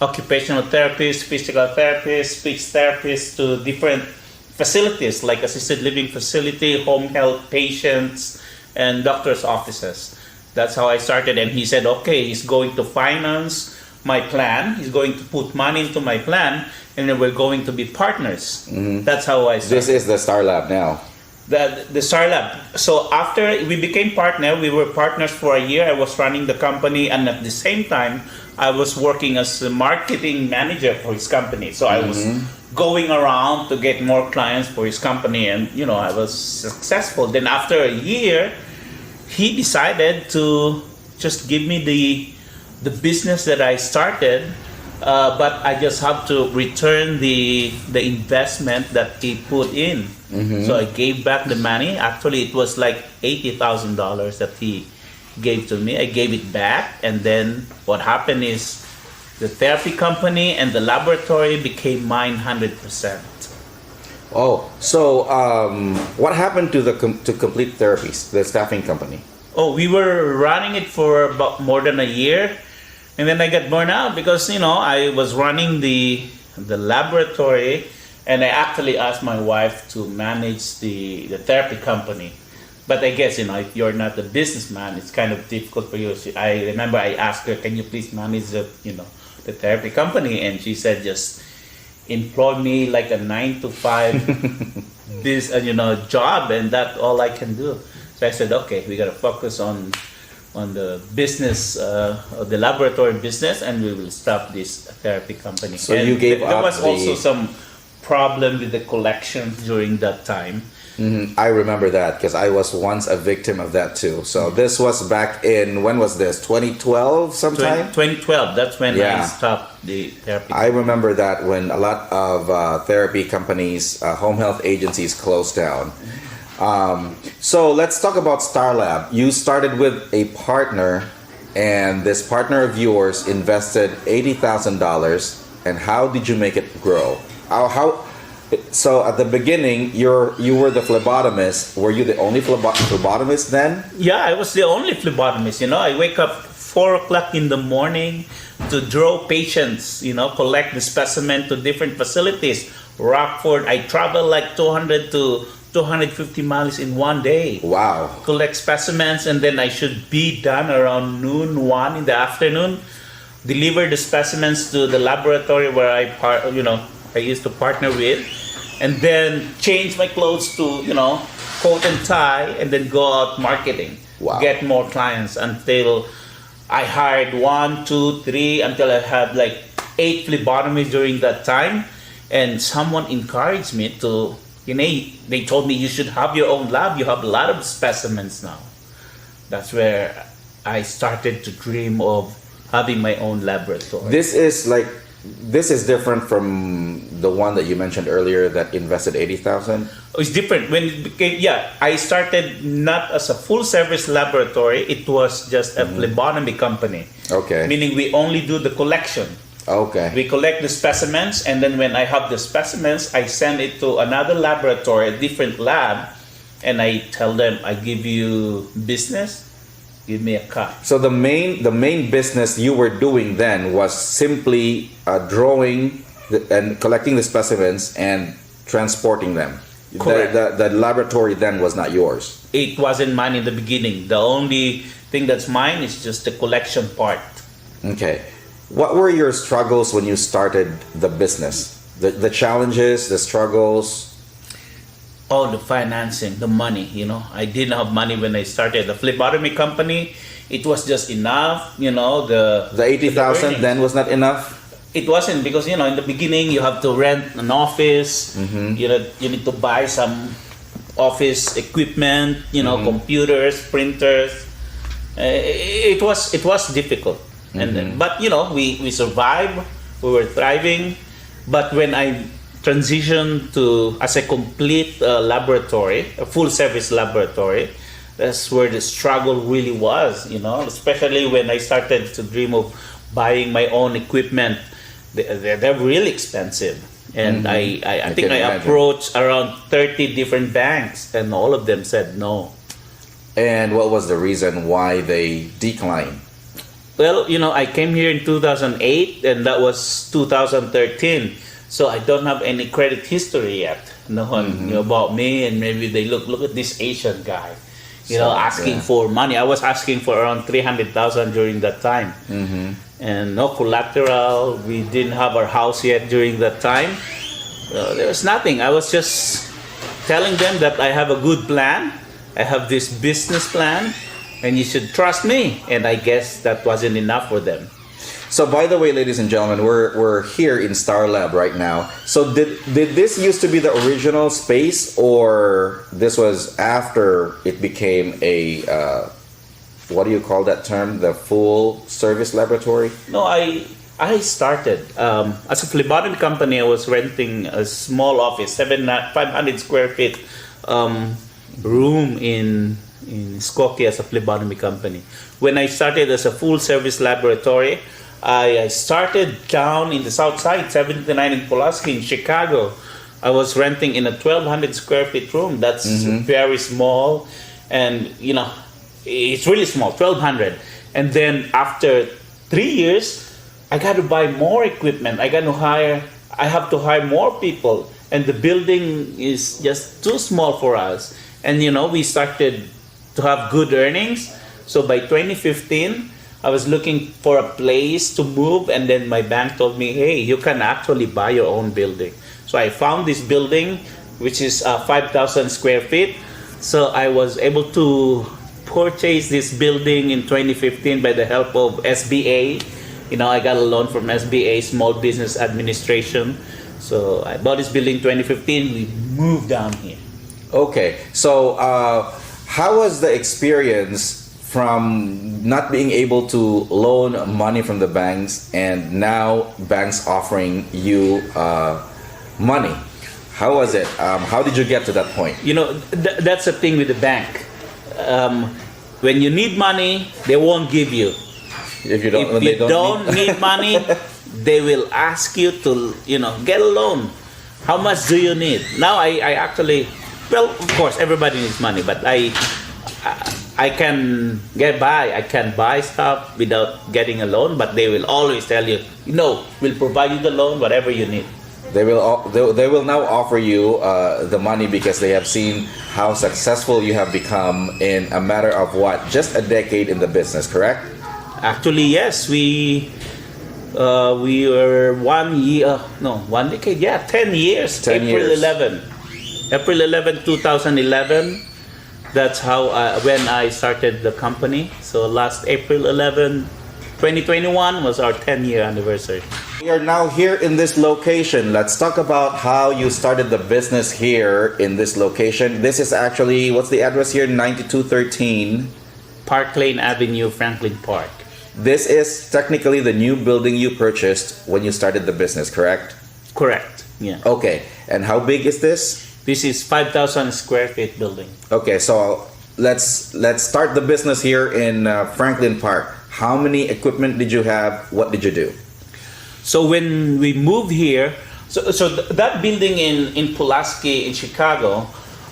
occupational therapists, physical therapists, speech therapists to different facilities like assisted living facility, home health patients, and doctor's offices. That's how I started. And he said, okay, he's going to finance my plan. He's going to put money into my plan, and then we're going to be partners. Mm-hmm. That's how I started. This is the Star Lab now. the Star Lab. So after we became partner, we were partners for a year. I was running the company, and at the same time, I was working as a marketing manager for his company. So I was going around to get more clients for his company, and I was successful. Then after a year, he decided to just give me the business that I started, but I just have to return the investment that he put in. So I gave back the money. Actually, it was like $80,000 that he gave to me. I gave it back, and then what happened is the therapy company and the laboratory became mine 100%. Oh, so what happened to to Complete Therapies, the staffing company? Oh, we were running it for about more than a year, and then I got burned out because I was running the laboratory, and I actually asked my wife to manage the therapy company. But I guess if you're not a businessman, it's kind of difficult for you. I remember I asked her, "Can you please manage the therapy company?" And she said, "Just employ me like a 9 to 5 job, and that's all I can do." So I said, "Okay, we gotta focus on the business, the laboratory business, and we will stop this therapy company." So and you gave there up was also some problem with the collections during that time. I remember that because I was once a victim of that too. So this was back in, when was this? 2012 sometime? 2012, that's when I stopped the therapy. I remember that when a lot of therapy companies, home health agencies closed down. So let's talk about Star Lab. You started with a partner, and this partner of yours invested $80,000. And how did you make it grow? So at the beginning, you were the phlebotomist. Were you the only phlebotomist then? Yeah, I was the only phlebotomist. I wake up 4 o'clock in the morning to draw patients. Collect the specimen to different facilities. Rockford, I travel like 200 to 250 miles in one day. Wow. Collect specimens, and then I should be done around noon, 1 in the afternoon. Deliver the specimens to the laboratory where I used to partner with, and then change my clothes to coat and tie, and then go out marketing. Wow. Get more clients until I hired 1, 2, 3 until I had like 8 phlebotomies during that time. And someone encouraged me to, they told me, you should have your own lab. You have a lot of specimens now. That's where I started to dream of having my own laboratory. This is different from the one that you mentioned earlier that invested $80,000. It's different. When it became, I started not as a full service laboratory. It was just a phlebotomy company. Okay. Meaning we only do the collection. Okay. We collect the specimens, and then when I have the specimens, I send it to another laboratory, a different lab, and I tell them, I give you business, give me a cut. So the main business you were doing then was simply drawing and collecting the specimens and transporting them. Correct. The laboratory then was not yours. It wasn't mine in the beginning. The only thing that's mine is just the collection part. Okay. What were your struggles when you started the business? The challenges, the struggles? Oh, the financing, the money, I didn't have money when I started the phlebotomy company. It was just enough, the $80,000 then was not enough? It wasn't, because, in the beginning you have to rent an office, you need to buy some office equipment, computers, printers. It was difficult. And but we survived, we were thriving. But when I transitioned to as a complete laboratory, a full service laboratory, that's where the struggle really was, especially when I started to dream of buying my own equipment. They're really expensive. And I think I approached around 30 different banks, and all of them said no. And what was the reason why they declined? Well, I came here in 2008, and that was 2013. So I don't have any credit history yet. No one knew about me, and maybe they look at this Asian guy, asking for money. I was asking for around 300,000 during that time, and no collateral. We didn't have our house yet during that time. There was nothing. I was just telling them that I have a good plan. I have this business plan, and you should trust me. And I guess that wasn't enough for them. So, by the way, ladies and gentlemen, we're here in Star Lab right now. So, did this used to be the original space, or this was after it became a what do you call that term? The full service laboratory? No, I started as a phlebotomy company. I was renting a small office, 500 square feet room in Skokie as a phlebotomy company. When I started as a full service laboratory, I started down in the south side, 79 in Pulaski in Chicago. I was renting in a 1,200 square feet room. That's very small, and it's really small, 1,200. And then after 3 years, I got to buy more equipment. I have to hire more people, and the building is just too small for us. And we started to have good earnings. So by 2015, I was looking for a place to move, and then my bank told me, hey, you can actually buy your own building. So I found this building, which is 5,000 square feet. So I was able to purchase this building in 2015 by the help of SBA. I got a loan from SBA, Small Business Administration. So I bought this building in 2015. We moved down here. Okay. So how was the experience from not being able to loan money from the banks, and now banks offering you money? How was it? How did you get to that point? That's the thing with the bank. When you need money, they won't give you. If you don't need money, they will ask you to, get a loan. How much do you need? Now I actually, well, of course, everybody needs money, but I can get by. I can buy stuff without getting a loan, but they will always tell you, we'll provide you the loan, whatever you need. They will now offer you the money because they have seen how successful you have become in a matter of just a decade in the business, correct? Actually, yes. We were 1 year, 1 decade, 10 years. 10 years. April 11, 2011. That's how when I started the company. So last April 11, 2021 was our 10-year anniversary. We are now here in this location. Let's talk about how you started the business here in this location. This is actually, what's the address here? 9213 Park Lane Avenue, Franklin Park. This is technically the new building you purchased when you started the business, correct? Correct, yeah. Okay, and how big is this? This is 5,000 square feet building. Okay, so let's start the business here in Franklin Park. How many equipment did you have? What did you do? So when we moved here, that building in Pulaski in Chicago,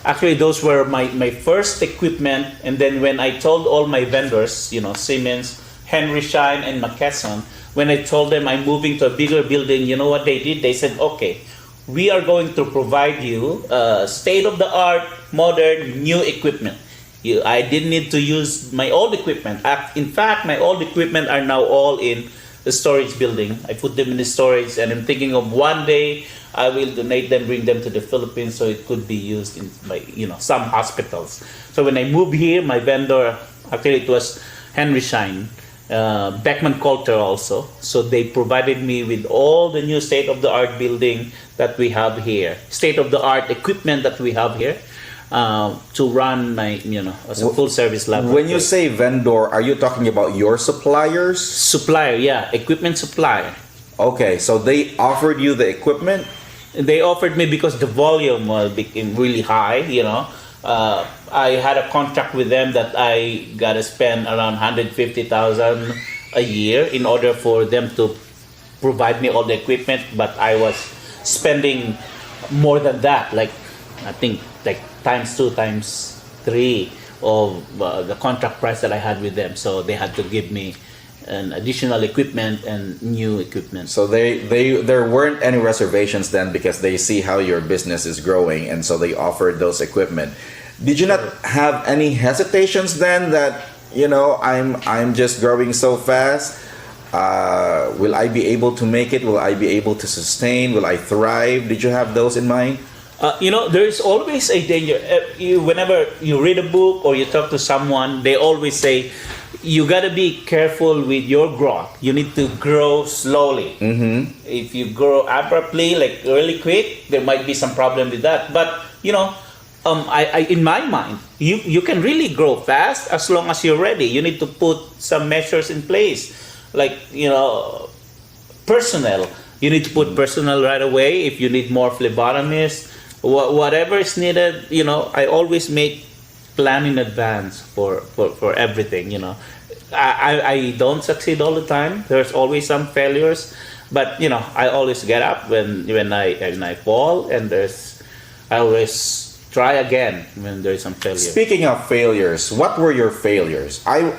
actually those were my first equipment. And then when I told all my vendors, Siemens, Henry Schein, and McKesson, when I told them I'm moving to a bigger building, you know what they did? They said, okay, we are going to provide you state-of-the-art, modern, new equipment. I didn't need to use my old equipment. In fact, my old equipment are now all in the storage building. I put them in the storage, and I'm thinking of one day I will donate them, bring them to the Philippines, so it could be used in some hospitals. So when I moved here, my vendor, actually it was Henry Schein, Beckman Coulter also. So they provided me with all the new state-of-the-art building that we have here, state-of-the-art equipment that we have here. To run my, as a full service laboratory. When you say vendor, are you talking about your suppliers? Supplier, yeah, equipment supplier. Okay, so they offered you the equipment? They offered me because the volume became really high, I had a contract with them that I got to spend around $150,000 a year in order for them to provide me all the equipment, but I was spending more than that, I think times 2, times 3 of the contract price that I had with them. So they had to give me an additional equipment and new equipment. So there weren't any reservations then because they see how your business is growing, and so they offered those equipment. Did you not have any hesitations then that I'm just growing so fast? Will I be able to make it? Will I be able to sustain? Will I thrive? Did you have those in mind? There's always a danger. Whenever you read a book or you talk to someone, they always say, you got to be careful with your growth. You need to grow slowly. If you grow abruptly, like really quick, there might be some problem with that. But, I in my mind, you can really grow fast as long as you're ready. You need to put some measures in place. Like, personnel. You need to put personnel right away. If you need more phlebotomists, whatever is needed, I always make plan in advance for everything. I don't succeed all the time. There's always some failures, but I always get up when I fall, and I always try again when there's some failure. Speaking of failures, what were your failures? I'm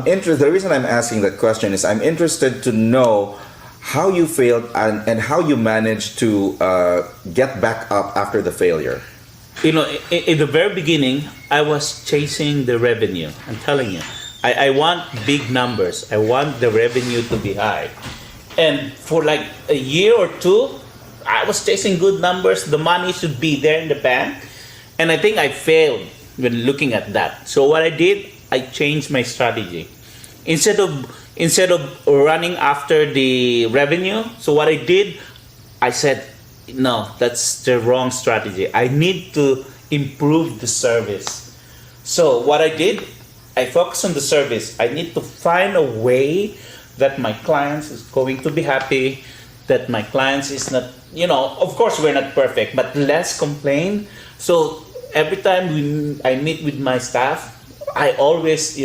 interested. The reason I'm asking that question is I'm interested to know how you failed and how you managed to get back up after the failure. In the very beginning, I was chasing the revenue. I'm telling you, I want big numbers. I want the revenue to be high. And for like a year or two, I was chasing good numbers. The money should be there in the bank. And I think I failed when looking at that. So what I did, I changed my strategy. Instead of running after the revenue, so what I did, I said, no, that's the wrong strategy. I need to improve the service. So what I did, I focused on the service. I need to find a way that my clients is going to be happy, that my clients is not, of course we're not perfect, but less complain. So every time I meet with my staff, I always,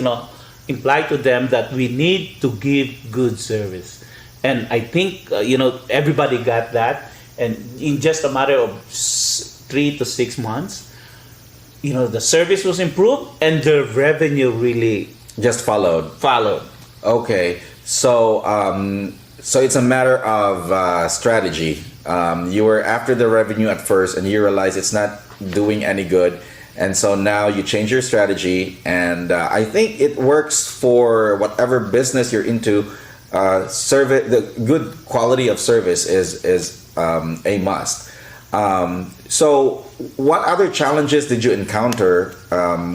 imply to them that we need to give good service. And I think, everybody got that. And in just a matter of 3 to 6 months, the service was improved and the revenue really just followed. Okay, so it's a matter of strategy. You were after the revenue at first, and you realize it's not doing any good, and so now you change your strategy. And I think it works for whatever business you're into. Service, the good quality of service is a must. So what other challenges did you encounter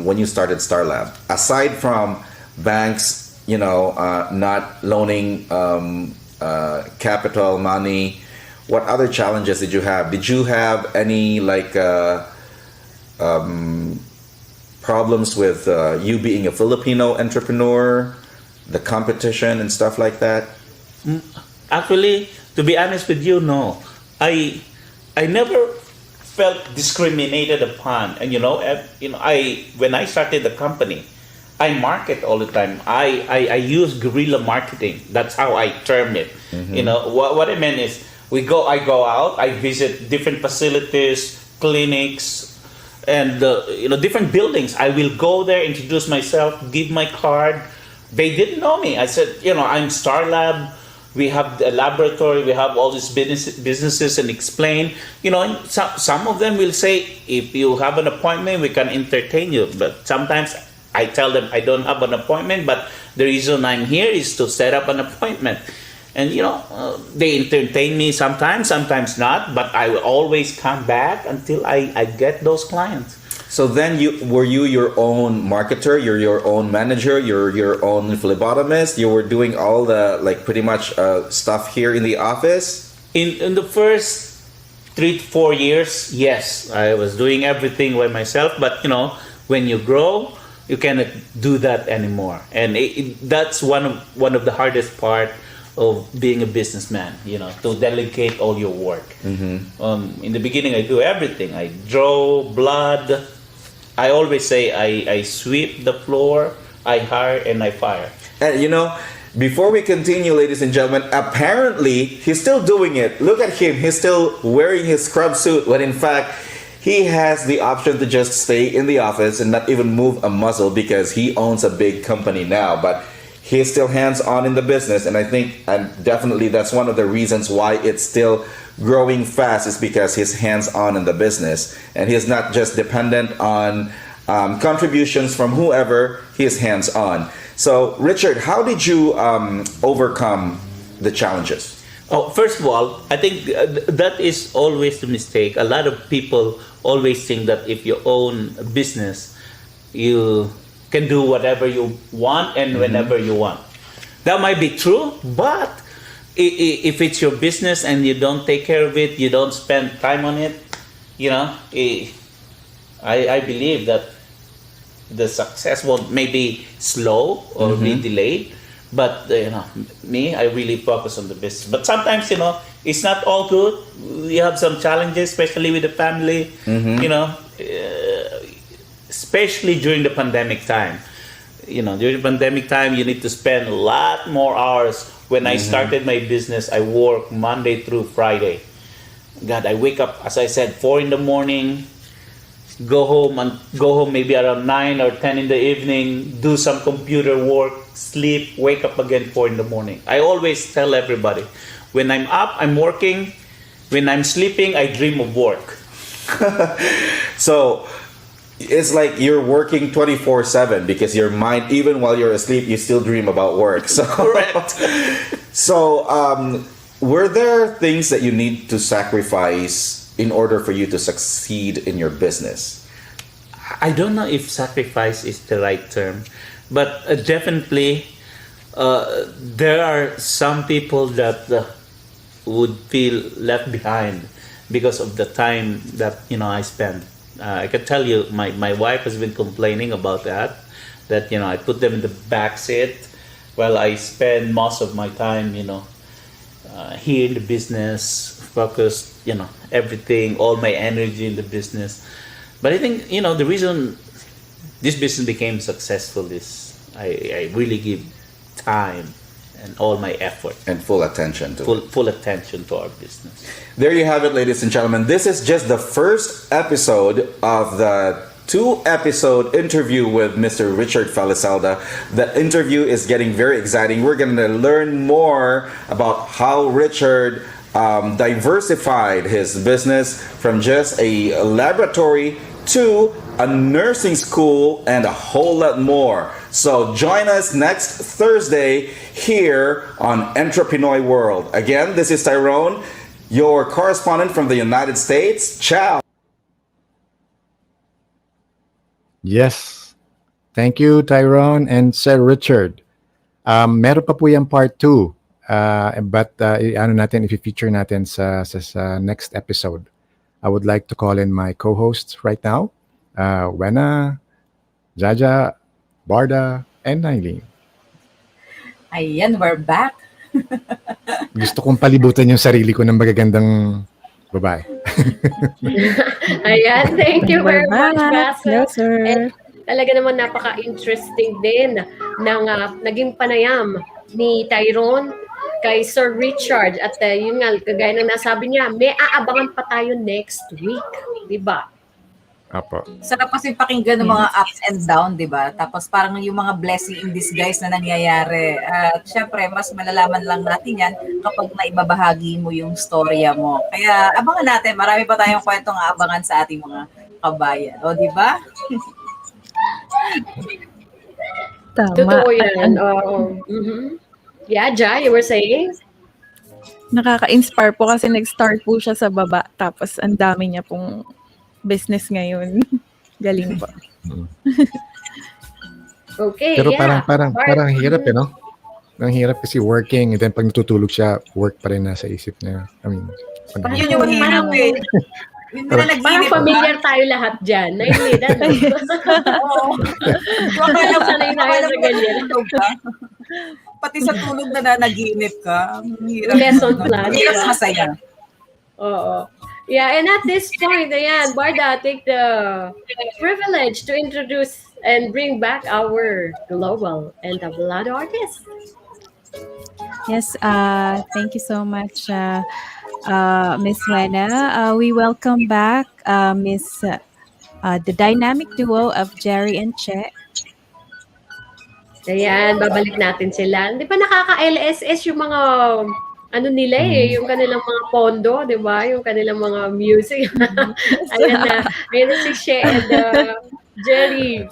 when you started StarLab? Aside from banks, not loaning capital money, what other challenges did you have? Did you have any problems with you being a Filipino entrepreneur, the competition and stuff like that? Actually, to be honest with you, no. I never felt discriminated upon. And when I started the company, I market all the time. I use guerrilla marketing. That's how I term it. What I meant is I go out, I visit different facilities, clinics, and different buildings. I will go there, introduce myself, give my card. They didn't know me. I said, I'm StarLab. We have a laboratory. We have all these businesses, and explain. Some of them will say, if you have an appointment, we can entertain you. But sometimes I tell them I don't have an appointment, but the reason I'm here is to set up an appointment. And they entertain me sometimes not. But I will always come back until I get those clients. So then were you your own marketer, you're your own manager, you're your own phlebotomist, you were doing all the pretty much stuff here in the office? In the first 3 to 4 years, yes, I was doing everything by myself. But when you grow, you cannot do that anymore, and that's one of the hardest part of being a businessman. To delegate all your work. In the beginning, I do everything. I draw blood. I always say I sweep the floor, I hire, and I fire. And before we continue, ladies and gentlemen, apparently he's still doing it. Look at him. He's still wearing his scrub suit, when in fact, he has the option to just stay in the office and not even move a muscle because he owns a big company now. But he's still hands-on in the business, and I think definitely that's one of the reasons why it's still growing fast, is because he's hands-on in the business, and he's not just dependent on contributions from whoever. He is hands-on. So, Richard, how did you overcome the challenges? Oh, first of all, I think that is always the mistake. A lot of people always think that if you own a business, you can do whatever you want and whenever you want. That might be true, but if it's your business and you don't take care of it, you don't spend time on it, I believe that the success will maybe slow or be delayed. But me, I really focus on the business. But sometimes, it's not all good. You have some challenges, especially with the family. Especially during the pandemic time. During the pandemic time, you need to spend a lot more hours. When I started my business, I work Monday through Friday. God, I wake up, as I said, 4 in the morning, go home maybe around 9 or 10 in the evening, do some computer work, sleep, wake up again 4 in the morning. I always tell everybody, when I'm up, I'm working. When I'm sleeping, I dream of work. So it's like you're working 24/7 because your mind, even while you're asleep, you still dream about work. So correct. So were there things that you need to sacrifice in order for you to succeed in your business? I don't know if sacrifice is the right term, but definitely there are some people that would feel left behind because of the time that I spend. I can tell you, my wife has been complaining about that I put them in the back seat while I spend most of my time, here in the business, focused, everything, all my energy in the business. But I think, the reason this business became successful is I really give time and all my effort and full attention to full attention to our business. There you have it, ladies and gentlemen. This is just the first episode of the 2-episode interview with Mr. Richard Falisalda. The interview is getting very exciting. We're going to learn more about how Richard diversified his business from just a laboratory to a nursing school and a whole lot more. So join us next Thursday here on EntrePinoy World. Again, this is Tyrone, your correspondent from the United States. Ciao! Yes. Thank you, Tyrone and Sir Richard. Meron pa po yung part 2. But i-feature natin sa next episode. I would like to call in my co-hosts right now. Wena, Jaja, Barda, and Nailin. Ayan, we're back. Gusto kong palibutan yung sarili ko ng magagandang babae. Ayan, thank you very much, Basil. Hello, sir. And talaga naman napaka-interesting din ng naging panayam ni Tyrone kay Sir Richard. At yun nga, kagaya ng nasabi niya, may aabangan pa tayo next week. Diba? Apo. Sarap kasi pakinggan ng mga ups and down, di ba? Tapos parang yung mga blessing in disguise na nangyayari. At syempre, mas malalaman lang natin yan kapag naibabahagi mo yung storya mo. Kaya abangan natin, marami pa tayong kwentong aabangan sa ating mga kabayan. O, di ba? Tama. Totoo yan. Yeah, Jai, you were saying? Nakaka-inspire po kasi nag-start po siya sa baba tapos ang dami niya pong business ngayon. Galing po. Okay, Pero yeah. parang hirap no? Ang hirap kasi working and then pag natutulog siya, work pa rin nasa isip niya. I mean, Yun yung hirap eh. Yun na Parang familiar tayo lahat dyan. Nainitan. Oo. Sanay na kayo sa ganyan. Pati sa tulog na nanaginip ka. Lesson plan. Hirap masaya. Oo. Yeah, and at this point, ayan, Barda, take the privilege to introduce and bring back our Global Entablado artist. Yes, thank you so much, Miss Wena. We welcome back the dynamic duo of Jerry and Che. Ayan, babalik natin sila. Di ba nakaka-LSS yung mga nila yung kanilang mga pondo, di ba? Yung kanilang mga music. Ayan na si She and Jerry.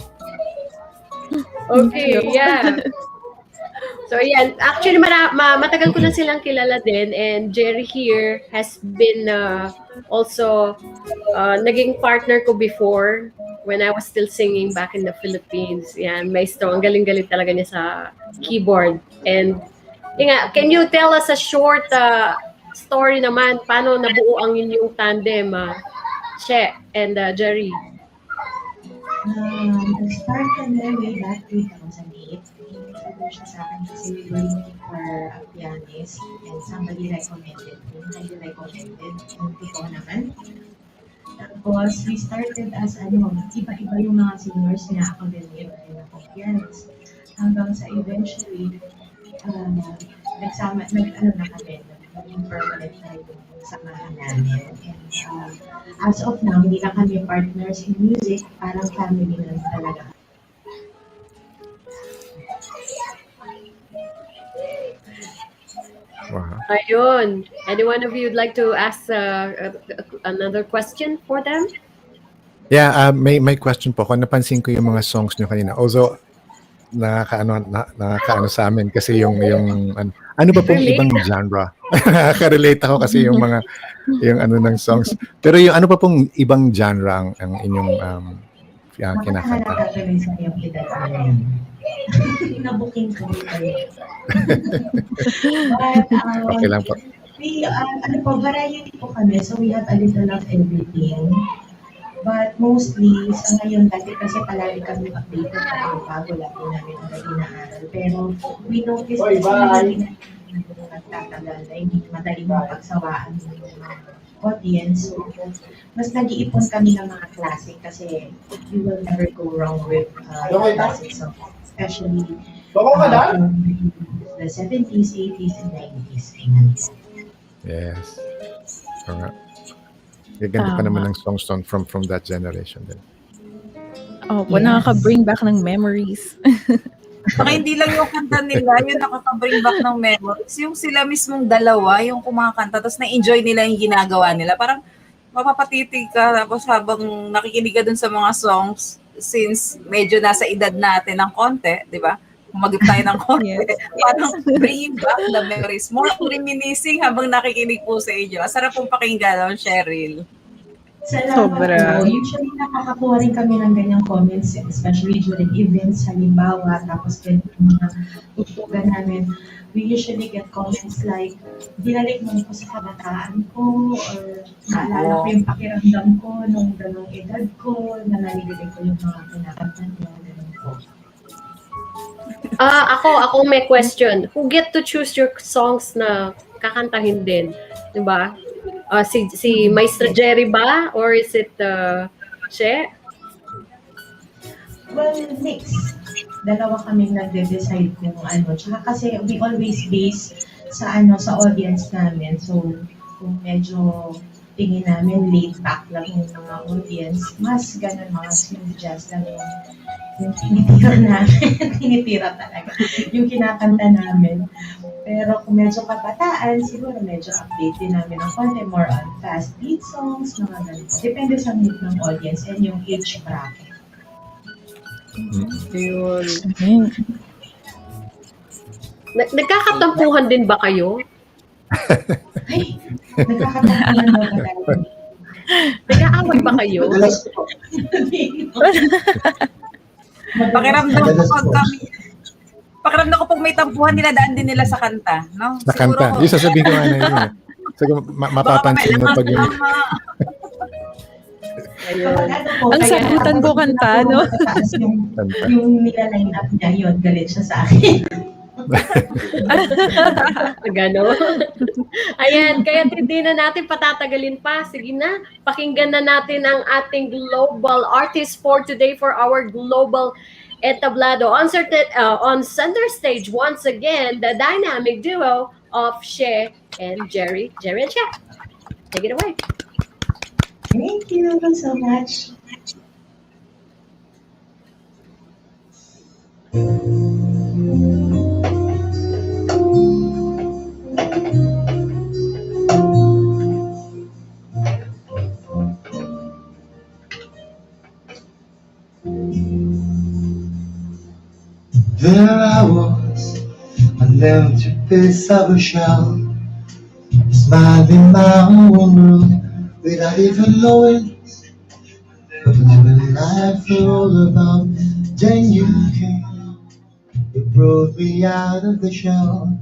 Okay, yeah. So ayan, actually matagal ko na silang kilala din, and Jerry here has been also naging partner ko before when I was still singing back in the Philippines. Yan, maestro, ang galing-galing talaga niya sa keyboard. And can you tell us a short story naman, paano nabuo ang inyong tandem, Che and Jerry? Nag-start kami way back 2008. Introduce siya sa akin kasi we were looking for a pianist and somebody recommended me. Highly recommended. And totoo naman. Tapos, we started as iba-iba yung mga singers na ako din iba-iba akong pianist. Hanggang sa eventually, nag-ano na kami, naging permanent na yung samahan namin. And as of now, hindi na kami partners in music, parang family na talaga. Wow. Ayun. Any one of you would like to ask another question for them? Yeah, may question po. Kung napansin ko yung mga songs nyo kanina. Although, nakakaano sa amin kasi yung ano ba pong ibang genre? Nakaka-relate ako kasi yung mga yung ng songs. Pero yung ano pa pong ibang genre ang inyong kinakanta? Makakagawin sa iyong edad namin. Nabuking ko kayo. But, okay lang po. We, variety po kami. So we have a little of everything. But mostly, sa ngayon, dati kasi palagi kami updated na bago lang po namin ang inaaral. Pero we noticed kasi hindi nagtatagal na hindi madaling mapagsawaan ng mga audience. So, mas nag-iipon kami ng mga classic kasi you will never go wrong with classic songs. Especially the 70s, 80s, and 90s. Yes. Gaganda pa naman ng songs from that generation din. Nakaka-bring back ng memories. Saka hindi lang yung kanta nila, yung nakaka-bring back ng memories. Yung sila mismong dalawa, yung kumakanta, tapos na-enjoy nila yung ginagawa nila. Parang mapapatitig ka, tapos habang nakikinig ka dun sa mga songs, since medyo nasa edad natin ng konti, di ba? Kumagip tayo ng konti. Parang bring back the memories. More reminiscing habang nakikinig po sa inyo. Sarap pong pakinggan, Cheryl. Sobra. Usually nakakakuha rin kami ng ganyang comments, especially during events, halimbawa, tapos din mga tugtugan namin. We usually get comments like, dinalik mo ko sa kabataan ko, or naalala ko yung pakiramdam ko nung ganong edad ko, nanalilig ko yung mga pinakanta niya, ganun po. Ako may question. Who get to choose your songs na kakantahin din? Diba? Si Maestro Jerry ba? Or is it Che? Well, mix. Dalawa kaming nagde-decide kung ano. Tsaka kasi we always base sa audience namin. So, kung medyo tingin namin laid back lang yung mga audience, mas ganun mga smooth jazz lang yung tinitira namin. Tinitira talaga. Yung kinakanta namin. Pero kung medyo kabataan, siguro medyo update din namin ng konti, more on fast beat songs, mga ganun. Depende sa mood ng audience and yung age bracket. Yun. Nagkakatampuhan din ba kayo? Ay, nagkakatampuhan ba tayo? Nag-aaway ba kayo? Pakiramdam ko pag may tampuhan, dinadaan din nila sa kanta, no? Sa kanta. Yung sasabihin ko yun. Siguro mapapansin mo pag yung... Ang sagutan ko kanta, no? Yung nila-line up niya, yun, galit siya sa akin. Gano. Ayan, kaya hindi na natin patatagalin pa. Sige na, pakinggan na natin ang ating global artist for today for our Global Entablado. On center stage, once again, the dynamic duo of She and Jerry. Jerry and She. Take it away. Thank you so much. There I was, an empty piece of a shell, smiling my own world without even knowing what living life is all about. Then you came, you brought me out of the shell,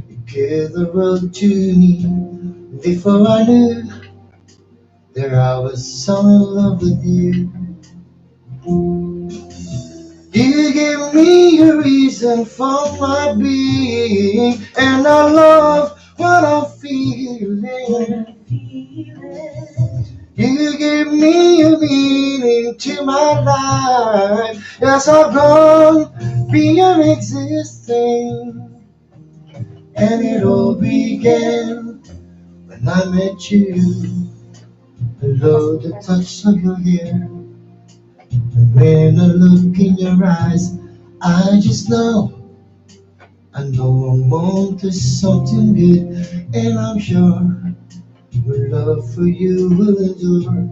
you gave the world to me. Before I knew that I was so in love with you. You gave me a reason for my being, and I love what I'm feeling. You gave me a meaning to my life. Yes, I've gone beyond existing, and it all began when I met you. I love the touch of your hair. When I look in your eyes, I just know, I know I'm on to something good, and I'm sure my love for you will endure.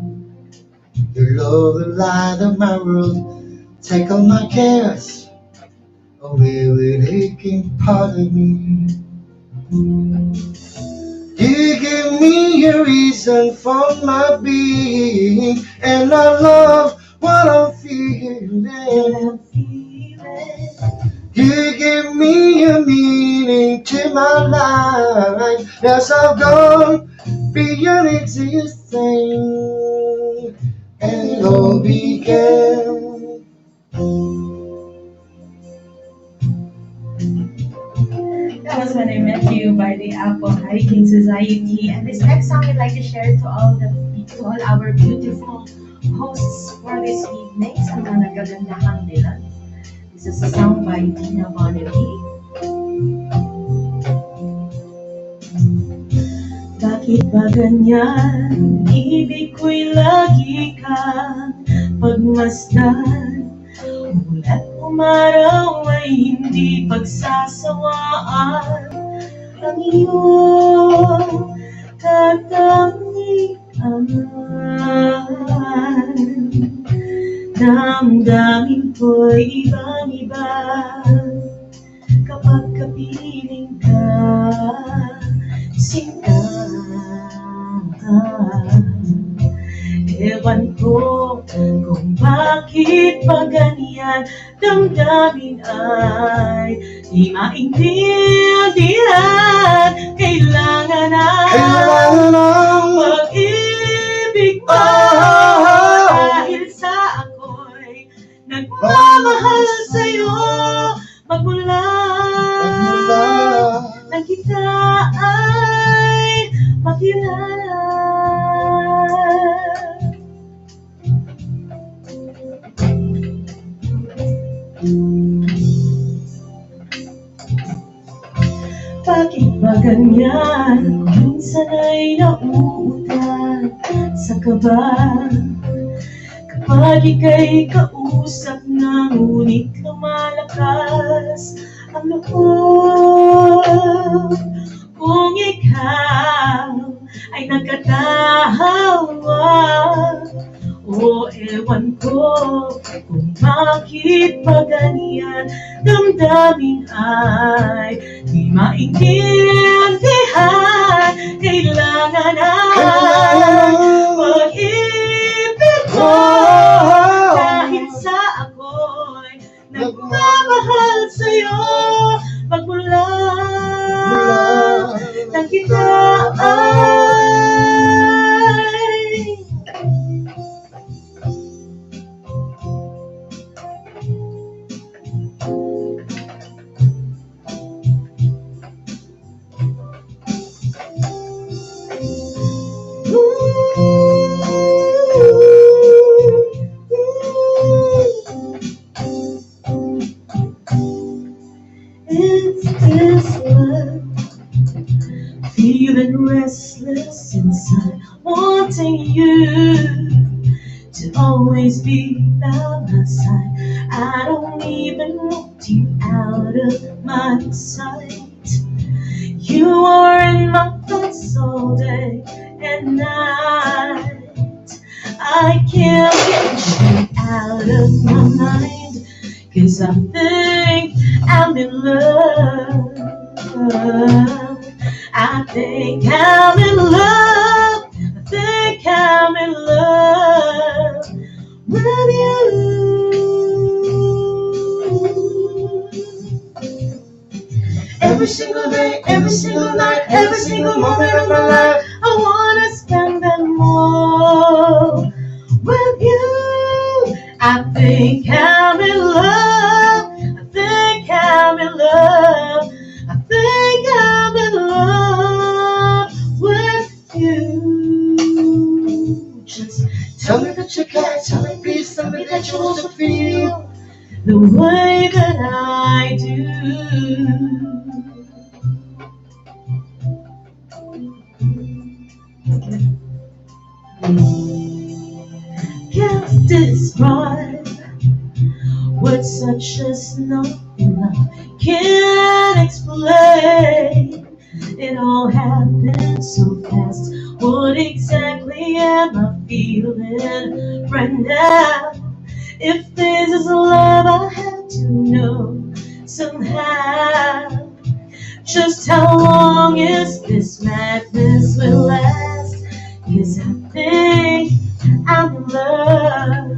Your love, the light of my world, take all my cares away with aching part of me. You give me a reason for my being, and I love what I'm feeling. You give me a meaning to my life. Yes, I've gone beyond existing, and it all began. That was When I Met You by the Apple Hiking Society. And this next song I'd like to share to all our beautiful hosts for this evening sa mga nagagandahang nila. This is a song by Tina Bonnevie. Bakit ba ganyan? Ibig ko'y lagi kang pagmasdan. Umulat umaraw ay hindi pagsasawaan. Ang iyong katangian, damdamin ko'y ibang-iba kapag kapiling ka, singka. Ewan ko kung bakit pa ganyan, damdamin ay di maintindihan. Kailangan ng pag-ibig pa, dahil sa ako'y nagmamahal sa'yo. Magmula nang kita ay makilala. Bakit ba ganyan? Minsan ay nauutan sa kaba kapag ika'y kausap na, ngunit lumalakas ang loob. Kung ikaw ay nagkatawa, o ewan ko kung bakit pa ganyan, damdamin ay di maintindihan. Kailangan ang pag-ibig mo, dahil sa ako'y nagmamahal sa'yo. Magmula nang kita ay it's this love, feeling restless inside, wanting you to always be by my side. I don't even want you out of my sight. You are in my thoughts all day and night. I can't get you out of my mind, 'cause I think I'm in love. think I'm in love. I think I'm in love with you. Every single day, every single night, every single moment of my life, I wanna spend them all with you. I think I'm in love. I think I'm in love. I think I'm in love with you. Just tell me that you care, tell me please, tell me that you also feel the way that I do. Can't describe what such as not enough can't explain. It all happened so fast. What exactly am I feeling right now? If this is love, I have to know somehow. Just how long is this madness will last? 'Cause I think I'm in love.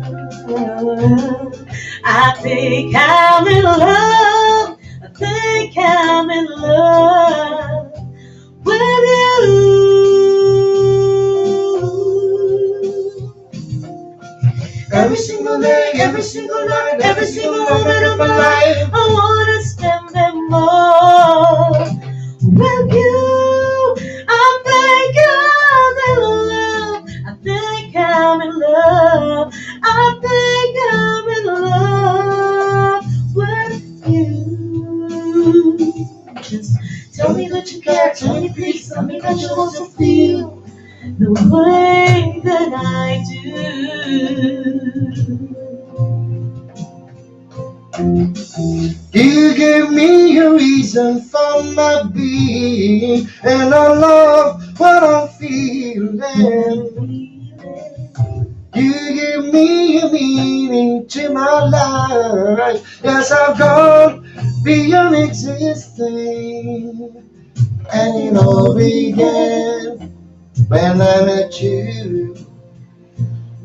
I think I'm in love. I think I'm in love with you. Every single day, every single night, every single moment of my life, I wanna spend them all with you. I think I'm in love. I think I'm in love. I think I'm in love with you. Just tell me that you care, tell me please, tell me that you also feel the way that I do. You give me a reason for my being, and I love what I'm feeling. You give me a meaning to my life. Yes, I've gone beyond existing, and it all began when I met you.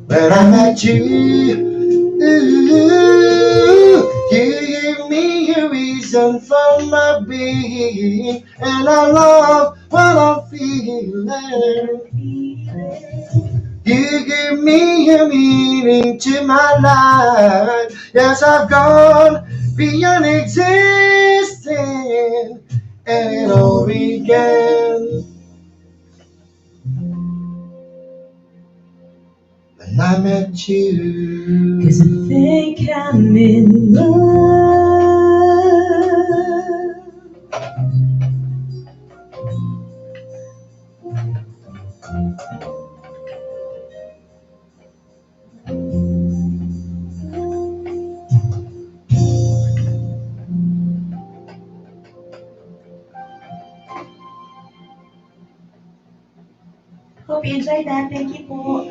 When I met you. Ooh, you give me a reason for my being, and I love what I'm feeling. You give me a meaning to my life. Yes, I've gone beyond existing, and it all began when I met you. 'Cause I think I'm in love. Hope you enjoyed that. Thank you po.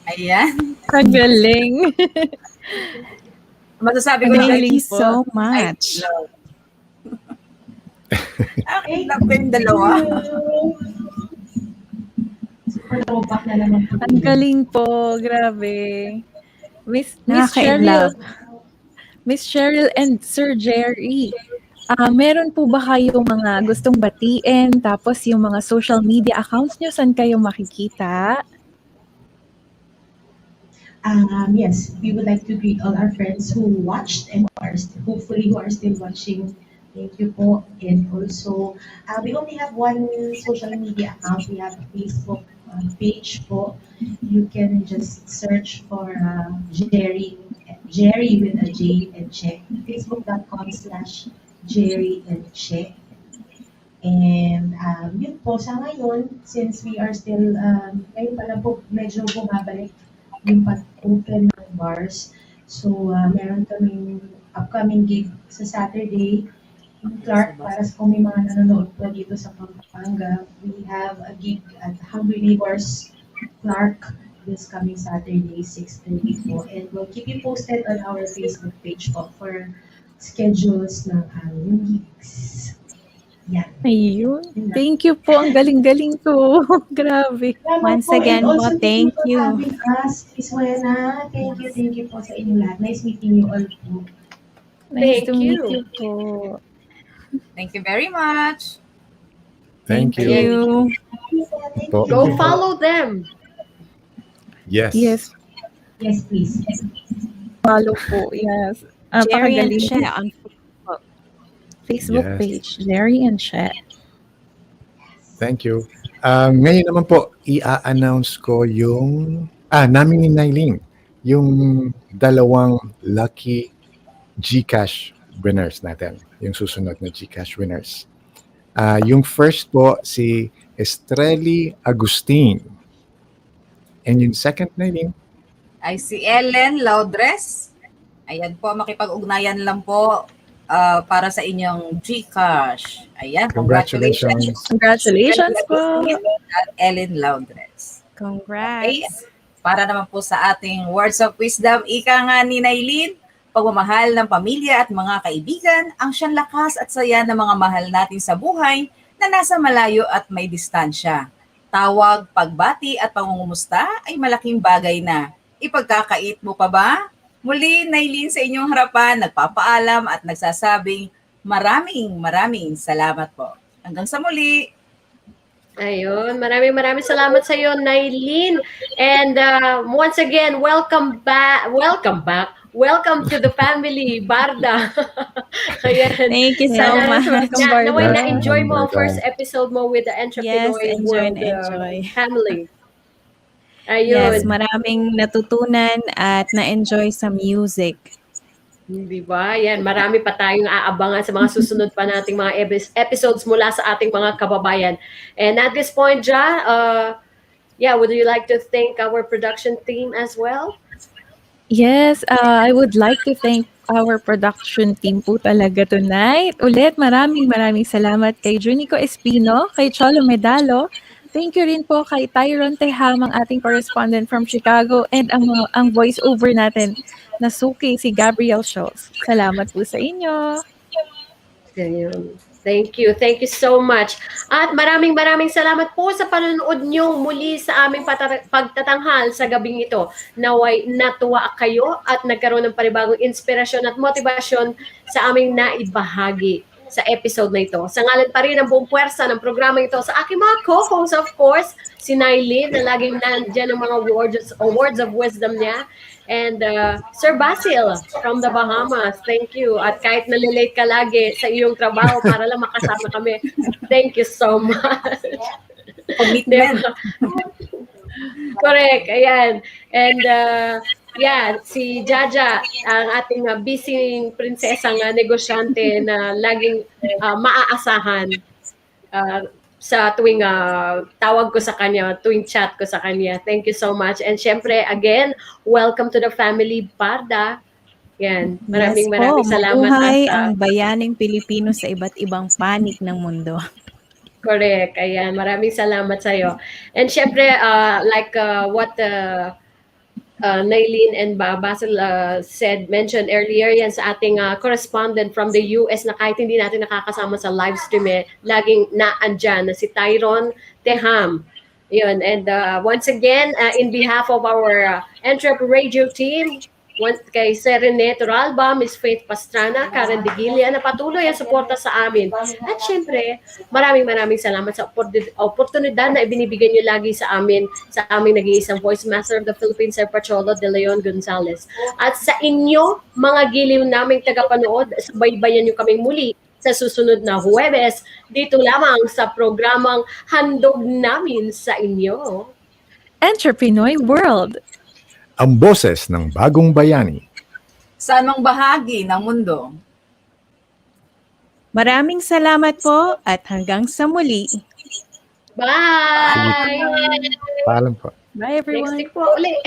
Ayan. Ang galing. Masasabi ko lang, Thank you po, so I much. love. Love ko yung dalawa. Super throwback na naman po. Ang galing po, grabe. Miss Nakaka-inlove. Cheryl, Miss Cheryl and Sir Jerry, meron po ba kayong mga gustong batiin, tapos yung mga social media accounts nyo, saan kayo makikita? Yes, we would like to greet all our friends who watched and hopefully who are still watching. Thank you po. And also, we only have one social media account. We have a Facebook page po. You can just search for Jerry with a J and check. Facebook.com/Jerry and check. And yun po, sa ngayon, since we are still, ngayon pala po, medyo bumabalik yung pag-open ng bars. So, meron kaming upcoming gig sa Saturday in Clark para sa kung may mga nanonood po dito sa Pampanga. We have a gig at Hungry Neighbors Clark this coming Saturday, 6:30 po. And we'll keep you posted on our Facebook page po for schedules ng yung gigs. Yan. Ayun. Thank you po. Ang galing-galing ko. Grabe. Once po, and again po, also thank for you. having us, Miss Wena. Thank you po sa inyong lahat. Nice meeting you all po. Nice to Thank meet you. you po. Thank you very much. Thank you. Po. Go follow them. Yes. Yes. Yes, please. Follow po. Yes. Jerry and Napakagaling. Che on Facebook. Facebook Yes. page. Jerry and Che. Thank you. Ngayon naman po, i-announce ko yung, namin ni Nailin, yung dalawang lucky GCash winners natin. Yung susunod na GCash winners. Yung first po, si Estrelli Agustin. And yung second, Nailin, Ay si Ellen Laudres. Ayan po, makipag-ugnayan lang po para sa inyong GCash. Ayan, congratulations. Congratulations po. At Ellen Laudres. Congrats. Okay. Para naman po sa ating words of wisdom, ika nga ni Nailin, pagmamahal ng pamilya at mga kaibigan ang siyang lakas at saya ng mga mahal natin sa buhay na nasa malayo at may distansya. Tawag, pagbati at pangungumusta ay malaking bagay na. Ipagkakait mo pa ba? Muli, Nailin, sa inyong harapan, nagpapaalam at nagsasabing maraming salamat po. Hanggang sa muli. Ayun, maraming salamat sa iyo, Nailin. And once again, welcome back. Welcome to the family, Barda. Ayan. Thank you so much. Welcome, Barda. Naway na-enjoy mo ang first episode mo with the EntrePinoy Yes, enjoy World na enjoy. family. Yes, Ayun. maraming natutunan at na-enjoy sa music. Di ba? Yan, marami pa tayong aabangan sa mga susunod pa nating mga episodes mula sa ating mga kababayan. And at this point, would you like to thank our production team as well? Yes, I would like to thank our production team po talaga tonight. Ulit, maraming salamat kay Junico Espino, kay Cholo Medalo. Thank you rin po kay Tyron Teham, ang ating correspondent from Chicago, and ang voice-over natin na suki, si Gabriel Schultz. Salamat po sa inyo. Ayun. Thank you so much. At maraming salamat po sa panonood nyo muli sa aming pagtatanghal sa gabing ito. Naway natuwa kayo at nagkaroon ng panibagong inspirasyon at motibasyon sa aming naibahagi sa episode na ito. Sa ngalan pa rin ng buong puwersa ng programa ito sa aking mga co-hosts, of course, si Nailin na laging nandyan ang mga words of wisdom niya. And Sir Basil from the Bahamas, thank you. At kahit nalilate ka lagi sa iyong trabaho para lang makasama kami, thank you so much. Commitment. Correct, ayan. And si Jaja, ang ating busy prinsesang negosyante na laging maaasahan sa tuwing tawag ko sa kanya, tuwing chat ko sa kanya. Thank you so much. And syempre, again, welcome to the family, Barda. Yan, maraming salamat. Mabuhay ang bayaning Pilipino sa iba't ibang panig ng mundo. Correct. Ayan, maraming salamat sa iyo. And syempre, what Nailin and Basil mentioned earlier, yan sa ating correspondent from the US na kahit hindi natin nakakasama sa live stream, laging naandyan na si Tyron Teham. Yun. And once again, in behalf of our Entrep Radio team, kay Serene Toralba, Miss Faith Pastrana, Karen Digilia, na patuloy ang suporta sa amin. At syempre, maraming salamat sa oportunidad na ibinibigay niyo lagi sa aming nag-iisang voice master of the Philippines, Sir Pacholo de Leon Gonzalez. At sa inyo, mga giliw naming tagapanood, subaybayan niyo kaming muli sa susunod na Huwebes, dito lamang sa programang handog namin sa inyo. EntrePinoy World. Ang boses ng bagong bayani. Sa anong bahagi ng mundo? Maraming salamat po at hanggang sa muli. Bye! Paalam po. Bye everyone. Next week po uli.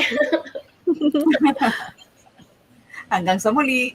Hanggang sa muli.